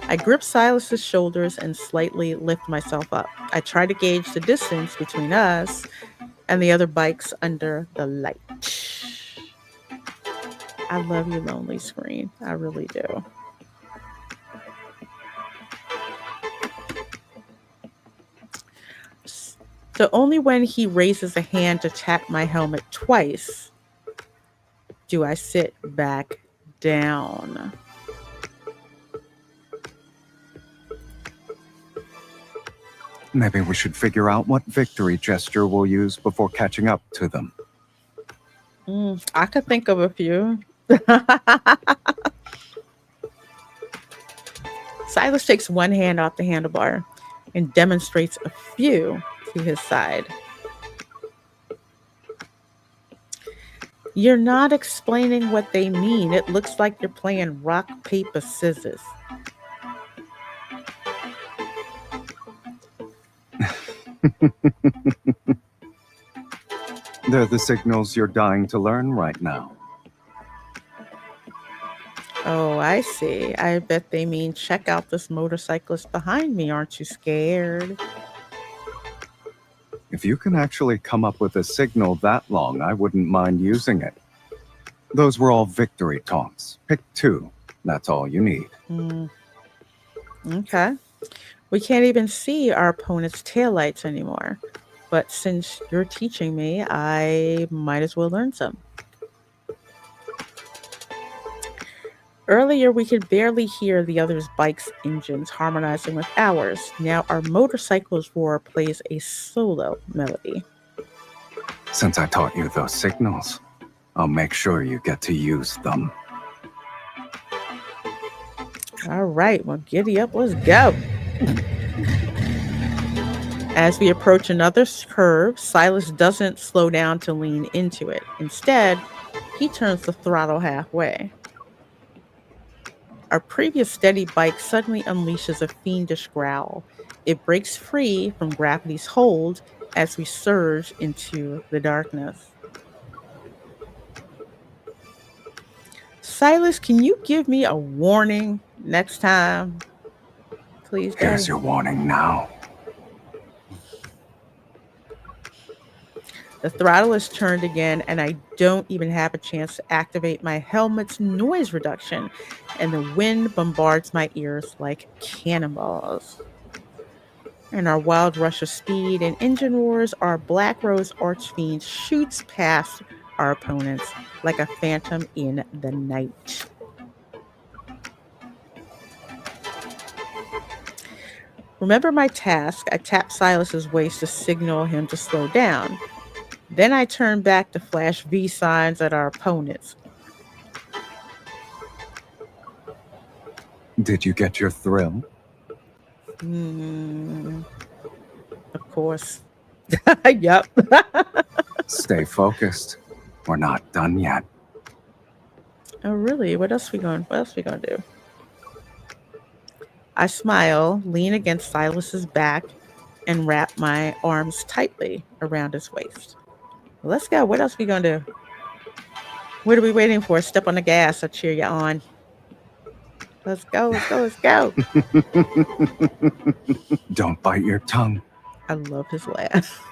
I grip Silas's shoulders and slightly lift myself up. I try to gauge the distance between us and the other bikes under the light. I love you, lonely screen. I really do. So only when he raises a hand to tap my helmet twice do I sit back down. Maybe we should figure out what victory gesture we'll use before catching up to them. I could think of a few. Silas takes one hand off the handlebar and demonstrates a few to his side. You're not explaining what they mean. It looks like you're playing rock, paper, scissors. They're the signals you're dying to learn right now. Oh, I see. I bet they mean check out this motorcyclist behind me. Aren't you scared? If you can actually come up with a signal that long, I wouldn't mind using it. Those were all victory taunts. Pick 2. That's all you need. Okay. We can't even see our opponent's taillights anymore. But since you're teaching me, I might as well learn some. Earlier, we could barely hear the other's bike's engines harmonizing with ours. Now, our motorcycle's roar plays a solo melody. Since I taught you those signals, I'll make sure you get to use them. All right, well, giddy up, let's go. As we approach another curve, Sylus doesn't slow down to lean into it. Instead, he turns the throttle halfway. Our previous steady bike suddenly unleashes a fiendish growl. It breaks free from gravity's hold as we surge into the darkness. Sylus, can you give me a warning next time? Please, Daddy. Here's your warning now. The throttle is turned again, and I don't even have a chance to activate my helmet's noise reduction, and the wind bombards my ears like cannonballs. In our wild rush of speed and engine roars, our Black Rose Archfiend shoots past our opponents like a phantom in the night. Remember my task? I tap Sylus's waist to signal him to slow down. Then I turn back to flash V signs at our opponents. Did you get your thrill? Of course. Yep. Stay focused. We're not done yet. Oh, really? What else we gonna do? I smile, lean against Sylus's back, and wrap my arms tightly around his waist. Let's go. What else we gonna do? What are we waiting for? Step on the gas. I'll cheer you on. Let's go, let's go, let's go. Don't bite your tongue. I love his laugh.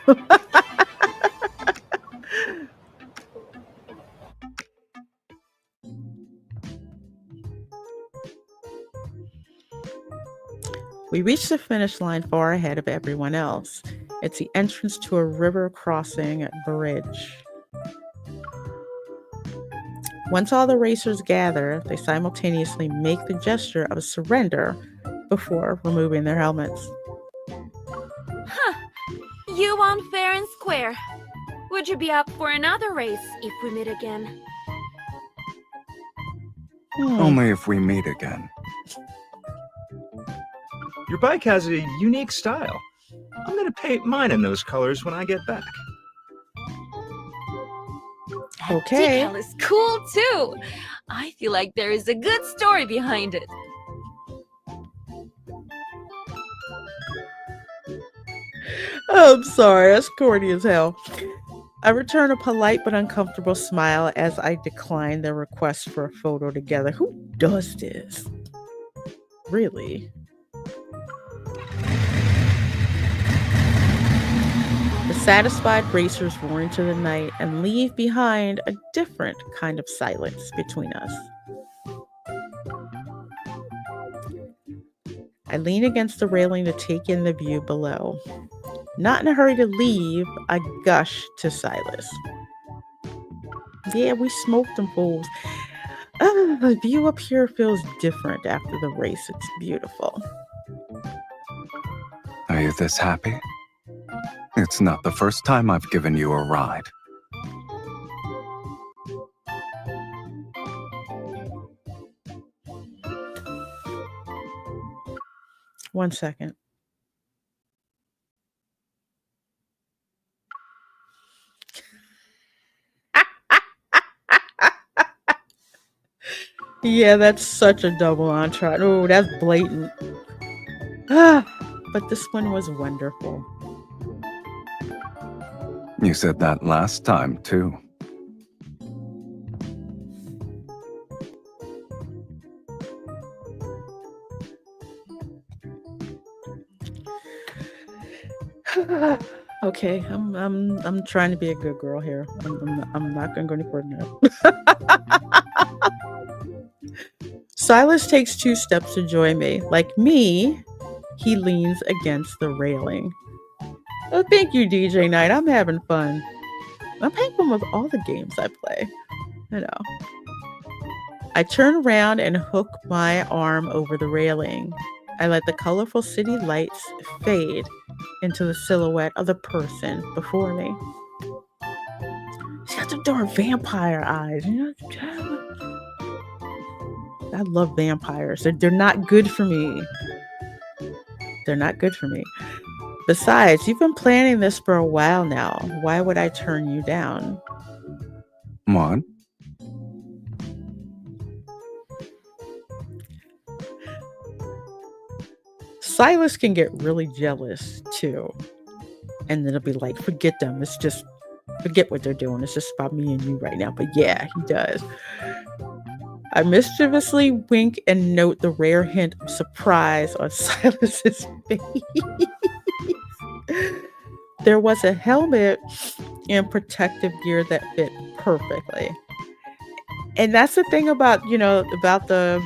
We reach the finish line far ahead of everyone else. It's the entrance to a river crossing bridge. Once all the racers gather, they simultaneously make the gesture of surrender before removing their helmets. You won fair and square. Would you be up for another race if we meet again? Only if we meet again. Your bike has a unique style. I'm gonna paint mine in those colors when I get back. Okay. Decal is cool too. I feel like there is a good story behind it. I'm sorry, that's corny as hell. I return a polite but uncomfortable smile as I decline their request for a photo together. Who does this? Really? The satisfied racers roar into the night and leave behind a different kind of silence between us. I lean against the railing to take in the view below. Not in a hurry to leave, I gush to Sylus. Yeah, we smoked them fools. The view up here feels different after the race. It's beautiful. Are you this happy? It's not the first time I've given you a ride. One second. Yeah, that's such a double entendre. Oh, that's blatant. But this one was wonderful. You said that last time, too. Okay, I'm trying to be a good girl here. I'm not going to go any further now. Sylus takes 2 steps to join me. Like me, he leans against the railing. Oh, thank you, DJ Knight. I'm having fun. I'm having fun with all the games I play. You know. I turn around and hook my arm over the railing. I let the colorful city lights fade into the silhouette of the person before me. She's got the dark vampire eyes. You know? I love vampires. They're not good for me. They're not good for me. Besides, you've been planning this for a while now. Why would I turn you down? What? Sylus can get really jealous too. And then it'll be like, forget them. It's just, forget what they're doing. It's just about me and you right now. But yeah, he does. I mischievously wink and note the rare hint of surprise on Sylus's face. There was a helmet and protective gear that fit perfectly. And that's the thing about, you know, about the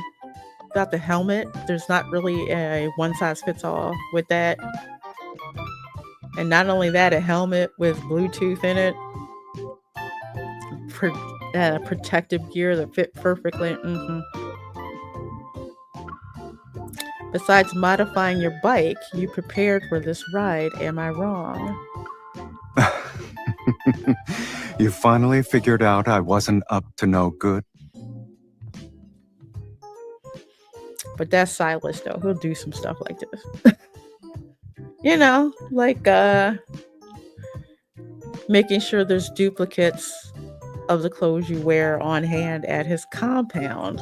helmet. There's not really a one size fits all with that. And not only that, a helmet with Bluetooth in it, protective gear that fit perfectly. Besides modifying your bike, you prepared for this ride. Am I wrong? You finally figured out I wasn't up to no good? But that's Sylus, though. He'll do some stuff like this. You know, like making sure there's duplicates of the clothes you wear on hand at his compound.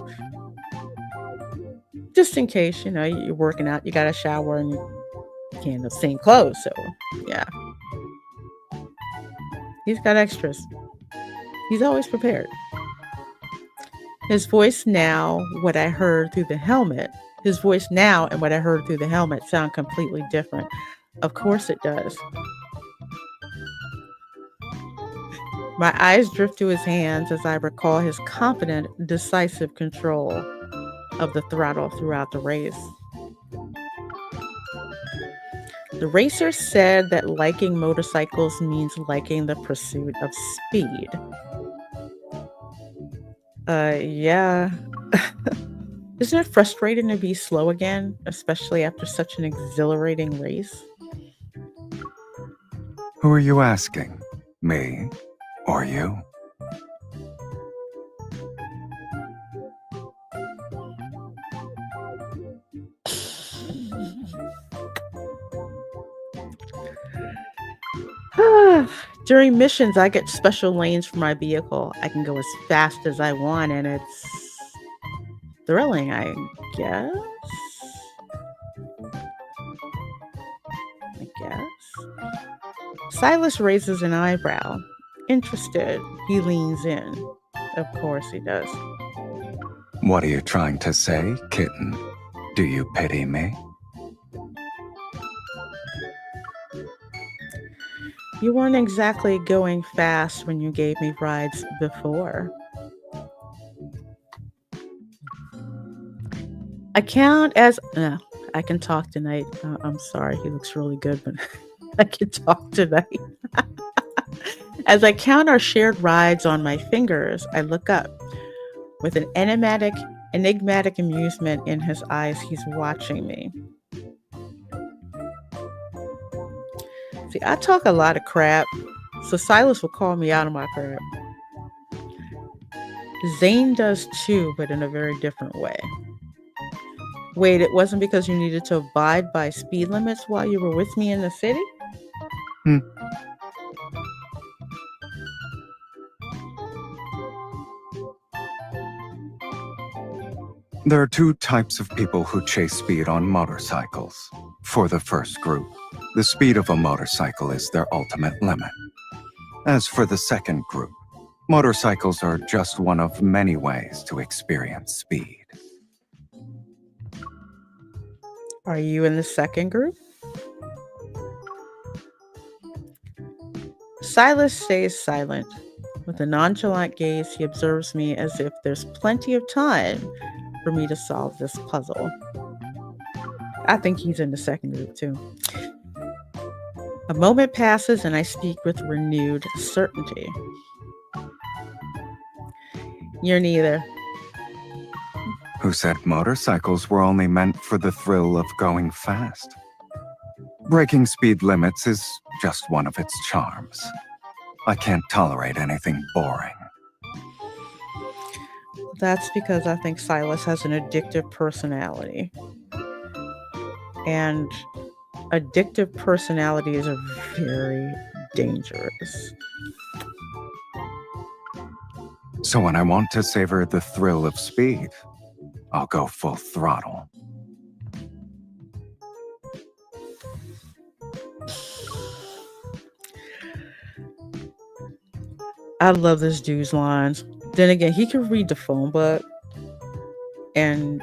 Just in case, you know, you're working out, you got a shower, and you can't have the same clothes. So, yeah. He's got extras. He's always prepared. His voice now, what I heard through the helmet, his voice now and what I heard through the helmet sound completely different. Of course it does. My eyes drift to his hands as I recall his confident, decisive control of the throttle throughout the race. The racer said that liking motorcycles means liking the pursuit of speed. Yeah. Isn't it frustrating to be slow again, especially after such an exhilarating race? Who are you asking? Me or you? During missions, I get special lanes for my vehicle. I can go as fast as I want, and it's thrilling, I guess. Sylus raises an eyebrow. Interested, he leans in. Of course he does. What are you trying to say, kitten? Do you pity me? You weren't exactly going fast when you gave me rides before. I count as... I can talk tonight. I'm sorry, he looks really good, but I can talk tonight. As I count our shared rides on my fingers, I look up. With an enigmatic amusement in his eyes, he's watching me. See, I talk a lot of crap, so Sylus will call me out on my crap. Zane does too, but in a very different way. Wait, it wasn't because you needed to abide by speed limits while you were with me in the city? There are 2 types of people who chase speed on motorcycles. For the first group, the speed of a motorcycle is their ultimate limit. As for the second group, motorcycles are just one of many ways to experience speed. Are you in the second group? Sylus stays silent. With a nonchalant gaze, he observes me as if there's plenty of time for me to solve this puzzle. I think he's in the second group too. A moment passes and I speak with renewed certainty. You're neither. Who said motorcycles were only meant for the thrill of going fast? Breaking speed limits is just one of its charms. I can't tolerate anything boring. That's because I think Sylus has an addictive personality. And addictive personalities are very dangerous. So when I want to savor the thrill of speed, I'll go full throttle. I love this dude's lines. Then again, he can read the phone book. And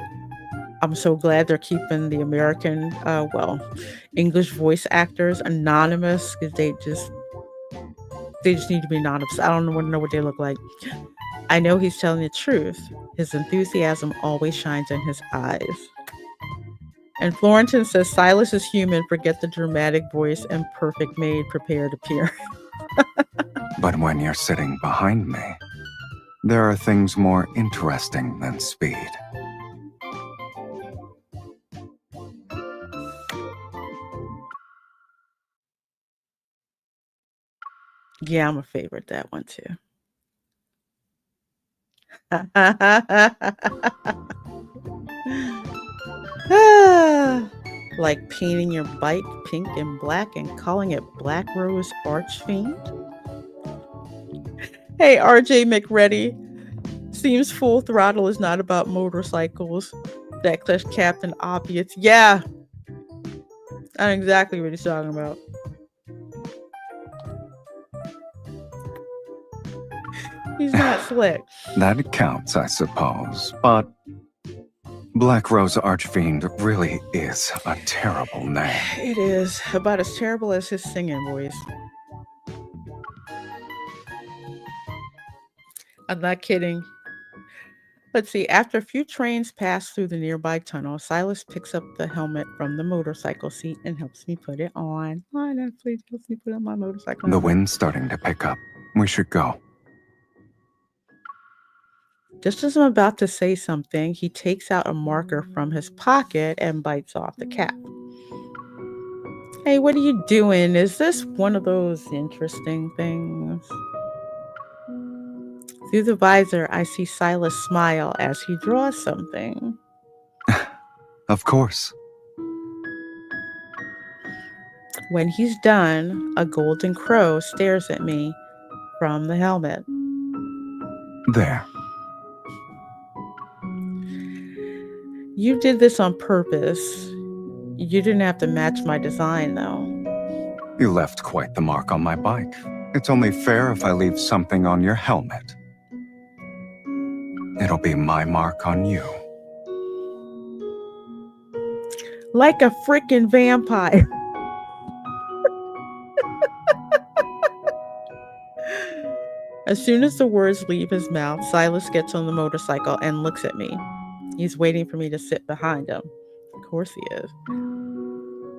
I'm so glad they're keeping the American, English voice actors anonymous because they just need to be anonymous. I don't know what they look like. I know he's telling the truth. His enthusiasm always shines in his eyes. And Florentin says, Sylus is human, forget the dramatic voice and perfect maid prepared appearance. But when you're sitting behind me, there are things more interesting than speed. Yeah, I'm a favorite that one too. Like painting your bike pink and black and calling it Black Rose Archfiend. Hey, RJ McReady. Seems Full Throttle is not about motorcycles. That Clash Captain Obvious. Yeah. I know exactly what he's talking about. He's not slick. That counts, I suppose, but Black Rose Archfiend really is a terrible name. It is about as terrible as his singing voice. I'm not kidding. Let's see. After a few trains pass through the nearby tunnel, Sylus picks up the helmet from the motorcycle seat and helps me put it on. Oh, no, please help me put on my motorcycle. The wind's starting to pick up. We should go. Just as I'm about to say something, he takes out a marker from his pocket and bites off the cap. Hey, what are you doing? Is this one of those interesting things? Through the visor, I see Sylus smile as he draws something. Of course. When he's done, a golden crow stares at me from the helmet. There. You did this on purpose. You didn't have to match my design, though. You left quite the mark on my bike. It's only fair if I leave something on your helmet. It'll be my mark on you. Like a freaking vampire. As soon as the words leave his mouth, Sylus gets on the motorcycle and looks at me. He's waiting for me to sit behind him. Of course he is.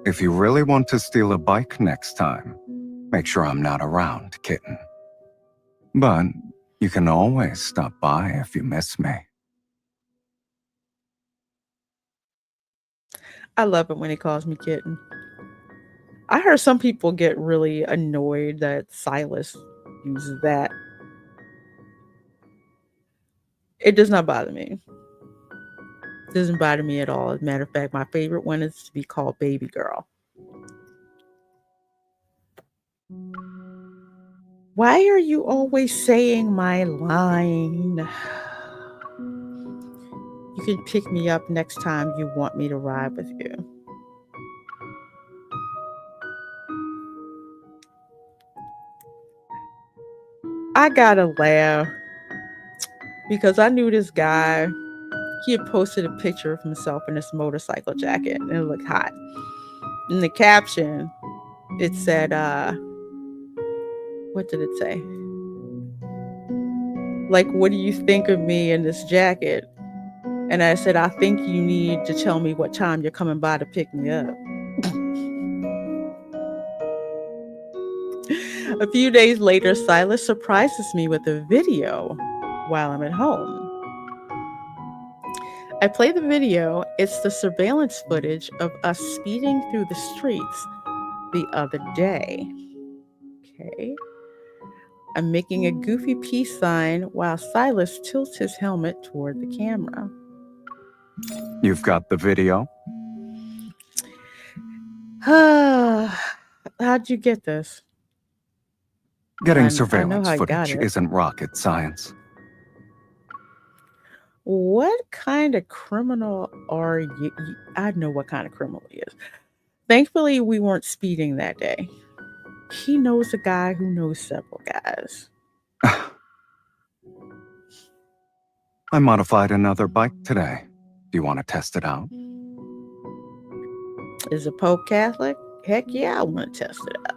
If you really want to steal a bike next time, make sure I'm not around, kitten. But you can always stop by if you miss me. I love it when he calls me kitten. I heard some people get really annoyed that Sylus uses that. It does not bother me. It doesn't bother me at all. As a matter of fact, my favorite one is to be called baby girl. Why are you always saying my line? You can pick me up next time you want me to ride with you. I gotta laugh because I knew this guy. He had posted a picture of himself in this motorcycle jacket and it looked hot. In the caption, it said, what did it say? Like, what do you think of me in this jacket? And I said, I think you need to tell me what time you're coming by to pick me up. A few days later, Sylus surprises me with a video while I'm at home. I play the video. It's the surveillance footage of us speeding through the streets the other day. Okay. I'm making a goofy peace sign while Sylus tilts his helmet toward the camera. You've got the video? How'd you get this? Getting I surveillance know how I got footage it. isn't rocket science. What kind of criminal are you? I know what kind of criminal he is. Thankfully, we weren't speeding that day. He knows a guy who knows several guys. I modified another bike today. Do you want to test it out? Is the Pope Catholic? Heck yeah, I want to test it out.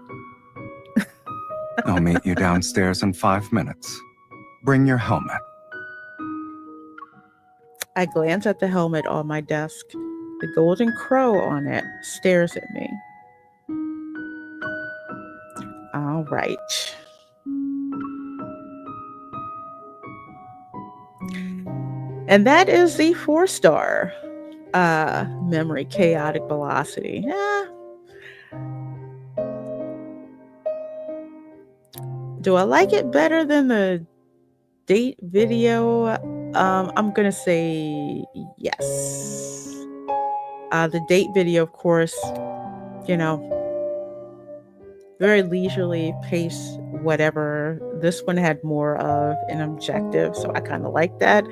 I'll meet you downstairs in 5 minutes. Bring your helmet. I glance at the helmet on my desk. The golden crow on it stares at me. All right. And that is the 4-star memory chaotic velocity. Do I like it better than the date video? I'm going to say yes. The date video, of course, very leisurely pace, whatever. This one had more of an objective, so I kind of like that.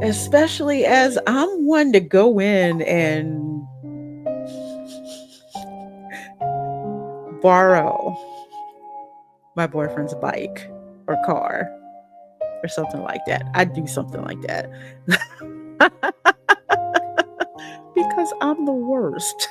Especially as I'm one to go in and borrow my boyfriend's bike or car or something like that. I'd do something like that. Because I'm the worst.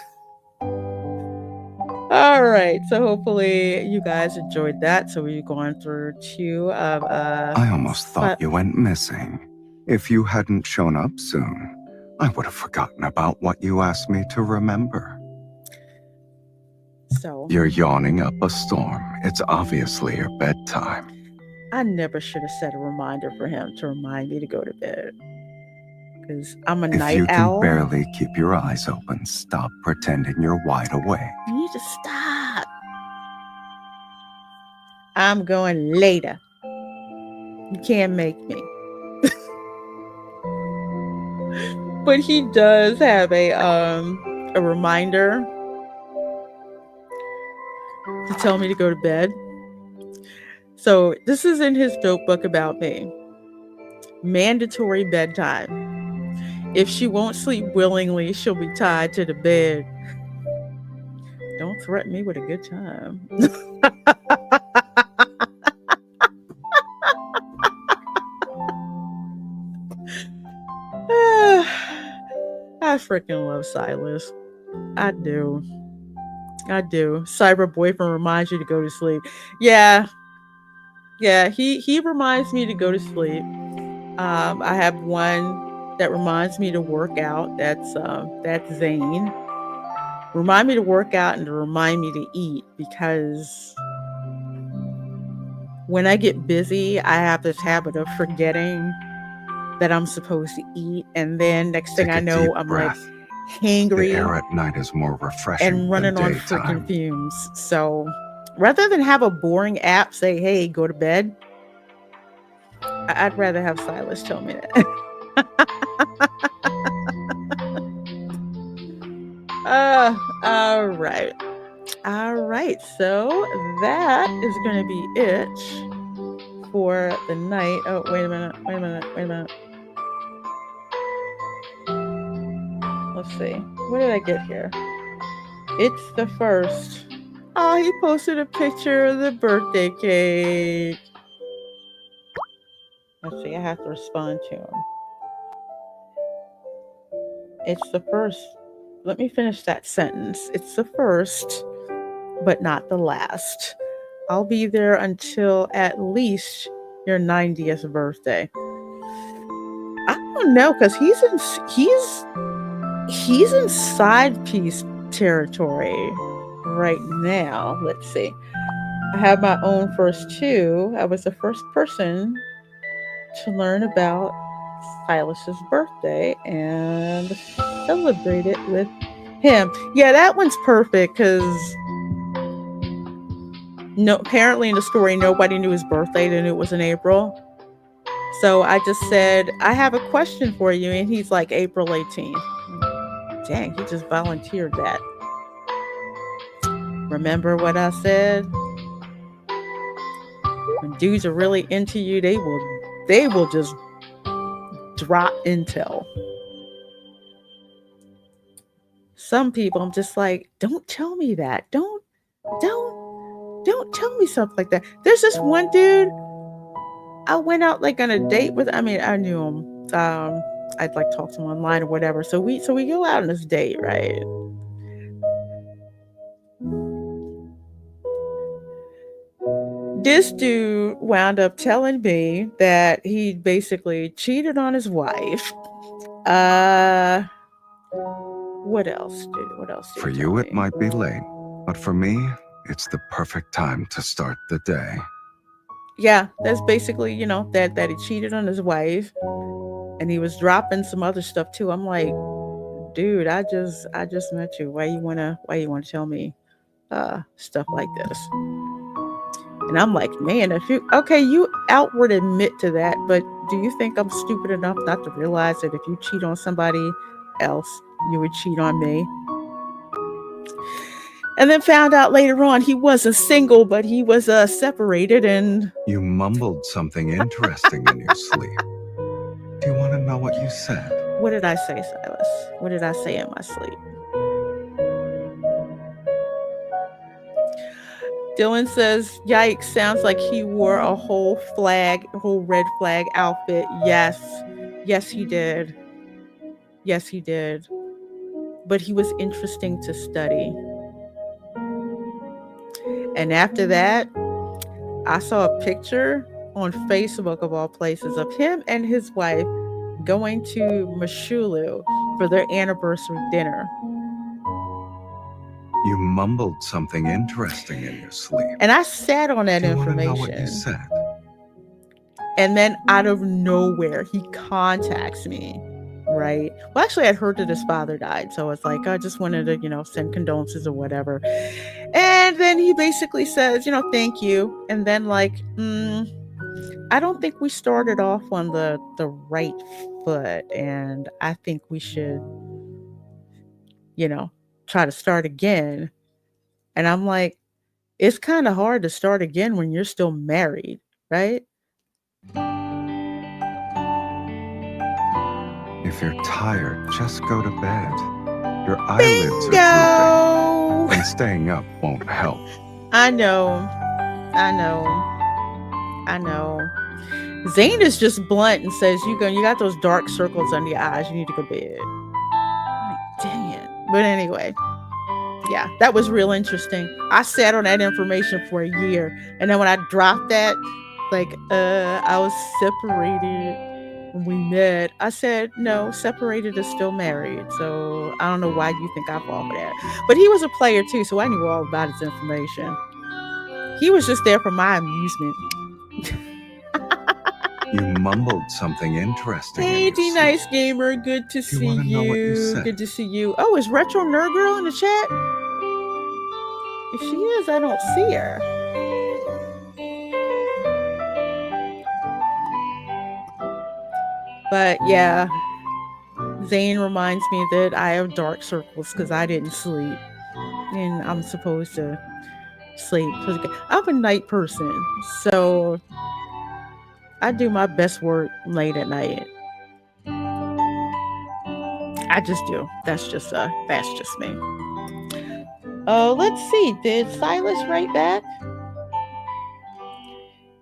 All right, so hopefully you guys enjoyed that. So we've gone through 2 of I almost thought you went missing. If you hadn't shown up soon, I would have forgotten about what you asked me to remember. So You're yawning up a storm. It's obviously your bedtime. I never should have set a reminder for him to remind me to go to bed. Because I'm a night If you can owl. barely keep your eyes open, stop pretending you're wide awake. You need to stop. I'm going later. You can't make me. But he does have a reminder to tell me to go to bed. So this is in his notebook about me. Mandatory bedtime. If she won't sleep willingly, she'll be tied to the bed. Don't threaten me with a good time. I freaking love Sylus. I do. Cyber boyfriend reminds you to go to sleep. Yeah, he reminds me to go to sleep. I have one that reminds me to work out. That's Zane. Remind me to work out and to remind me to eat, because when I get busy, I have this habit of forgetting that I'm supposed to eat, and then next thing I know, I'm like hangry. The air at night is more refreshing and running on freaking fumes. So rather than have a boring app say, "Hey, go to bed," I'd rather have Sylus tell me that. All right. So that is going to be it for the night. Oh, wait a minute. Let's see. What did I get here? It's the 1st Oh, he posted a picture of the birthday cake. Let's see, I have to respond to him. It's the first. Let me finish that sentence. It's the first, but not the last. I'll be there until at least your 90th birthday. I don't know, because he's in side piece territory right now. Let's see. I have my own first two. I was the first person to learn about Silas's birthday and celebrate it with him. Yeah, that one's perfect because apparently in the story nobody knew his birthday. They knew it was in April. So I just said, I have a question for you, and he's like, April 18th. Dang, he just volunteered that. Remember what I said? When dudes are really into you, they will just drop intel. Some people, I'm just like, don't tell me that. Don't tell me something like that. There's this one dude I went out like on a date with. I mean, I knew him. I'd like talk to him online or whatever. So we go out on this date, right? This dude wound up telling me that he basically cheated on his wife. What else did For he you, tell it me? might be late, but for me, it's the perfect time to start the day. Yeah, that's basically, that he cheated on his wife, and he was dropping some other stuff too. I'm like, dude, I just met you. Why you wanna tell me stuff like this? And I'm like, man, you outward admit to that, but do you think I'm stupid enough not to realize that if you cheat on somebody else, you would cheat on me? And then found out later on he wasn't single, but he was separated. And You mumbled something interesting in your sleep. Do you want to know what you said? What did I say, Sylus? What did I say in my sleep? Dylan says, yikes, sounds like he wore a whole red flag outfit. Yes, he did. Yes, he did. But he was interesting to study. And after that, I saw a picture on Facebook, of all places, of him and his wife going to Mashulu for their anniversary dinner. You mumbled something interesting in your sleep. And I sat on that Do you information. want to know what you said? And then out of nowhere, he contacts me, right? Well, actually, I'd heard that his father died. So it's like, I just wanted to, send condolences or whatever. And then he basically says, thank you. And then like, I don't think we started off on the right foot. And I think we should, try to start again. And I'm like, it's kind of hard to start again when you're still married, right? If you're tired, just go to bed. Your eyelids Bingo! are drooping, and staying up won't help. I know. Zane is just blunt and says, you got those dark circles under your eyes. You need to go to bed. I'm like, dang it. But anyway, yeah, that was real interesting. I sat on that information for a year. And then when I dropped that, like, I was separated when we met. I said, no, separated is still married. So I don't know why you think I fall for that. But he was a player too, so I knew all about his information. He was just there for my amusement. You mumbled something interesting. Hey, D Nice Gamer, good to see you. Good to see you. Oh, is Retro Nerd Girl in the chat? If she is, I don't see her. But yeah, Zane reminds me that I have dark circles because I didn't sleep. And I'm supposed to sleep. I'm a night person. So I do my best work late at night. I just do. That's just me. Oh, let's see. Did Sylus write back?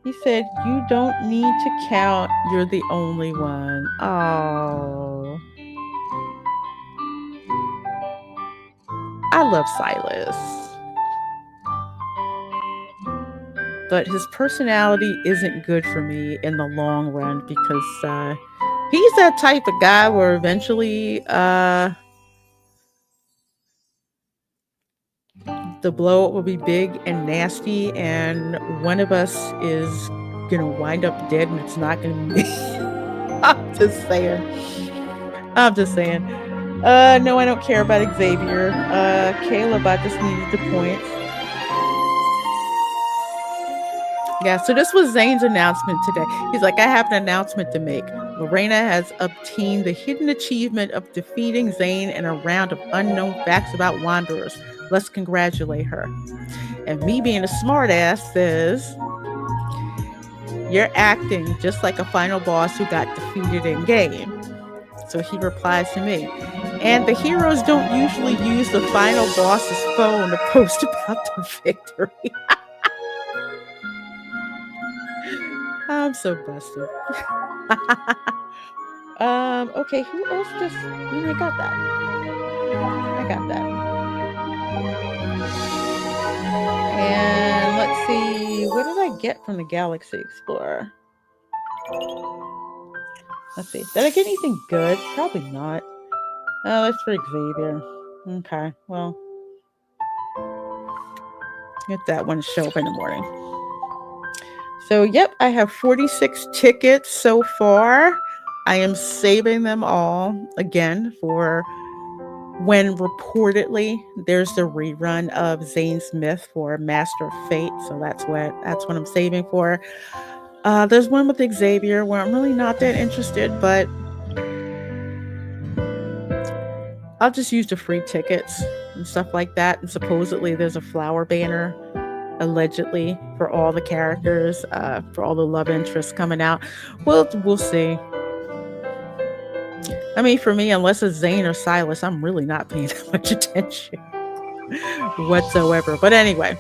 He said, "You don't need to count. You're the only one." Oh, I love Sylus. But his personality isn't good for me in the long run because he's that type of guy where eventually the blow up will be big and nasty, and one of us is gonna wind up dead, and it's not gonna be me. I'm just saying. I'm just saying. No, I don't care about Xavier. Caleb, I just needed the points. Yeah, so this was Zane's announcement today. He's like, I have an announcement to make. Lorena has obtained the hidden achievement of defeating Zane in a round of unknown facts about Wanderers. Let's congratulate her. And me being a smartass says, you're acting just like a final boss who got defeated in game. So he replies to me, and the heroes don't usually use the final boss's phone to post about the victory. I'm so busted. Okay, who else just, I got that. And let's see, what did I get from the Galaxy Explorer? Let's see, did I get anything good? Probably not. Oh, it's for Xavier. Okay, well, get that one to show up in the morning. So, yep, I have 46 tickets so far. I am saving them all again for when reportedly there's the rerun of Zane's Myth for Master of Fate. So that's what I'm saving for. There's one with Xavier where I'm really not that interested, but I'll just use the free tickets and stuff like that. And supposedly there's a flower banner, allegedly, for all the characters, for all the love interests coming out. Well, we'll see. I mean, for me, unless it's Zane or Sylus, I'm really not paying that much attention whatsoever. But anyway,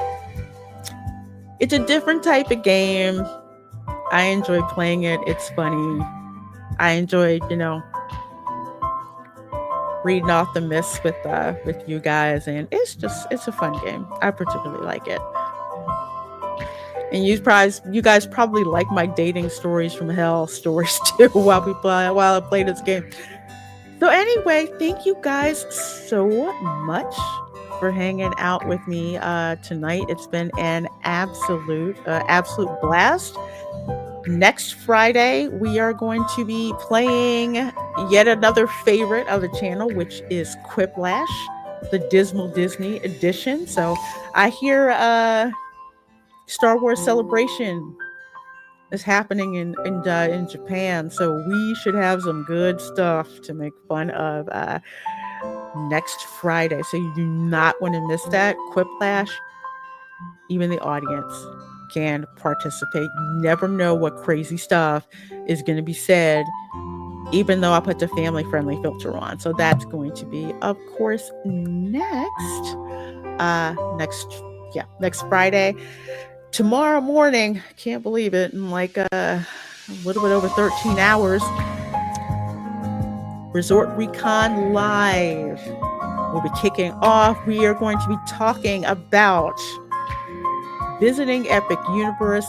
it's a different type of game. I enjoy playing it. It's funny. I enjoy, reading off the myths with you guys, and it's a fun game. I particularly like it. And you guys probably like my dating stories from hell stories too while I play this game. So anyway, thank you guys so much for hanging out with me tonight. It's been an absolute blast. Next Friday, we are going to be playing yet another favorite of the channel, which is Quiplash, the Dismal Disney edition. So I hear Star Wars Celebration is happening in Japan, so we should have some good stuff to make fun of next Friday. So you do not want to miss that. Quiplash, even the audience can participate. You never know what crazy stuff is going to be said, even though I put the family-friendly filter on. So that's going to be, of course, next Friday. Tomorrow morning, can't believe it, in like a little bit over 13 hours, Resort Recon Live will be kicking off. We are going to be talking about visiting Epic Universe.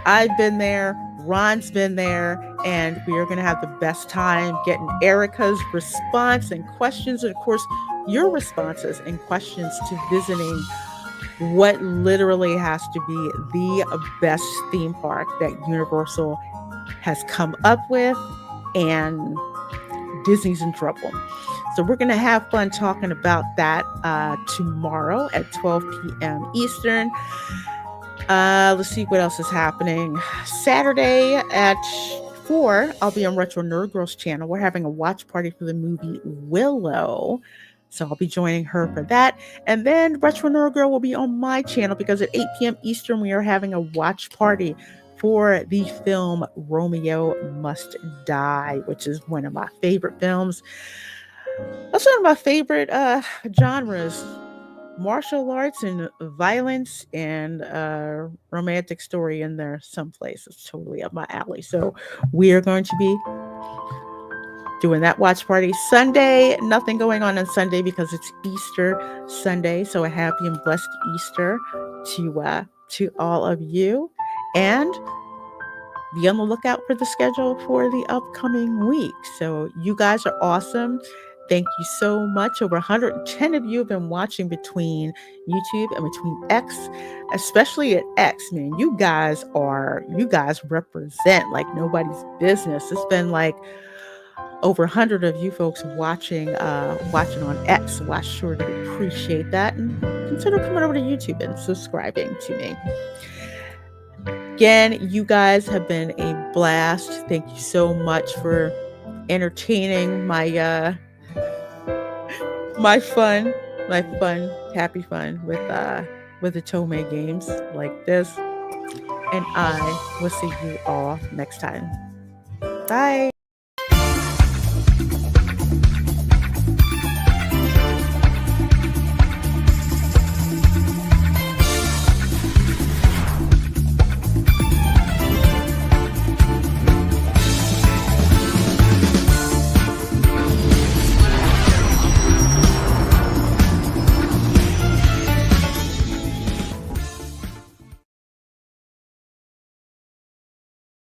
I've been there, Ron's been there, and we are going to have the best time getting Erica's response and questions, and of course, your responses and questions to visiting what literally has to be the best theme park that Universal has come up with, and Disney's in trouble. So we're going to have fun talking about that tomorrow at 12 p.m. Eastern. Let's see what else is happening. Saturday at 4, I'll be on Retro Nerd Girl's channel. We're having a watch party for the movie Willow. So I'll be joining her for that. And then Retro Nerd Girl will be on my channel because at 8 p.m. Eastern, we are having a watch party for the film Romeo Must Die, which is one of my favorite films. That's one of my favorite genres martial arts and violence and romantic story in there someplace. It's totally up my alley. So we are going to be doing that watch party Sunday. Nothing going on Sunday because it's Easter Sunday. So a happy and blessed Easter to all of you, and be on the lookout for the schedule for the upcoming week. So you guys are awesome. Thank you so much. Over 110 of you have been watching between YouTube and between X, especially at X, man. You guys represent like nobody's business. It's been like over 100 of you folks watching on X. So I sure do appreciate that, and consider coming over to YouTube and subscribing to me. Again, you guys have been a blast. Thank you so much for entertaining my fun, happy fun with the Tomei games like this. And I will see you all next time. Bye.